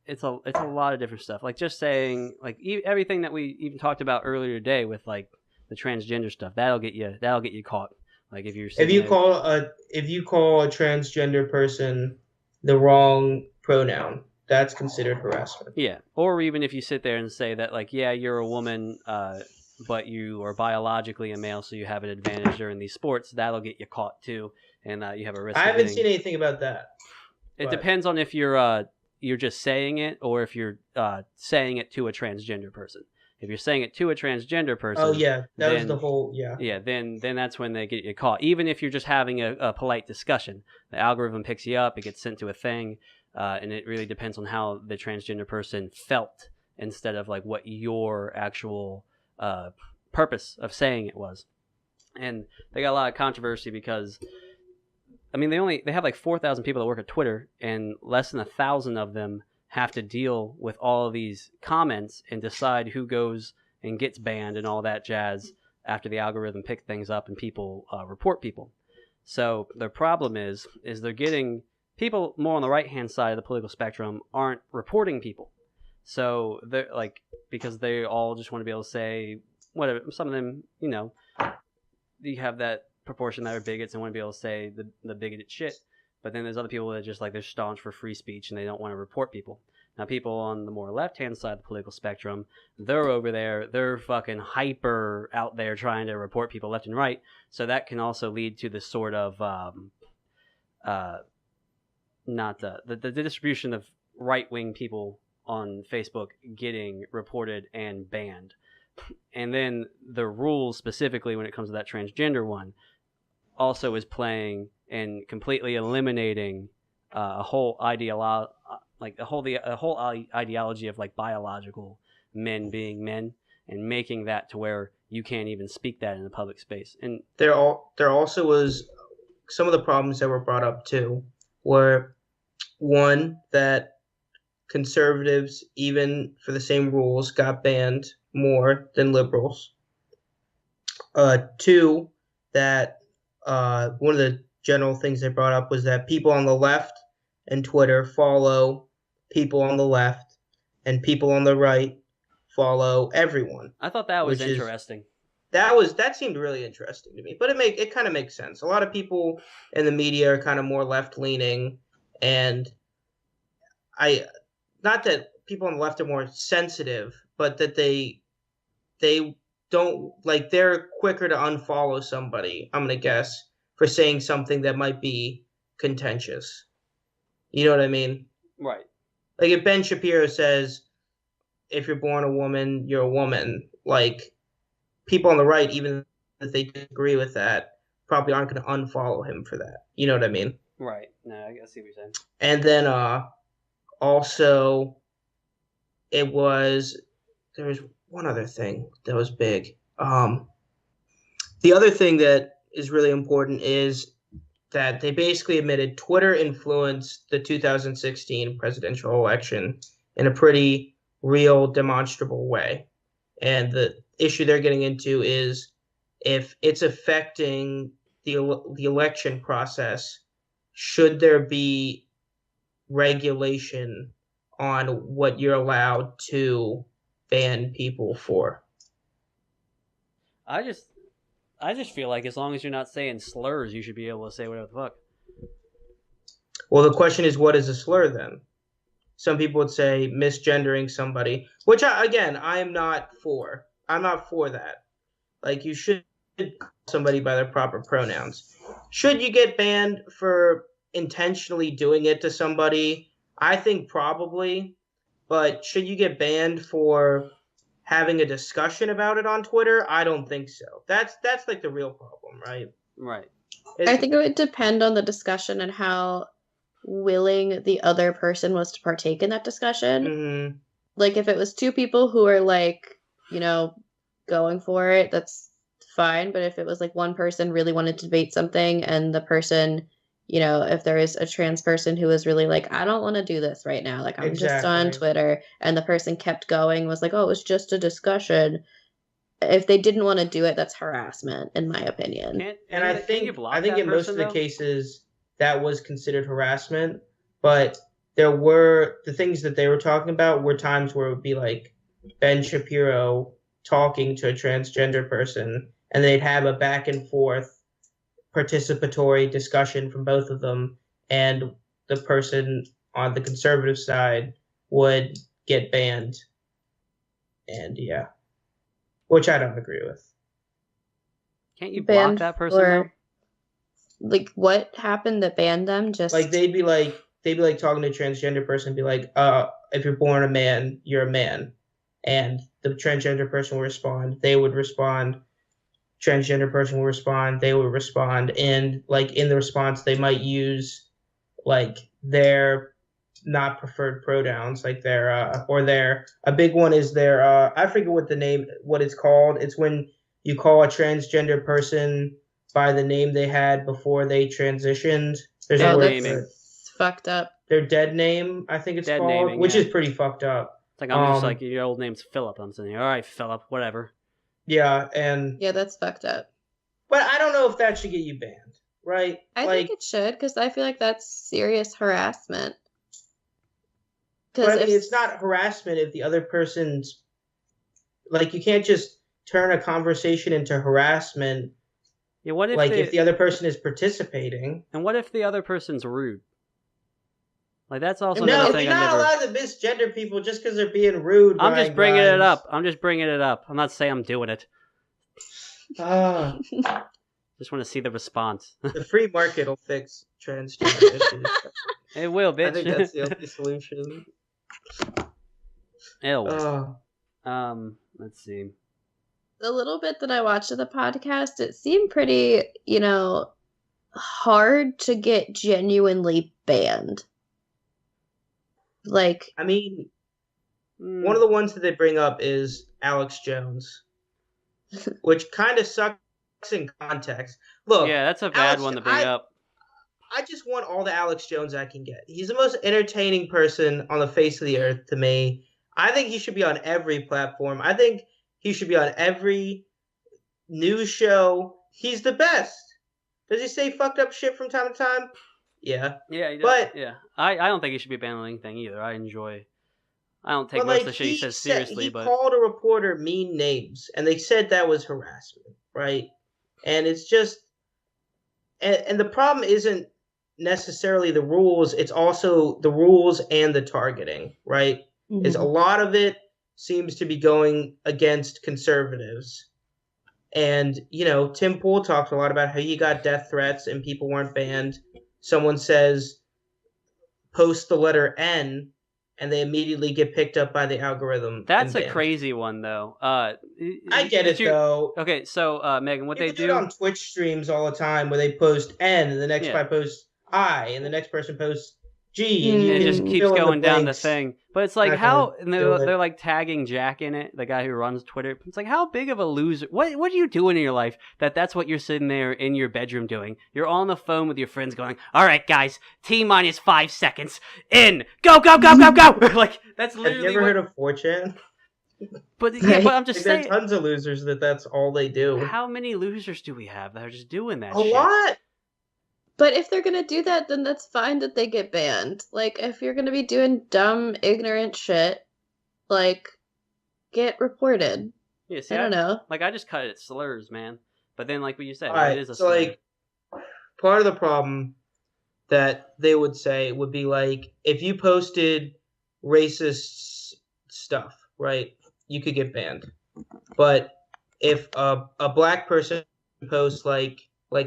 it's a lot of different stuff. Like just saying like everything that we even talked about earlier today with like the transgender stuff, that'll get you caught. Like if you call a transgender person the wrong pronoun, that's considered harassment. Yeah, or even if you sit there and say that like, yeah, you're a woman, but you are biologically a male, so you have an advantage during these sports, that'll get you caught too, and you have a risk. I haven't seen anything about that. It depends on if you're just saying it or if you're saying it to a transgender person. If you're saying it to a transgender person, oh yeah, that was the whole then that's when they get you caught. Even if you're just having a polite discussion, the algorithm picks you up, it gets sent to a thing, and it really depends on how the transgender person felt instead of like what your actual purpose of saying it was. And they got a lot of controversy because, I mean, they have like 4,000 people that work at Twitter, and less than 1,000 of them have to deal with all of these comments and decide who goes and gets banned and all that jazz after the algorithm picks things up and people report people. So their problem is they're getting people more on the right-hand side of the political spectrum aren't reporting people. So they're like, because they all just want to be able to say whatever. Some of them, you know, you have that proportion that are bigots and want to be able to say the bigoted shit. But then there's other people that just like they're staunch for free speech and they don't want to report people. Now, people on the more left-hand side of the political spectrum, they're over there, they're fucking hyper out there trying to report people left and right. So that can also lead to this sort of not the distribution of right-wing people on Facebook getting reported and banned. And then the rules specifically when it comes to that transgender one also is playing and completely eliminating a whole ideology of like biological men being men, and making that to where you can't even speak that in the public space. And there also was some of the problems that were brought up too were, one, that conservatives, even for the same rules, got banned more than liberals. Two, that one of the general things they brought up was that people on the left and Twitter follow people on the left, and people on the right follow everyone. I thought that was interesting. That seemed really interesting to me, but it kind of makes sense. A lot of people in the media are kind of more left leaning, and not that people on the left are more sensitive, but that they don't, like, they're quicker to unfollow somebody, I'm gonna guess, for saying something that might be contentious. You know what I mean? Right. Like if Ben Shapiro says, if you're born a woman, you're a woman, like, people on the right, even if they disagree with that, probably aren't going to unfollow him for that. You know what I mean? Right. No, I see what you're saying. And then also, there was one other thing that was big. The other thing that is really important is that they basically admitted Twitter influenced the 2016 presidential election in a pretty real, demonstrable way. And the issue they're getting into is if it's affecting the election process, should there be regulation on what you're allowed to ban people for? I just feel like as long as you're not saying slurs, you should be able to say whatever the fuck. Well, the question is, what is a slur then? Some people would say misgendering somebody, which I'm not for. I'm not for that. Like, you should call somebody by their proper pronouns. Should you get banned for intentionally doing it to somebody? I think probably. But should you get banned for having a discussion about it on Twitter? I don't think so. That's like the real problem, right? Right. I think it would depend on the discussion and how willing the other person was to partake in that discussion. Mm-hmm. Like, if it was two people who are, like, you know, going for it, that's fine. But if it was like one person really wanted to debate something, and the person, you know, if there is a trans person who was really like, I don't want to do this right now, like, I'm just on Twitter, and the person kept going, was like, oh, it was just a discussion. If they didn't want to do it, that's harassment, in my opinion. I think in most of the cases that was considered harassment, but there were, the things that they were talking about were times where it would be like Ben Shapiro talking to a transgender person, and they'd have a back and forth participatory discussion from both of them, and the person on the conservative side would get banned. And yeah, which I don't agree with. Can't you block that person though? Like, what happened that banned them? Just like they'd be like talking to a transgender person and be like, if you're born a man, you're a man. And the transgender person will respond, they would respond, transgender person will respond, they would respond, and like in the response they might use like their not preferred pronouns, like a big one is their I forget what it's called. It's when you call a transgender person by the name they had before they transitioned. There's a word for it. Fucked up. Their dead name, I think it's dead called, naming, which yeah. is pretty fucked up. It's like I'm just like, your old name's Philip. I'm saying, all right, Philip, whatever. Yeah, and yeah, that's fucked up. But I don't know if that should get you banned, right? I think it should, because I feel like that's serious harassment. But I mean, it's not harassment if the other person's like, you can't just turn a conversation into harassment. Yeah, what if if the other person is participating? And what if the other person's rude? Like, that's also another thing. You're not allowed to misgender people just because they're being rude. I'm just bringing it up. I'm not saying I'm doing it. Just want to see the response. The free market will fix transgender issues. It will, bitch. I think that's the only solution. It'll work. Let's see. The little bit that I watched of the podcast, it seemed pretty, hard to get genuinely banned. Like, I mean, one of the ones that they bring up is Alex Jones, which kind of sucks in context. Look, yeah, that's a bad one to bring up. I just want all the Alex Jones I can get. He's the most entertaining person on the face of the earth to me. I think he should be on every platform. I think he should be on every news show. He's the best. Does he say fucked up shit from time to time? Yeah. Yeah, he does. But yeah, I don't think he should be banned on anything either. I don't take most of the shit he says seriously. He called a reporter mean names, and they said that was harassment, right? And it's just, and the problem isn't necessarily the rules. It's also the rules and the targeting, right? Mm-hmm. Is a lot of it seems to be going against conservatives. And, Tim Pool talked a lot about how he got death threats and people weren't banned. Someone says, post the letter N, and they immediately get picked up by the algorithm. That's a crazy one, though. I get it, though. Okay, so, Megan, what they do... it on Twitch streams all the time where they post N, and the next guy posts I, and the next person posts G, and it just keeps going down the thing. But it's like, how... And they're like tagging Jack in it, the guy who runs Twitter. It's like, how big of a loser... What are you doing in your life that's what you're sitting there in your bedroom doing? You're on the phone with your friends going, all right, guys, T-minus 5 seconds. In! Go, go, go, go, go! Like, that's literally... Have you ever heard of 4chan? But I'm just saying... There are tons of losers that's all they do. How many losers do we have that are just doing that shit? A lot! But if they're gonna do that, then that's fine that they get banned. Like, if you're gonna be doing dumb, ignorant shit, like, get reported. Yeah, see, I don't know. Like, I just cut it slurs, man. But then, like what you said, it is a slur. Like, part of the problem that they would say would be, like, if you posted racist stuff, right, you could get banned. But if a black person posts, like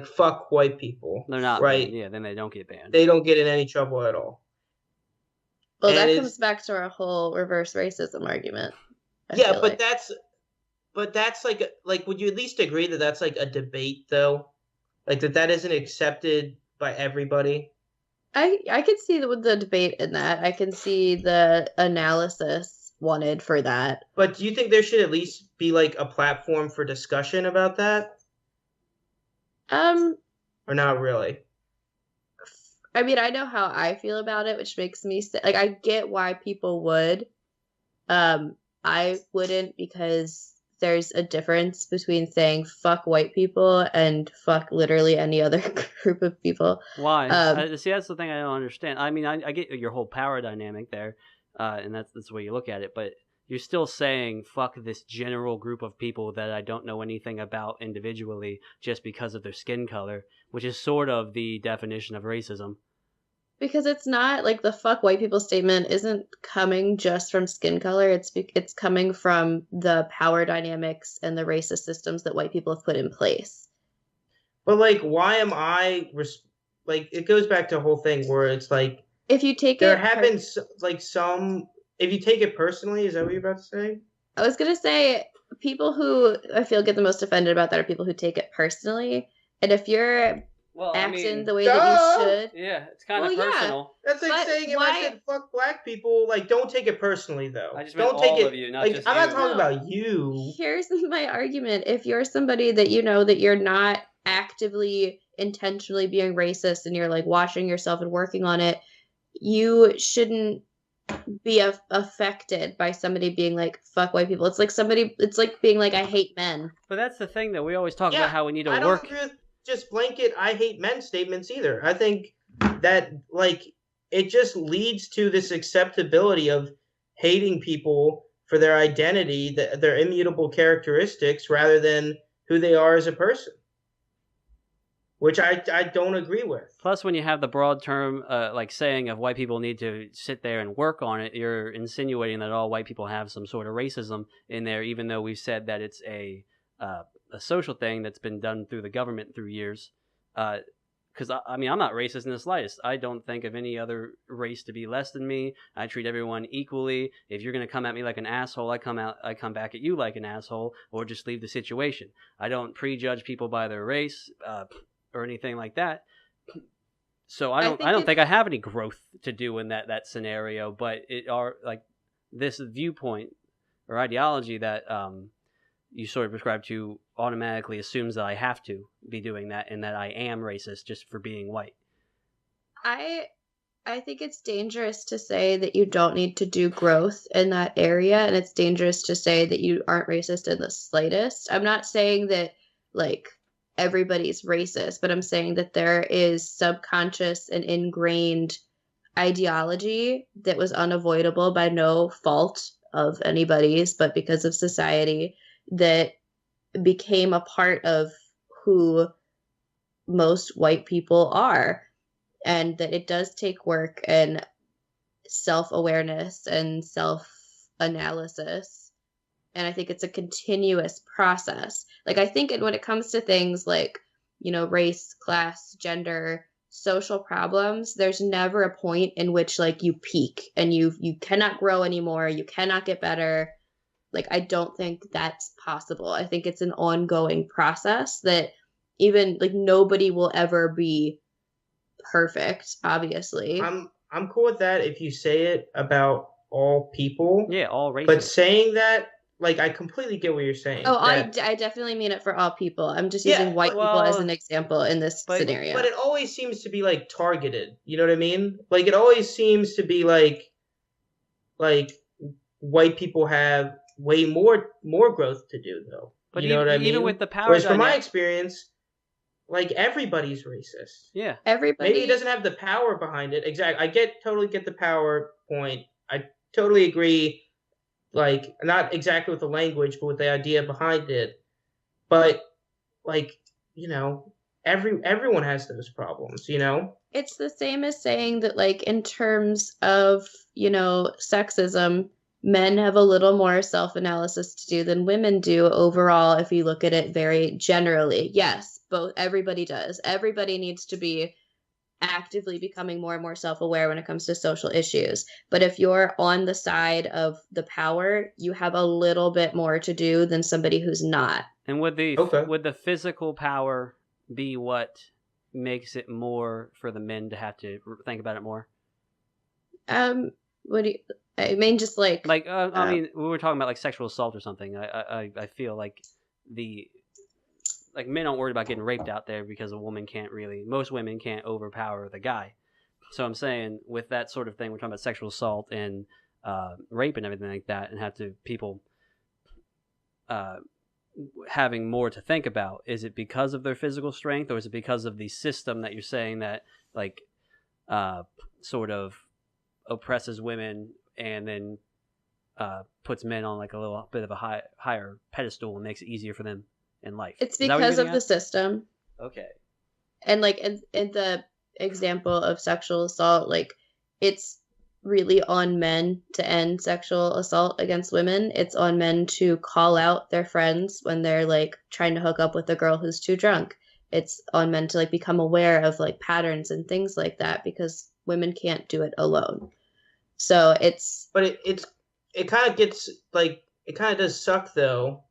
fuck white people. They're not right. Banned. Yeah, then they don't get banned. They don't get in any trouble at all. Well, and that comes back to our whole reverse racism argument. But that's like would you at least agree that that's like a debate though? Like that isn't accepted by everybody? I can see the debate in that. I can see the analysis wanted for that. But do you think there should at least be like a platform for discussion about that? Or not really? I mean, I know how I feel about it, which makes me like, I get why people would. I wouldn't, because there's a difference between saying fuck white people and fuck literally any other group of people. Why? See, that's the thing I don't understand. I mean, I get your whole power dynamic there, and that's the way you look at it, but you're still saying fuck this general group of people that I don't know anything about individually just because of their skin color, which is sort of the definition of racism. Because it's not like the fuck white people statement isn't coming just from skin color. It's coming from the power dynamics and the racist systems that white people have put in place. But like, why am I like? It goes back to a whole thing where it's like, if you take there have been like some. If you take it personally, is that what you're about to say? I was going to say, people who I feel get the most offended about that are people who take it personally. And if you're acting the way that you should. Yeah, it's kind of personal. Yeah. That's like saying if I said fuck black people, like don't take it personally though. I just meant don't take all it, of you, not like just I'm you. not talking about you. Here's my argument. If you're somebody that you know that you're not actively, intentionally being racist and you're like watching yourself and working on it, you shouldn't be affected by somebody being like fuck white people. It's like being like I hate men. But that's the thing that we always talk about, how we need to work. I don't agree with just blanket I hate men statements either. I think that like it just leads to this acceptability of hating people for their identity, their immutable characteristics, rather than who they are as a person, which I don't agree with. Plus, when you have the broad term like saying of white people need to sit there and work on it, you're insinuating that all white people have some sort of racism in there, even though we've said that it's a social thing that's been done through the government through years. Because I'm not racist in the slightest. I don't think of any other race to be less than me. I treat everyone equally. If you're gonna come at me like an asshole, I come back at you like an asshole, or just leave the situation. I don't prejudge people by their race or anything like that. So I don't think I have any growth to do in that scenario. But it are like this viewpoint or ideology that you sort of prescribe to automatically assumes that I have to be doing that and that I am racist just for being white. I think it's dangerous to say that you don't need to do growth in that area, and it's dangerous to say that you aren't racist in the slightest. I'm not saying that like everybody's racist, but I'm saying that there is subconscious and ingrained ideology that was unavoidable by no fault of anybody's, but because of society, that became a part of who most white people are, and that it does take work and self-awareness and self-analysis. And I think it's a continuous process. Like, I think when it comes to things like, race, class, gender, social problems, there's never a point in which like you peak and you cannot grow anymore, you cannot get better. Like, I don't think that's possible. I think it's an ongoing process that even like nobody will ever be perfect, obviously. I'm cool with that if you say it about all people. Yeah, all races. But saying that, like, I completely get what you're saying. Oh, I definitely mean it for all people. I'm just using white people as an example in this scenario. But it always seems to be like targeted. You know what I mean? Like, it always seems to be like white people have way more growth to do, though. But you know what I mean? Even with the power Whereas from my experience, like, everybody's racist. Yeah. Everybody. Maybe it doesn't have the power behind it. Exactly. I totally get the power point. I totally agree, like, not exactly with the language, but with the idea behind it. But, like, everyone has those problems, It's the same as saying that, like, in terms of, sexism, men have a little more self-analysis to do than women do overall, if you look at it very generally. Yes, everybody does. Everybody needs to be actively becoming more and more self-aware when it comes to social issues. But if you're on the side of the power, you have a little bit more to do than somebody who's not. And would the physical power be what makes it more for the men to have to think about it more? What do you... I mean, just like... I mean, we were talking about like sexual assault or something. I feel like men aren't worried about getting raped out there because most women can't overpower the guy. So I'm saying with that sort of thing, we're talking about sexual assault and rape and everything like that, and people having more to think about. Is it because of their physical strength, or is it because of the system that you're saying that like sort of oppresses women and then puts men on like a little bit of a higher pedestal and makes it easier for them in life? It's because of the system. Okay. And like in the example of sexual assault, like, it's really on men to end sexual assault against women. It's on men to call out their friends when they're like trying to hook up with a girl who's too drunk. It's on men to like become aware of like patterns and things like that, because women can't do it alone. So but it kind of gets like, it kind of does suck though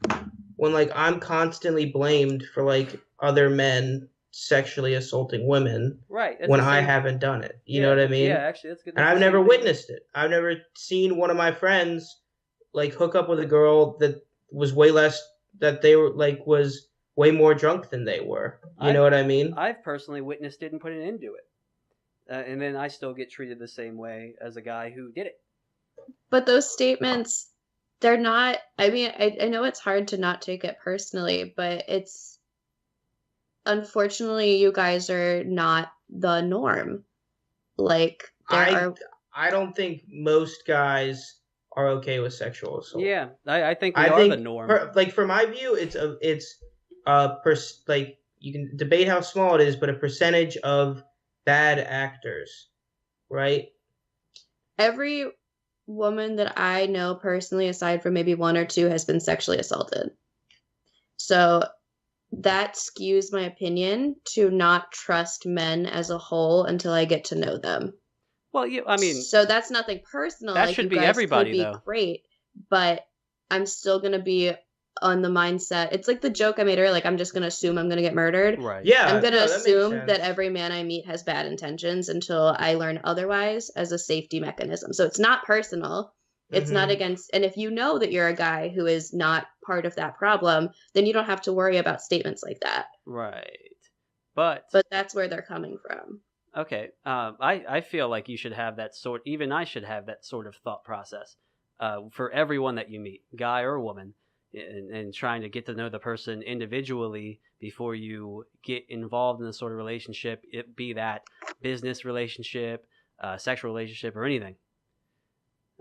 when like I'm constantly blamed for like other men sexually assaulting women Right. when I haven't done it. You know what I mean? Yeah, actually, that's good. And I've never witnessed it. I've never seen one of my friends like hook up with a girl that was way less, that they were like was way more drunk than they were. You know what I mean? I've personally witnessed it and put an end to it. And then I still get treated the same way as a guy who did it. But those statements, they're not, I mean, I know it's hard to not take it personally, but it's, unfortunately, you guys are not the norm. Like, I don't think most guys are okay with sexual assault. Yeah, I think we are the norm. For my view, like, you can debate how small it is, but a percentage of bad actors, right? Every woman that I know personally, aside from maybe one or two, has been sexually assaulted. So that skews my opinion to not trust men as a whole until I get to know them. Well, I mean, so that's nothing personal. That should be everybody, could be though. Great, but I'm still gonna be on the mindset. It's like the joke I made earlier. Like, I'm just gonna assume I'm gonna get murdered. Right. Yeah. I'm gonna assume that every man I meet has bad intentions until I learn otherwise as a safety mechanism. So it's not personal. It's not against. And if you know that you're a guy who is not part of that problem, then you don't have to worry about statements like that. Right. But that's where they're coming from. Okay. I feel like you should have that sort. Even I should have that sort of thought process for everyone that you meet, guy or woman, and trying to get to know the person individually before you get involved in a sort of relationship, it be that business relationship, sexual relationship, or anything.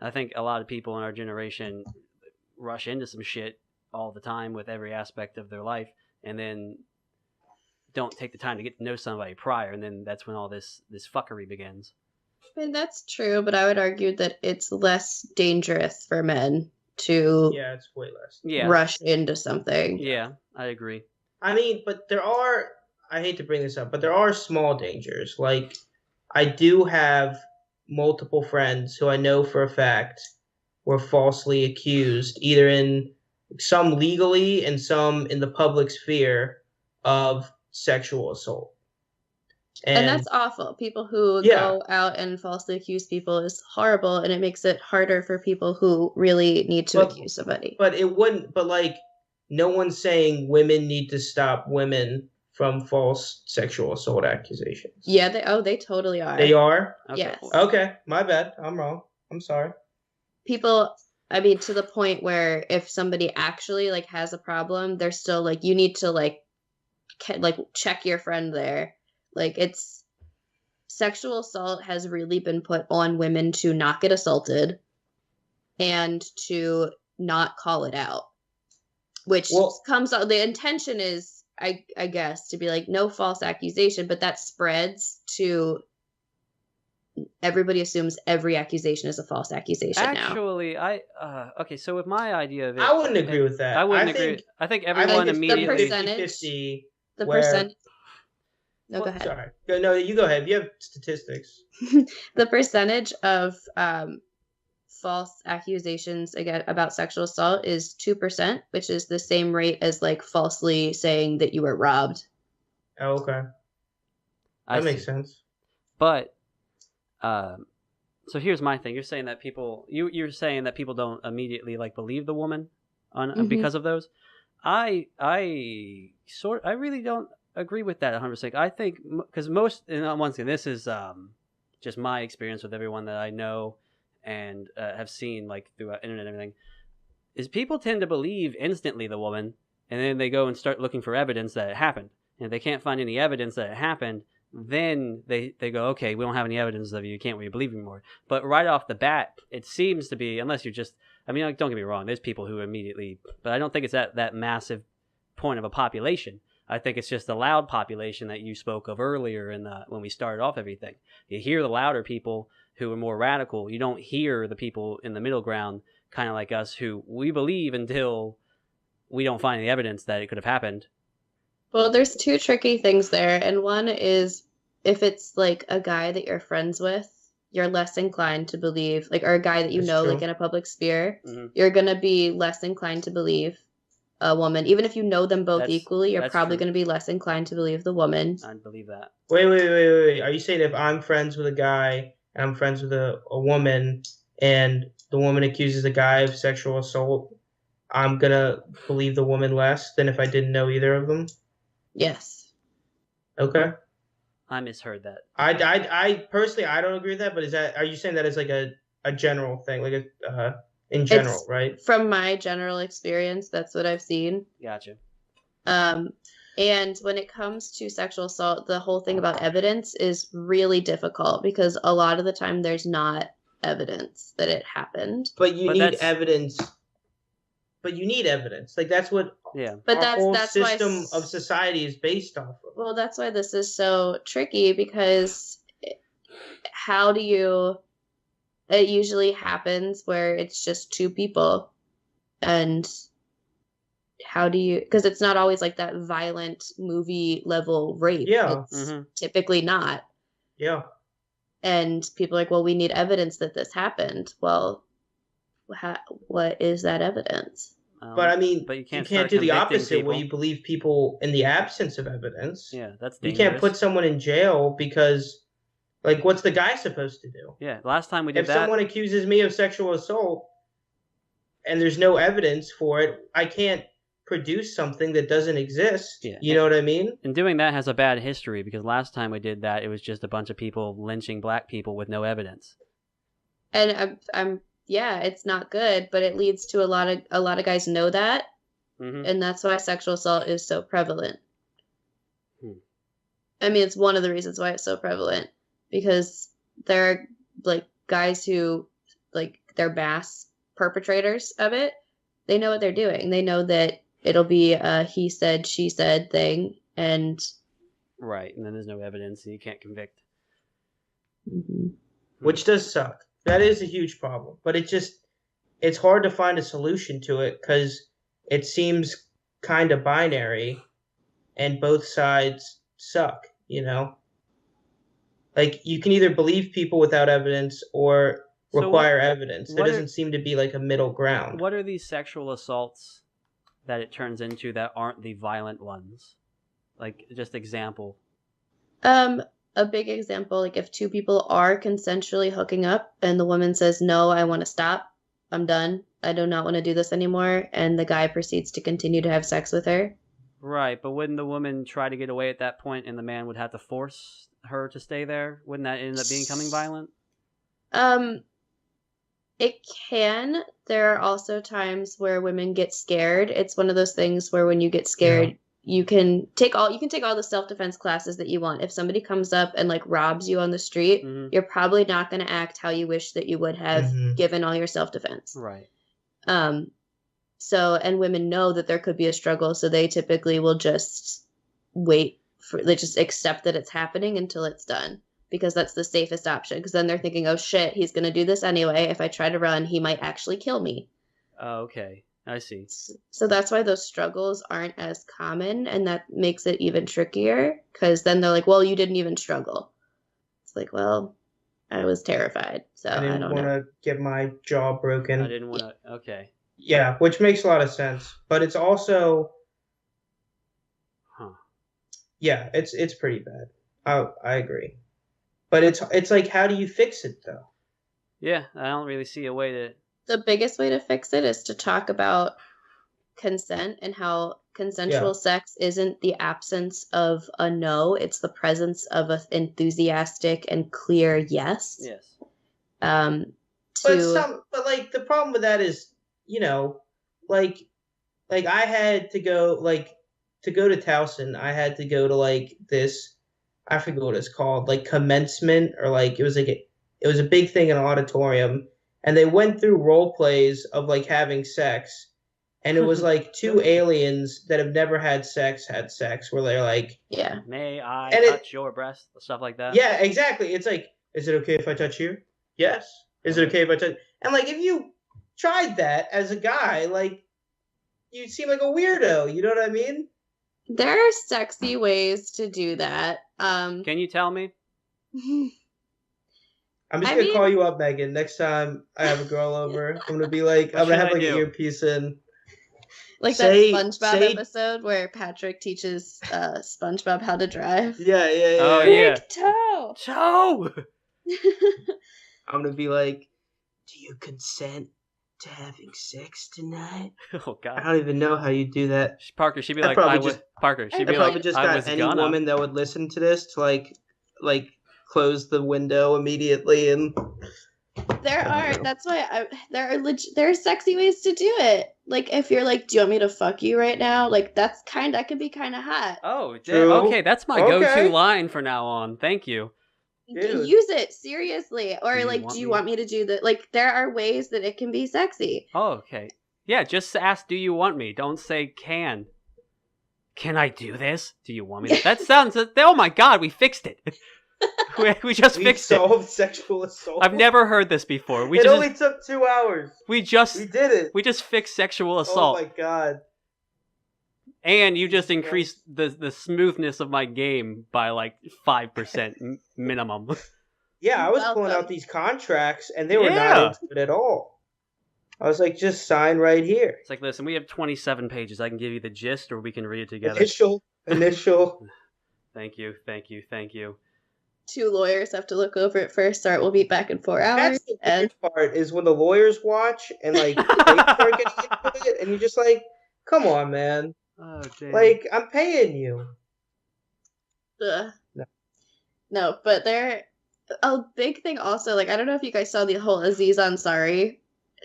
I think a lot of people in our generation rush into some shit all the time with every aspect of their life, and then don't take the time to get to know somebody prior, and then that's when all this fuckery begins. I mean, that's true, but I would argue that it's less dangerous for men to it's way less. Rush into something. Yeah, I agree. I mean, but I hate to bring this up, but there are small dangers. Like, I do have multiple friends who I know for a fact were falsely accused, either in some legally and some in the public sphere, of sexual assault. And that's awful. People who go out and falsely accuse people is horrible, and it makes it harder for people who really need to accuse somebody. But like, no one's saying women need to stop women from false sexual assault accusations. Yeah, they totally are. They are? Okay. Yes. Okay, my bad. I'm wrong. I'm sorry. People, I mean, to the point where if somebody actually like has a problem, they're still like, you need to like check your friend there. Like, it's sexual assault has really been put on women to not get assaulted and to not call it out, which comes out. The intention is, I guess, to be like, no false accusation, but that spreads to everybody assumes every accusation is a false accusation. Actually, now. Okay, so with my idea of it, I wouldn't agree with that. I wouldn't agree. I think everyone immediately. The percentage. No, go ahead. Sorry. No, you go ahead. You have statistics. The percentage of false accusations about sexual assault is 2%, which is the same rate as like falsely saying that you were robbed. Oh, okay. That makes sense. But, so here's my thing. You're saying that you're saying that people don't immediately like believe the woman because of those. I really don't agree with that 100%. I think because once again, this is just my experience with everyone that I know and have seen like through internet and everything, is people tend to believe instantly the woman, and then they go and start looking for evidence that it happened. And if they can't find any evidence that it happened, then they go, okay, we don't have any evidence of you, can't really believe anymore. But right off the bat, it seems to be, unless you're just, I mean, like, don't get me wrong, there's people who immediately, but I don't think it's that massive point of a population. I think it's just the loud population that you spoke of earlier when we started off everything. You hear the louder people who are more radical. You don't hear the people in the middle ground, kind of like us, who we believe until we don't find any evidence that it could have happened. Well, there's two tricky things there. And one is, if it's like a guy that you're friends with, you're less inclined to believe, like, or a guy that you know, like in a public sphere, you're going to be less inclined to believe a woman. Even if you know them both That's- equally, you're that's probably true. going to be less inclined to believe the woman. I believe that. Wait. Are you saying if I'm friends with a guy and I'm friends with a woman and the woman accuses the guy of sexual assault, I'm gonna believe the woman less than if I didn't know either of them? Yes. Okay. I misheard that. I personally I don't agree with that, but are you saying that as like a general thing, like in general, It's- right? From my general experience, that's what I've seen. Gotcha. And when it comes to sexual assault, the whole thing about evidence is really difficult because a lot of the time there's not evidence that it happened. But you But need that's- evidence. But you need evidence. Like that's what Yeah. But our whole that's why system of society is based off of. Well, that's why this is so tricky because how do you? It usually happens where it's just two people, and how do you? Because it's not always like that violent movie level rape. Yeah. It's typically not. Yeah. And people are like, well, we need evidence that this happened. Well, what is that evidence? But I mean, but you can't do the convicting opposite where people. you believe people in the absence of evidence. Yeah, that's You dangerous. can't put someone in jail because, like, what's the guy supposed to do? Yeah, last time we did If that. someone accuses me of sexual assault and there's no evidence for it, I can't produce something that doesn't exist. Yeah. You know what I mean? And doing that has a bad history because last time we did that, it was just a bunch of people lynching black people with no evidence. And I'm yeah, it's not good, but it leads to a lot of guys know that, and that's why sexual assault is so prevalent. I mean, it's one of the reasons why it's so prevalent because there are like guys who like they're mass perpetrators of it. They know what they're doing. They know that it'll be a he said, she said thing, and right, and then there's no evidence, and you can't convict. Which does suck. That is a huge problem, but it's hard to find a solution to it because it seems kind of binary and both sides suck, you know? Like, you can either believe people without evidence or require evidence. There doesn't seem to be like a middle ground. What are these sexual assaults that it turns into that aren't the violent ones? Like, just example. A big example, like if two people are consensually hooking up and the woman says, no, I want to stop. I'm done. I do not want to do this anymore. And the guy proceeds to continue to have sex with her. Right, but wouldn't the woman try to get away at that point and the man would have to force her to stay there? Wouldn't that end up becoming violent? It can. There are also times where women get scared. It's one of those things where when you get scared, you can take all the self-defense classes that you want. If somebody comes up and like robs you on the street, you're probably not going to act how you wish that you would have given all your self-defense. Right. So, and women know that there could be a struggle, so they typically will just they just accept that it's happening until it's done because that's the safest option. Because then they're thinking, oh shit, he's going to do this anyway. If I try to run, he might actually kill me. Oh, okay. I see. So that's why those struggles aren't as common, and that makes it even trickier because then they're like, well, you didn't even struggle. It's like, well, I was terrified, so I didn't don't want to get my jaw broken. I didn't want to. Okay. Yeah, which makes a lot of sense, but it's also, yeah, it's pretty bad. I agree, but it's like, how do you fix it though? Yeah, I don't really see a way to. The biggest way to fix it is to talk about consent and how consensual sex isn't the absence of a no, it's the presence of an enthusiastic and clear yes. Yes. But like the problem with that is, you know, like I had to go to Towson, I had to go to like this, I forget what it's called, like commencement, or like it was a big thing in an auditorium. And they went through role plays of like having sex, and it was like two aliens that have never had sex, where they're like, yeah, may I and touch your breast, stuff like that. Yeah, exactly. It's like, is it okay if I touch you? Yes. Is it okay if I touch? And like, if you tried that as a guy, like, you seem like a weirdo. You know what I mean? There are sexy ways to do that. Can you tell me? I'm just gonna call you up, Megan. Next time I have a girl over, I'm gonna be like, I'm gonna have like an earpiece in. Like that SpongeBob episode where Patrick teaches SpongeBob how to drive. Yeah. Oh, Big toe! Toe! I'm gonna be like, do you consent to having sex tonight? Oh, God. I don't even know how you do that. Parker, she'd be I like, I probably just got any woman that would listen to this to like close the window immediately and... That's why there are sexy ways to do it. Like if you're like, do you want me to fuck you right now? Like that can be kind of hot. Oh, okay, that's my go-to line for now on. Thank you. Dude. Use it seriously, or do you want me to do that? Like there are ways that it can be sexy. Oh, okay. Yeah, just ask, do you want me? Don't say can. Can I do this? Do you want me to? That sounds... Oh my God, we fixed it. we just fixed it. We solved sexual assault. I've never heard this before. It only took 2 hours. We did it. We just fixed sexual assault. Oh my God. And you just increased the smoothness of my game by like 5% minimum. Yeah, I was pulling out these contracts and they were not into it at all. I was like, just sign right here. It's like, listen, we have 27 pages. I can give you the gist or we can read it together. Initial. Thank you. 2 lawyers have to look over it first. Art will be back in 4 hours. That's the weird part is when the lawyers watch and like they start getting into it and you're just like, come on, man. Oh, damn. Like, I'm paying you. No, but a big thing also, like, I don't know if you guys saw the whole Aziz Ansari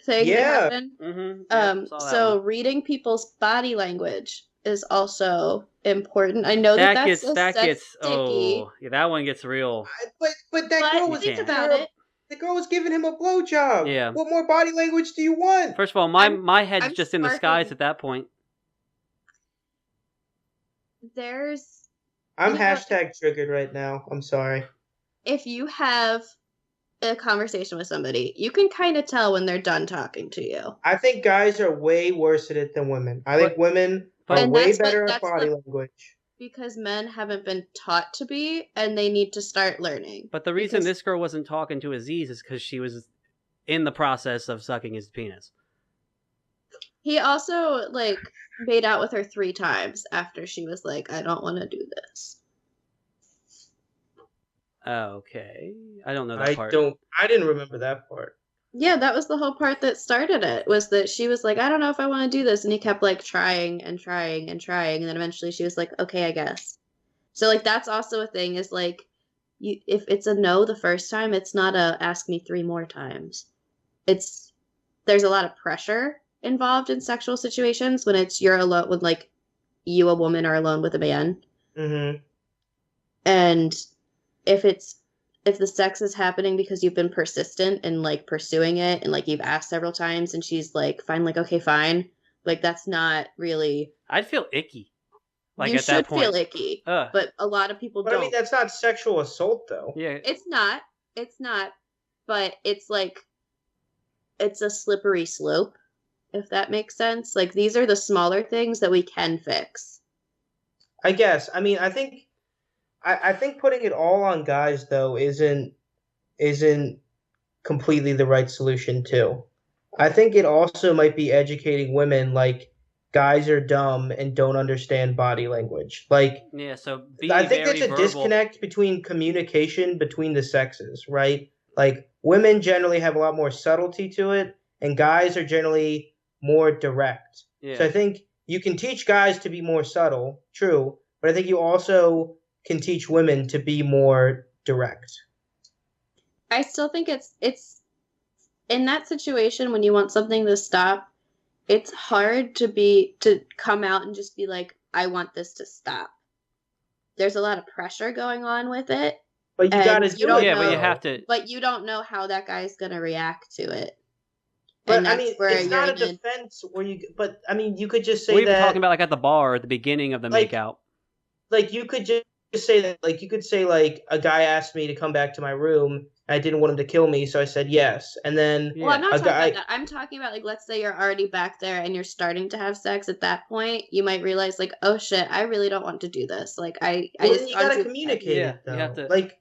thing that happened. Mm-hmm. So reading people's body language is also important. I know that's sticky. Oh, yeah, that one gets real. But that girl was about it. The girl was giving him a blowjob. Yeah. What more body language do you want? First of all, my head's just in the skies at that point. I'm hashtag triggered right now. I'm sorry. If you have a conversation with somebody, you can kind of tell when they're done talking to you. I think guys are way worse at it than women. I think women are way better at body language. Because men haven't been taught to be, and they need to start learning. But the reason this girl wasn't talking to Aziz is because she was in the process of sucking his penis. He also, like, made out with her 3 times after she was like, I don't want to do this. Okay. I don't know that part. I didn't remember that part. Yeah, that was the whole part that started it, was that she was like, I don't know if I want to do this. And he kept, like, trying and trying and trying. And then eventually she was like, okay, I guess. So, like, that's also a thing is, like, if it's a no the first time, it's not a ask me 3 more times. There's a lot of pressure involved in sexual situations when you're alone, when, like, you, a woman, are alone with a man. Mm-hmm. And if the sex is happening because you've been persistent and, like, pursuing it and, like, you've asked several times and she's like, fine, like, okay, fine. Like, that's not really... I'd feel icky. Like, you at that point. You should feel icky. But a lot of people don't. I mean, that's not sexual assault, though. Yeah. It's not. But it's, like, it's a slippery slope, if that makes sense. Like, these are the smaller things that we can fix. I guess. I mean, I think putting it all on guys, though, isn't completely the right solution, too. I think it also might be educating women, like, guys are dumb and don't understand body language. Like, yeah, so I think there's a disconnect between communication between the sexes, right? Like, women generally have a lot more subtlety to it, and guys are generally more direct. Yeah. So I think you can teach guys to be more subtle, true, but I think you also can teach women to be more direct. I still think it's in that situation when you want something to stop, it's hard to come out and just be like, I want this to stop. There's a lot of pressure going on with it. But you gotta do it. Yeah, but you have to. But you don't know how that guy's gonna react to it. But I mean, it's not a defense where you. But I mean, you could just say that. We were talking about like at the bar at the beginning of the makeout. Like you could just say that. Like you could say like a guy asked me to come back to my room. I didn't want him to kill me, so I said yes. And then well, I'm not talking about that. I'm talking about like, let's say you're already back there and you're starting to have sex. At that point, you might realize like, oh shit, I really don't want to do this. Like I just you gotta communicate it though. You have to, like,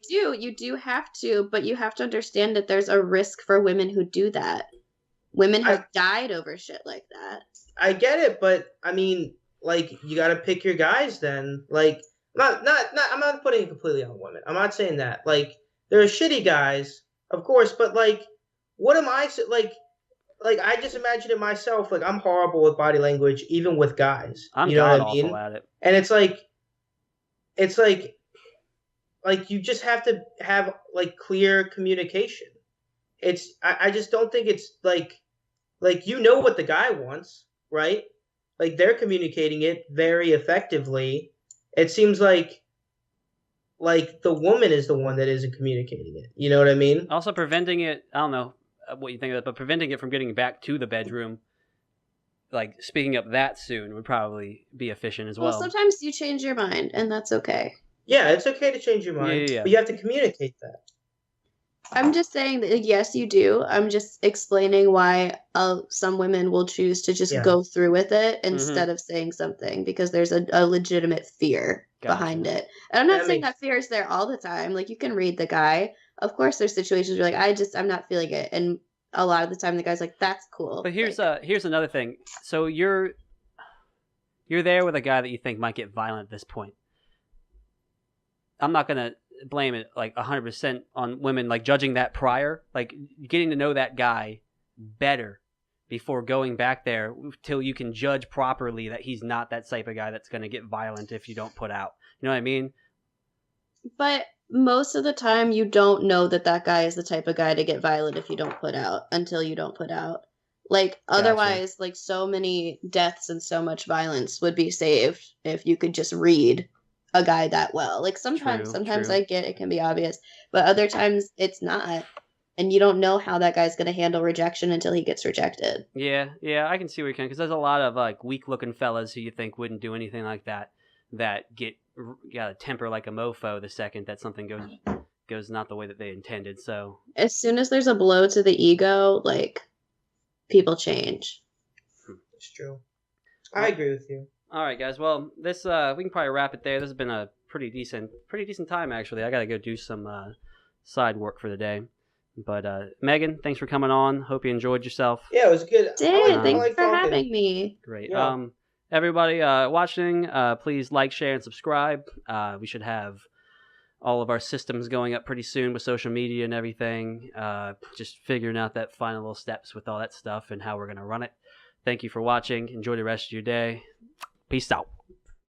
you do have to, but you have to understand that there's a risk for women who do that. Women have died over shit like that. I get it, but I mean, like, you got to pick your guys then. Like, not. I'm not putting it completely on women. I'm not saying that. Like, there are shitty guys, of course, but like, what am I like? Like, I just imagine it myself. Like, I'm horrible with body language, even with guys. I'm you know god what I mean? awful at it. And it's like you just have to have like clear communication. I just don't think it's like you know what the guy wants, right? Like, they're communicating it very effectively. It seems like the woman is the one that isn't communicating it. You know what I mean? Also, preventing it, I don't know what you think of it, but preventing it from getting back to the bedroom, like speaking up that soon, would probably be efficient as well. Well, sometimes you change your mind, and that's okay. Yeah, it's okay to change your mind, Yeah. but you have to communicate that. I'm just saying that, yes, you do. I'm just explaining why some women will choose to just go through with it instead of saying something, because there's a legitimate fear behind it. And I'm not saying that fear is there all the time. Like, you can read the guy. Of course, there's situations where, like, I'm not feeling it. And a lot of the time, the guy's like, that's cool. But here's another thing. So you're there with a guy that you think might get violent at this point. I'm not going to blame it like 100% on women, like judging that prior, like getting to know that guy better before going back there till you can judge properly that he's not that type of guy that's going to get violent if you don't put out. You know what I mean? But most of the time you don't know that guy is the type of guy to get violent if you don't put out, until you don't put out. Like, otherwise, like, so many deaths and so much violence would be saved if you could just read a guy that well. Like, sometimes I get it can be obvious, but other times it's not, and you don't know how that guy's going to handle rejection until he gets rejected. Yeah, I can see where you can, because there's a lot of like weak looking fellas who you think wouldn't do anything like that get a temper like a mofo the second that something goes not the way that they intended. So as soon as there's a blow to the ego, like, people change. It's true. I agree with you. All right, guys. Well, this we can probably wrap it there. This has been a pretty decent time, actually. I got to go do some side work for the day. But Megan, thanks for coming on. Hope you enjoyed yourself. Yeah, it was good. Thanks for having me. Great. Yeah. Everybody watching, please like, share, and subscribe. We should have all of our systems going up pretty soon with social media and everything. Just figuring out that final little steps with all that stuff and how we're going to run it. Thank you for watching. Enjoy the rest of your day. Peace out.